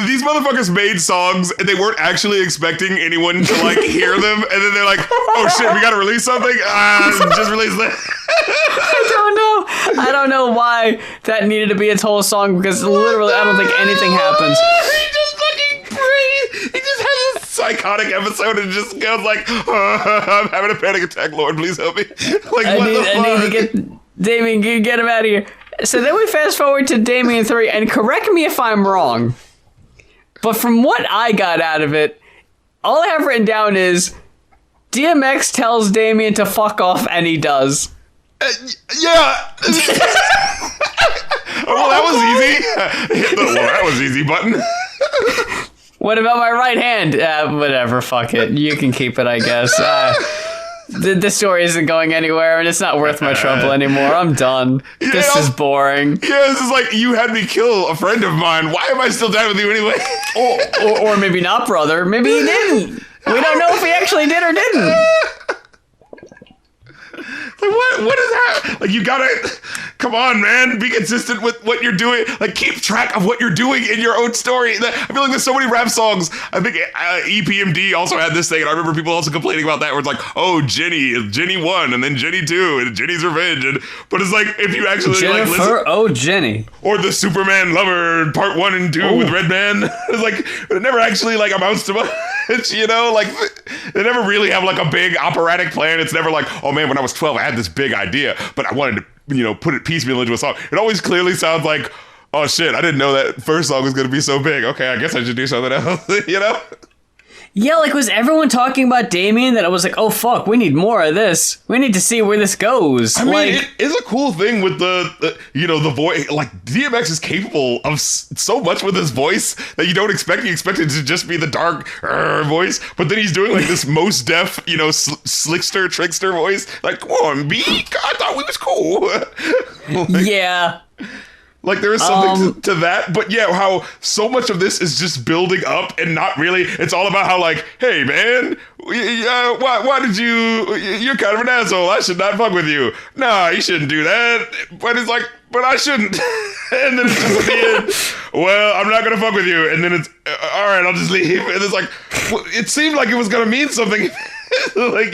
these motherfuckers made songs and they weren't actually expecting anyone to like hear them, and then they're like, "Oh shit, we gotta release something. Just release that." I don't know why that needed to be its whole song, because literally I don't think anything happens. He just fucking breathes. He just has a psychotic episode and just goes like, "I'm having a panic attack. Lord, please help me." Like, I need to get Damien. Get him out of here. So then we fast forward to Damien 3, and correct me if I'm wrong, but from what I got out of it, all I have written down is DMX tells Damien to fuck off, and he does. Yeah. Well, that was easy. Hit the that was easy button. What about my right hand? Whatever, fuck it. You can keep it, I guess. The story isn't going anywhere, and it's not worth my trouble anymore. I'm done. This is boring. Yeah, this is like, you had me kill a friend of mine. Why am I still down with you anyway? or maybe not, brother. Maybe he didn't. We don't know if he actually did or didn't. Like, what is that? Like, you gotta, come on, man, be consistent with what you're doing. Like, keep track of what you're doing in your own story. I feel like there's so many rap songs. I think EPMD also had this thing, and I remember people also complaining about that, where it's like, oh, Jenny 1, and then Jenny 2, and Jenny's Revenge. But it's like, if you actually Jennifer, like listen, oh, Jenny, or the Superman Lover Part 1 and 2 with Redman. It's like, it never actually like amounts to much, you know? Like, they never really have like a big operatic plan. It's never like, oh man, when I was 12, I had this big idea, but I wanted to, you know, put it piecemeal into a song. It always clearly sounds like, oh shit, I didn't know that first song was going to be so big. Okay, I guess I should do something else, you know? Yeah, like, was everyone talking about Damien that I was like, oh, fuck, we need more of this. We need to see where this goes. I mean, it is a cool thing with the the voice. Like, DMX is capable of so much with his voice that you don't expect. You expect it to just be the dark voice, but then he's doing like this Mos Def, slickster, trickster voice. Like, come on, B, I thought we was cool. Like, yeah. Like, there is something to that, but yeah, how so much of this is just building up and not really. It's all about how, like, hey, man, why did you're kind of an asshole. I should not fuck with you. Nah, you shouldn't do that. But it's like, but I shouldn't. And then it's just at the end, well, I'm not going to fuck with you. And then it's, all right, I'll just leave. And it's like, it seemed like it was going to mean something. Like,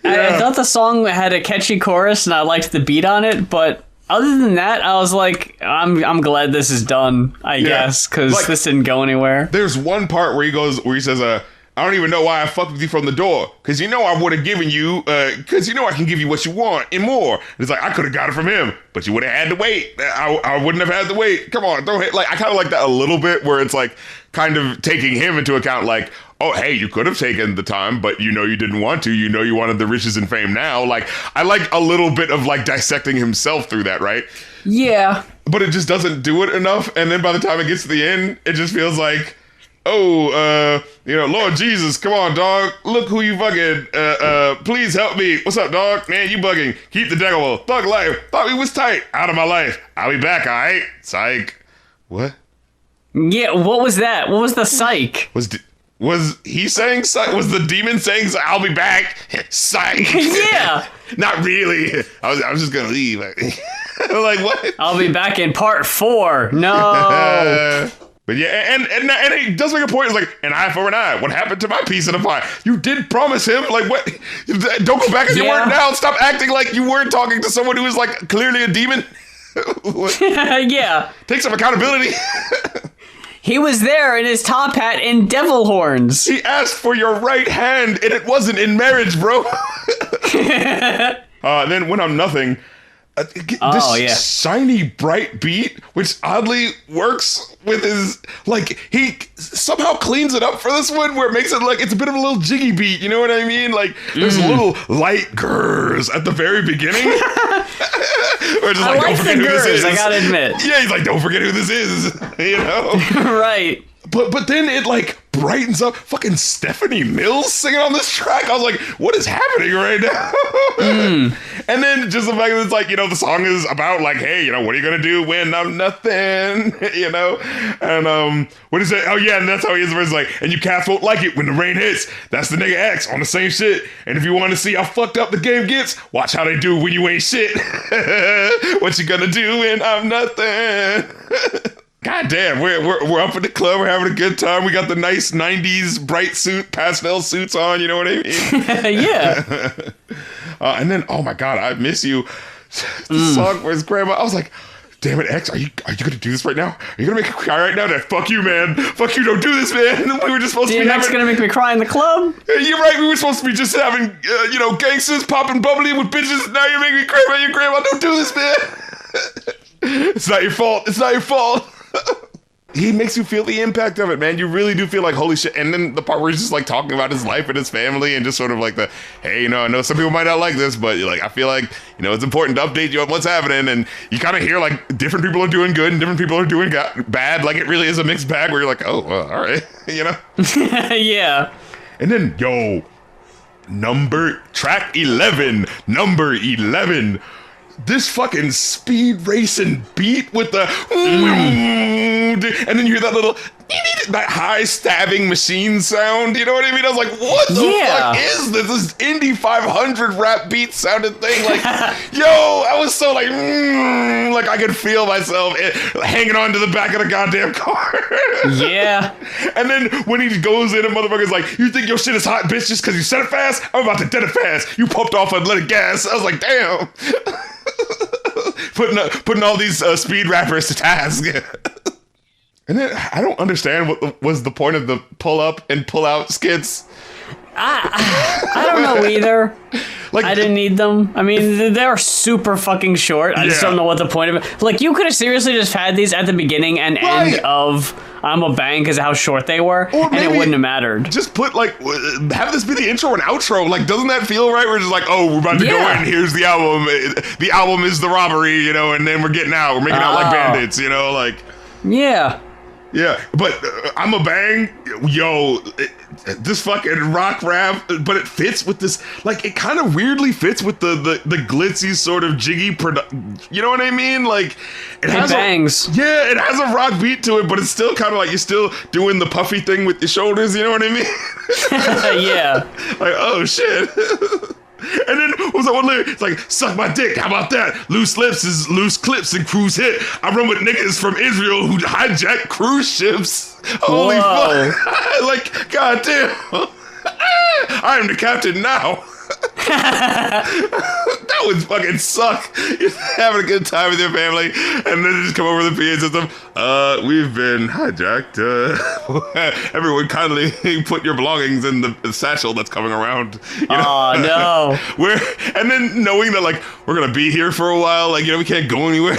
I thought the song had a catchy chorus and I liked the beat on it, but other than that, I was like, I'm glad this is done, I guess, because like, this didn't go anywhere. There's one part where he says, I don't even know why I fucked with you from the door, because I would have given you, because I can give you what you want and more. And it's like, I could have got it from him, but you would have had to wait. I wouldn't have had to wait. Come on, don't hit. Like, I kind of like that a little bit, where it's like kind of taking him into account, like, oh, hey, you could have taken the time, but you didn't want to. You wanted the riches and fame now. Like, I like a little bit of like dissecting himself through that, right? Yeah. But it just doesn't do it enough. And then by the time it gets to the end, it just feels like, oh, Lord Jesus, come on, dog. Look who you fucking, please help me. What's up, dog? Man, you bugging. Keep the devil. Thug life. Thought we was tight. Out of my life. I'll be back, all right? Psych. What? Yeah, what was that? What was the psych? Was he saying psych? Was the demon saying I'll be back? Psych. Yeah. Not really. I was just gonna leave. Like, what? I'll be back in part 4. No. But yeah, and he does make a point. It's like, an eye for an eye. What happened to my piece of the pie? You did promise him. Like, what? Don't go back as you were now. Stop acting like you weren't talking to someone who is like clearly a demon. Yeah. Take some accountability. He was there in his top hat and devil horns. He asked for your right hand, and it wasn't in marriage, bro. Then when I'm nothing, this shiny, bright beat, which oddly works with his, like, he somehow cleans it up for this one, where it makes it like it's a bit of a little jiggy beat, you know what I mean? Like, there's little light gurrs at the very beginning. Or just like, don't forget who this is. I gotta admit. Yeah, he's like, don't forget who this is, Right. But then it like brightens up. Fucking Stephanie Mills singing on this track. I was like, what is happening right now? And then just the fact that it's like, the song is about like, hey, what are you gonna do when I'm nothing? And what is it? Oh yeah, and that's how he is. It's like, and you cats won't like it when the rain hits. That's the nigga X on the same shit. And if you want to see how fucked up the game gets, watch how they do when you ain't shit. What you gonna do when I'm nothing? God damn, we're up at the club, we're having a good time. We got the nice 90s bright pastel suits on, you know what I mean? Yeah. And then, oh my God, I miss you. The song where his grandma, I was like, damn it, X, are you gonna do this right now? Are you gonna make me cry right now? Fuck you, man. Fuck you, don't do this, man. We were just supposed to be having... gonna make me cry in the club? You're right, we were supposed to be just having, gangsters popping bubbly with bitches. Now you're making me cry about your grandma. Don't do this, man. It's not your fault. It's not your fault. He makes you feel the impact of it, man. You really do feel like, holy shit. And then the part where he's just like talking about his life and his family and just sort of like hey, I know some people might not like this, but like, I feel like, it's important to update you on what's happening. And you kind of hear like different people are doing good and different people are doing bad. Like, it really is a mixed bag where you're like, oh, well, all right, Yeah. And then, track 11, number 11. This fucking speed racing beat with the and then you hear that little that high stabbing machine sound, you know what I mean? I was like, what the fuck is this? This Indy 500 rap beat sounded thing. Like, I was so like I could feel myself hanging on to the back of the goddamn car. Yeah. And then when he goes in and motherfucker's like, you think your shit is hot, bitch, just because you said it fast? I'm about to dead it fast. You pumped off unleaded gas. I was like, damn. Putting all these speed rappers to task. And then I don't understand what was the point of the pull up and pull out skits. I don't know either. Like, I didn't need them. I mean, they're super fucking short. I just don't know what the point of it. Like, you could have seriously just had these at the beginning and end of I'm a Bang because of how short they were, and it wouldn't have mattered. Just put, like, have this be the intro and outro. Like, doesn't that feel right? We're just like, oh, we're about to go in. Here's the album. The album is the robbery, you know, and then we're getting out. We're making out like bandits, you know, like. Yeah. Yeah, but I'm a Bang, yo, this fucking rock rap, but it fits with this, like, it kind of weirdly fits with the glitzy sort of jiggy, you know what I mean? Like, it has bangs. It has a rock beat to it, but it's still kind of like you're still doing the puffy thing with your shoulders, you know what I mean? Yeah. Like, oh shit. And then what was that one lyric? It's like, suck my dick, how about that? Loose lips is loose clips and cruise hit. I run with niggas from Israel who hijack cruise ships. Holy fuck. Like, goddamn. I am the captain now. That would fucking suck. You're having a good time with your family, and then just come over the PA system. We've been hijacked. Everyone kindly put your belongings in the satchel that's coming around. No. And then knowing that, like, we're gonna be here for a while, like, you know, we can't go anywhere.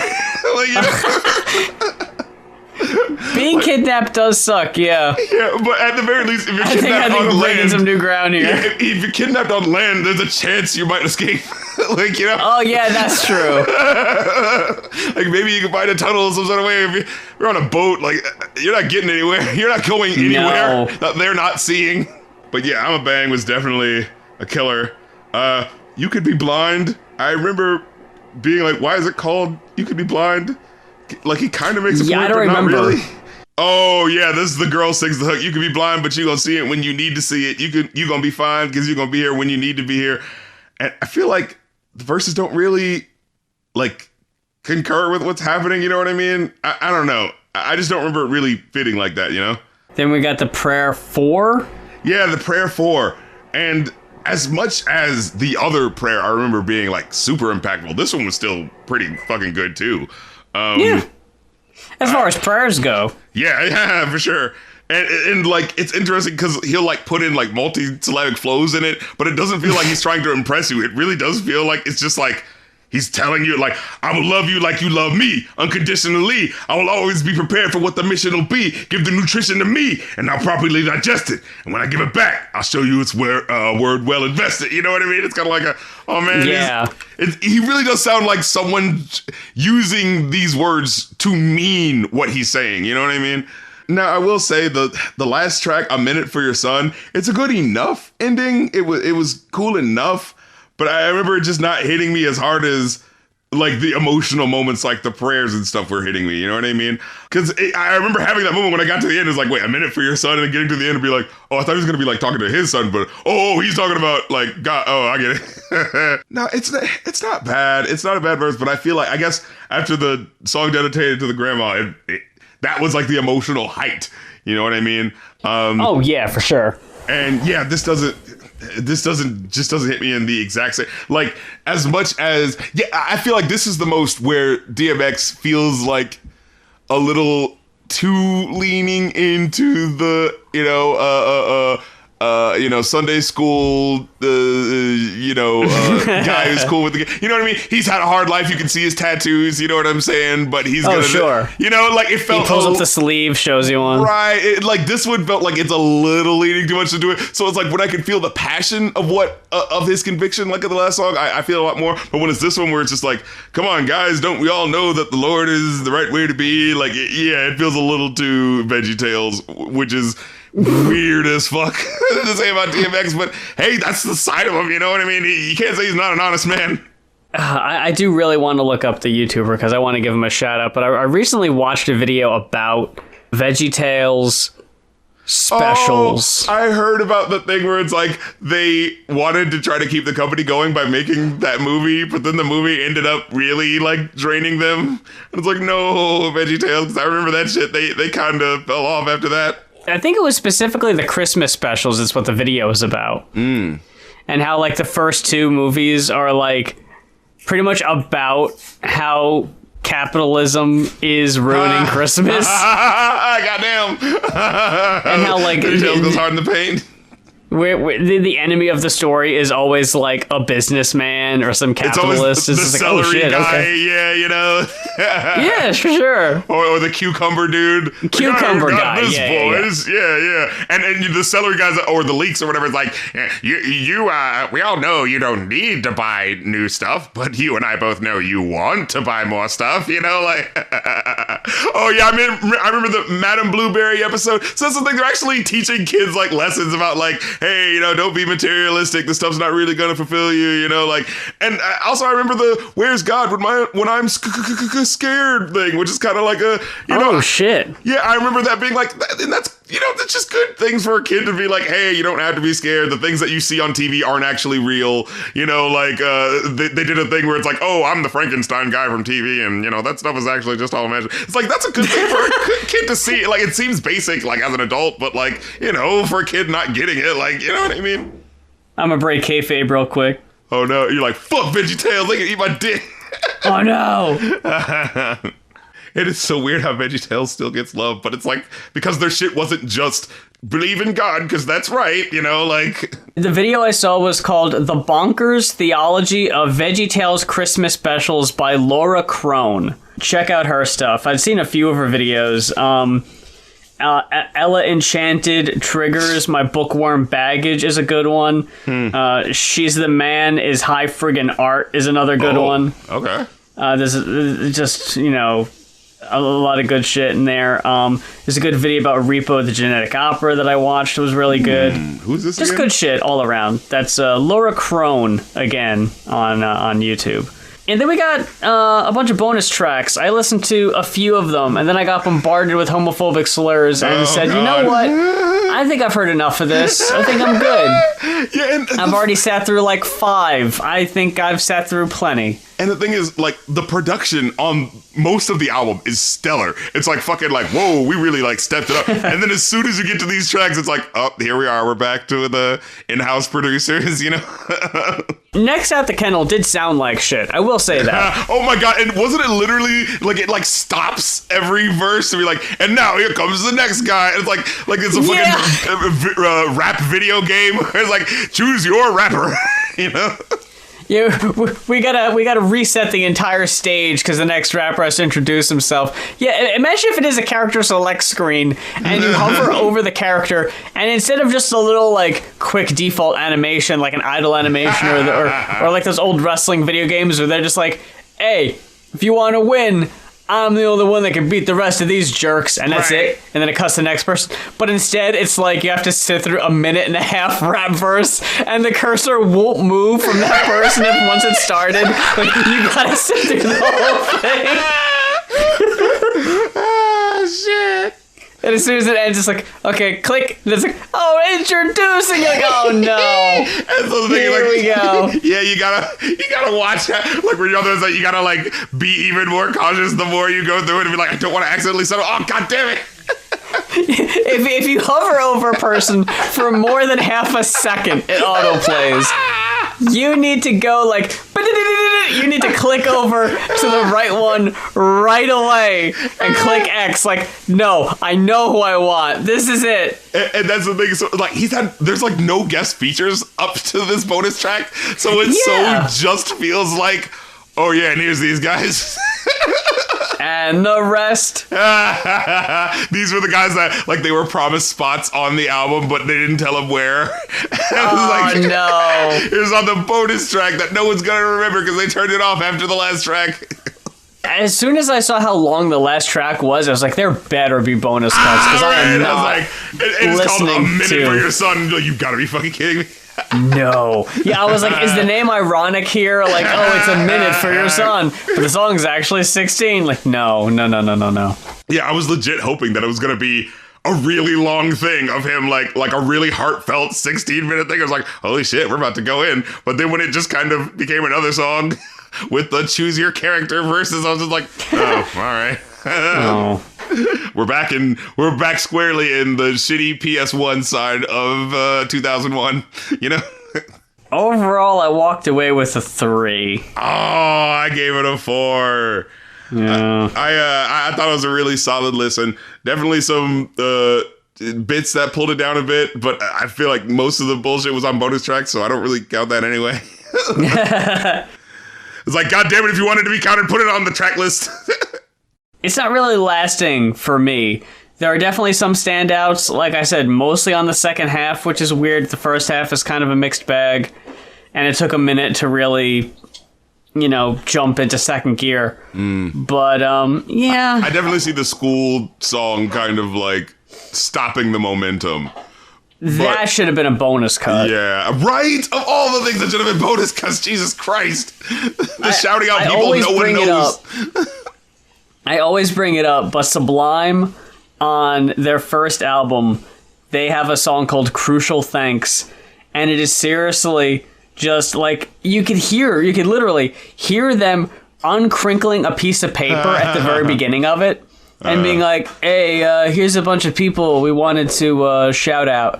Like, you know. Being kidnapped does suck, yeah. Yeah, but at the very least, if you're kidnapped I think on we're breaking land, some new ground here. Yeah, if you're kidnapped on land, there's a chance you might escape. Like, you know. Oh yeah, that's true. Like, maybe you can find a tunnel some sort of way. If you're on a boat, like, you're not getting anywhere. You're not going anywhere that they're not seeing. But yeah, I'm a Bang was definitely a killer. You Could Be Blind. I remember being like, why is it called You Could Be Blind? Like, he kind of makes a point, I don't but not remember. really. Oh yeah, this is the girl sings the hook. You can be blind, but you gonna see it when you need to see it. You gonna be fine because you're gonna be here when you need to be here. And I feel like the verses don't really, like, concur with what's happening. You know what I mean? I don't know. I just don't remember it really fitting like that. You know? Then we got the prayer 4. Yeah, the prayer 4. And as much as the other prayer, I remember being, like, super impactful. This one was still pretty fucking good too. Yeah. As far as prayers go. Yeah, for sure. And like, it's interesting because he'll, like, put in, like, multi-syllabic flows in it, but it doesn't feel like he's trying to impress you. It really does feel like it's just like he's telling you, like, I will love you like you love me, unconditionally. I will always be prepared for what the mission will be. Give the nutrition to me, and I'll properly digest it. And when I give it back, I'll show you it's word well invested. You know what I mean? It's kind of like oh man. Yeah. He really does sound like someone using these words to mean what he's saying. You know what I mean? Now, I will say the last track, A Minute for Your Son, it's a good enough ending. It was cool enough. But I remember it just not hitting me as hard as, like, the emotional moments, like the prayers and stuff were hitting me. You know what I mean? Because I remember having that moment when I got to the end. It's like, wait, a minute for your son, and then getting to the end and be like, oh, I thought he was gonna be, like, talking to his son, but he's talking about, like, God. Oh, I get it. No, it's not bad. It's not a bad verse, but I feel like, I guess after the song dedicated to the grandma, that was, like, the emotional height. You know what I mean? Oh yeah, for sure. And yeah, this doesn't hit me in the exact same, like, as much as, yeah, I feel like this is the most where DMX feels like a little too leaning into the, Sunday school, guy who's cool with the, you know what I mean? He's had a hard life. You can see his tattoos, you know what I'm saying? But he's gonna, sure. Like, it felt, he pulls up the sleeve, shows you one. Right. Like, this one felt like it's a little leaning too much to do it. So it's like when I can feel the passion of of his conviction, like in the last song, I feel a lot more. But when it's this one where it's just like, come on, guys, don't we all know that the Lord is the right way to be? Like, it feels a little too VeggieTales, which is weird as fuck to say about DMX, but hey, that's the side of him, you know what I mean? You can't say he's not an honest man. I do really want to look up the YouTuber because I want to give him a shout out, but I recently watched a video about VeggieTales specials. Oh, I heard about the thing where it's like they wanted to try to keep the company going by making that movie, but then the movie ended up really, like, draining them. And it's like, no, VeggieTales, because I remember that shit. They kind of fell off after that. I think it was specifically the Christmas specials is what the video is about. And how, like, the first 2 movies are, like, pretty much about how capitalism is ruining Christmas. Goddamn. And how, like, VeggieTales goes hard in the paint. The enemy of the story is always like a businessman or some capitalist. It's always the celery like, oh, shit, guy, okay. yeah, you know. Yeah, sure. Or the cucumber dude. Cucumber guy, this, yeah, boys. Yeah. And the celery guys, or the leaks or whatever, it's like, we all know you don't need to buy new stuff, but you and I both know you want to buy more stuff, you know, like, oh yeah, I remember the Madame Blueberry episode. So that's the thing, they're actually teaching kids like lessons about like, hey, you know, don't be materialistic. This stuff's not really gonna fulfill you, you know, like. And also, I remember the "Where's God when I'm scared" thing, which is kind of like a, you know. Oh shit. Yeah, I remember that being like, and that's, you know, that's just good things for a kid to be like, hey, you don't have to be scared. The things that you see on TV aren't actually real. You know, like they did a thing where it's like, oh, I'm the Frankenstein guy from TV, and you know that stuff is actually just all imagined. It's like that's a good thing for a kid to see. Like it seems basic, like as an adult, but like, you know, for a kid not getting it, like, you know what I mean? I'm gonna break kayfabe real quick. Oh no, you're like, fuck VeggieTales, they can eat my dick. Oh no. It is so weird how VeggieTales still gets love, but it's like, because their shit wasn't just believe in God, because that's right, you know, like. The video I saw was called The Bonkers Theology of VeggieTales Christmas Specials by Laura Crone. Check out her stuff. I've seen a few of her videos. Ella Enchanted Triggers My Bookworm Baggage is a good one. She's the Man is High Friggin' Art is another good one. Okay. There's just, you know, a lot of good shit in there. There's a good video about Repo the Genetic Opera that I watched. It was really good. Who's this Just again? good shit all around. That's Laura Crone again on YouTube. And then we got a bunch of bonus tracks. I listened to a few of them, and then I got bombarded with homophobic slurs and said, God. you know what? I think I've heard enough of this. I think I'm good. Yeah, and I've already sat through like 5. I think I've sat through plenty. And the thing is, like, the production on most of the album is stellar. It's like fucking like, whoa, we really like stepped it up. And then as soon as you get to these tracks, it's like, oh, here we are. We're back to the in-house producers, you know? Next at the Kennel did sound like shit. I will say that. Oh my God. And wasn't it literally like it like stops every verse to be like, and now here comes the next guy. And it's like it's a fucking rap video game. It's like, choose your rapper, you know? Yeah, we gotta reset the entire stage because the next rapper has to introduce himself. Yeah, imagine if it is a character select screen and you hover over the character, and instead of just a little like quick default animation, like an idle animation, or like those old wrestling video games where they're just like, hey, if you want to win, I'm the only one that can beat the rest of these jerks, and that's it. And then it cuts to the next person. But instead, it's like you have to sit through a 1.5-minute rap verse, and the cursor won't move from that person if once it started. Like, you gotta sit through the whole thing. Oh, shit. And as soon as it ends, it's like, okay, click. And it's like, oh, introducing. You're like, oh no. And so the thing, Here we go. Yeah, you gotta watch that. Like when you're others, like you gotta like be even more cautious the more you go through it and be like, I don't want to accidentally settle. Oh, God damn it. If you hover over a person for more than half a second, it autoplays. You need to go like, you need to click over to the right one right away and click X. Like, no, I know who I want. This is it. And that's the thing. So like there's like no guest features up to this bonus track. So it so just feels like, oh yeah, and here's these guys. And the rest. These were the guys that like they were promised spots on the album, but they didn't tell them where. Oh no! It was on the bonus track that no one's gonna remember because they turned it off after the last track. As soon as I saw how long the last track was, I was like, there better be bonus cuts because I am not like, it's called A Minute for Your Son. Like, you gotta be fucking kidding me. No. Yeah, I was like, is the name ironic here? Like, oh, it's a minute for your son. But the song's actually 16. Like, no. Yeah, I was legit hoping that it was going to be a really long thing of him, like a really heartfelt 16-minute thing. I was like, holy shit, we're about to go in. But then when it just kind of became another song with the choose your character verses, I was just like, oh, all right. Oh. We're back squarely in the shitty PS1 side of 2001, you know? Overall, I walked away with a 3. Oh, I gave it a 4. Yeah. I thought it was a really solid listen. Definitely some bits that pulled it down a bit, but I feel like most of the bullshit was on bonus tracks, so I don't really count that anyway. It's like, God damn it, if you wanted to be counted, put it on the track list. It's not really lasting for me. There are definitely some standouts, like I said, mostly on the second half, which is weird. The first half is kind of a mixed bag, and it took a minute to really, jump into second gear. But, yeah. I definitely see the school song kind of like stopping the momentum. That should have been a bonus cut. Yeah, right? Of all the things that should have been bonus cuts, Jesus Christ. The shouting out people no one knows. I always bring it up, but Sublime, on their first album, they have a song called Crucial Thanks, and it is seriously just like, you could literally hear them uncrinkling a piece of paper at the very beginning of it, and being like, hey, here's a bunch of people we wanted to shout out.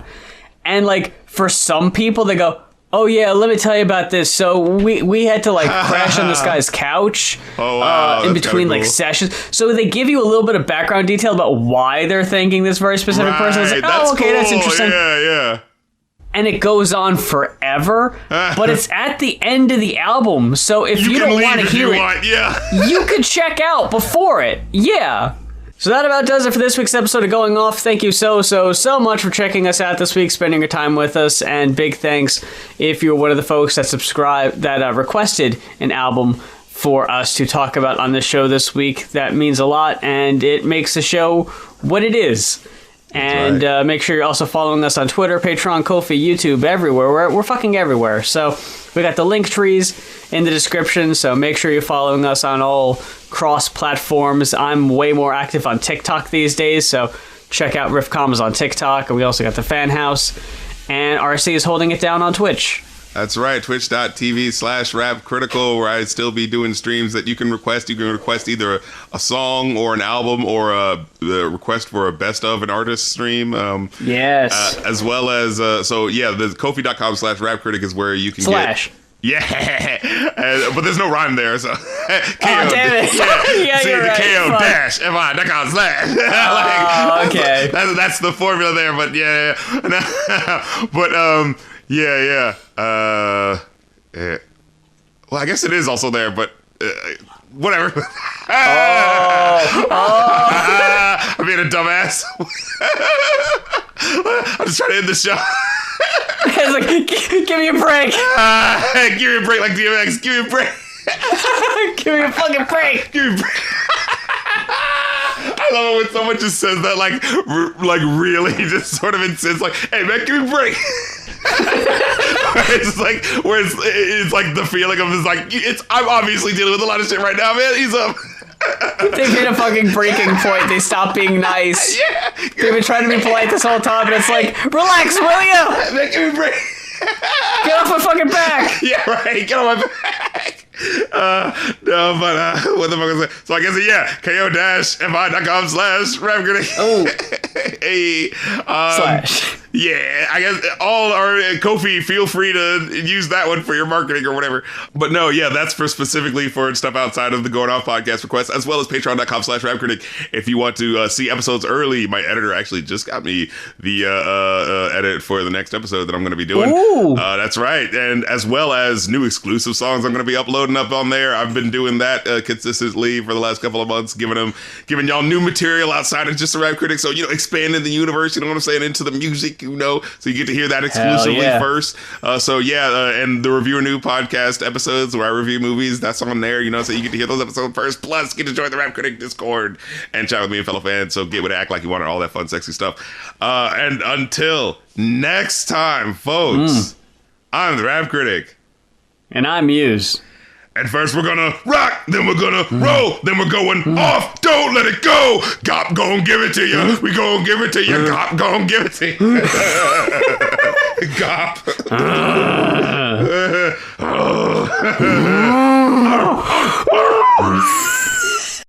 And like, for some people, they go, oh yeah, let me tell you about this. So we had to like crash on this guy's couch in between like sessions. So they give you a little bit of background detail about why they're thanking this very specific person. It's like, oh, okay, that's interesting. Yeah. And it goes on forever, but it's at the end of the album. So if you don't want to hear it, you could check out before it. Yeah. So that about does it for this week's episode of Going Off. Thank you so much for checking us out this week, spending your time with us, and big thanks if you're one of the folks that requested an album for us to talk about on the show this week. That means a lot, and it makes the show what it is. And make sure you're also following us on Twitter, Patreon, Ko-fi, YouTube, everywhere. We're fucking everywhere. So we got the link trees in the description, so make sure you're following us on all cross-platforms. I'm way more active on TikTok these days, so check out Riff Commas on TikTok. And we also got the Fan House, and RC is holding it down on Twitch. That's right, twitch.tv/rapcritical, where I'd still be doing streams that you can request. You can request either a song or an album, or a request for a best of an artist stream. Yes. As well as, the kofi.com/rapcritic is where you can / Yeah, but there's no rhyme there, so. Damn it. Yeah, you're right. KO-fi.com/ okay. That's the formula there, but yeah. But, yeah. Well, I guess it is also there, but whatever. I'm being a dumbass. I'm just trying to end the show. It's like, give me a break. Give me a break like DMX. Give me a break. Give me a fucking break. Give me a break. I love it when someone just says that, like really just sort of insists, like, hey man, give me a break. It's like, where it's like the feeling of is like, I'm obviously dealing with a lot of shit right now, man. He's up. They made a fucking breaking point. They stopped being nice. Yeah. They've been trying to be polite this whole time, and it's like, relax, will you? Man, give me a break. Get off my fucking back. Yeah, right. Get on my back. No, but what the fuck is that? So I guess ko-fi.com/rapcritic. Oh. Hey. / Yeah, I guess all our Ko-fi, feel free to use that one for your marketing or whatever. But no, yeah, that's specifically for stuff outside of the Going Off podcast requests, as well as patreon.com/rapcritic. If you want to see episodes early, my editor actually just got me the edit for the next episode that I'm going to be doing. Ooh. That's right. And as well as new exclusive songs I'm going to be uploading up on there. I've been doing that consistently for the last couple of months, giving y'all new material outside of just the Rap Critic. So, expanding the universe, you know what I'm saying, into the music, so you get to hear that exclusively first. And the Review a New podcast episodes where I review movies, that's on there, so you get to hear those episodes first, plus get to join the Rap Critic Discord and chat with me and fellow fans, so get with Act Like You Want It, all that fun, sexy stuff. And until next time, folks, I'm the Rap Critic. And I'm Mues. And first we're gonna rock, then we're gonna roll, then we're going off. Don't let it go. Gop gon' give it to you. We gon' give it to you. Gop gon' give it to you. Gop.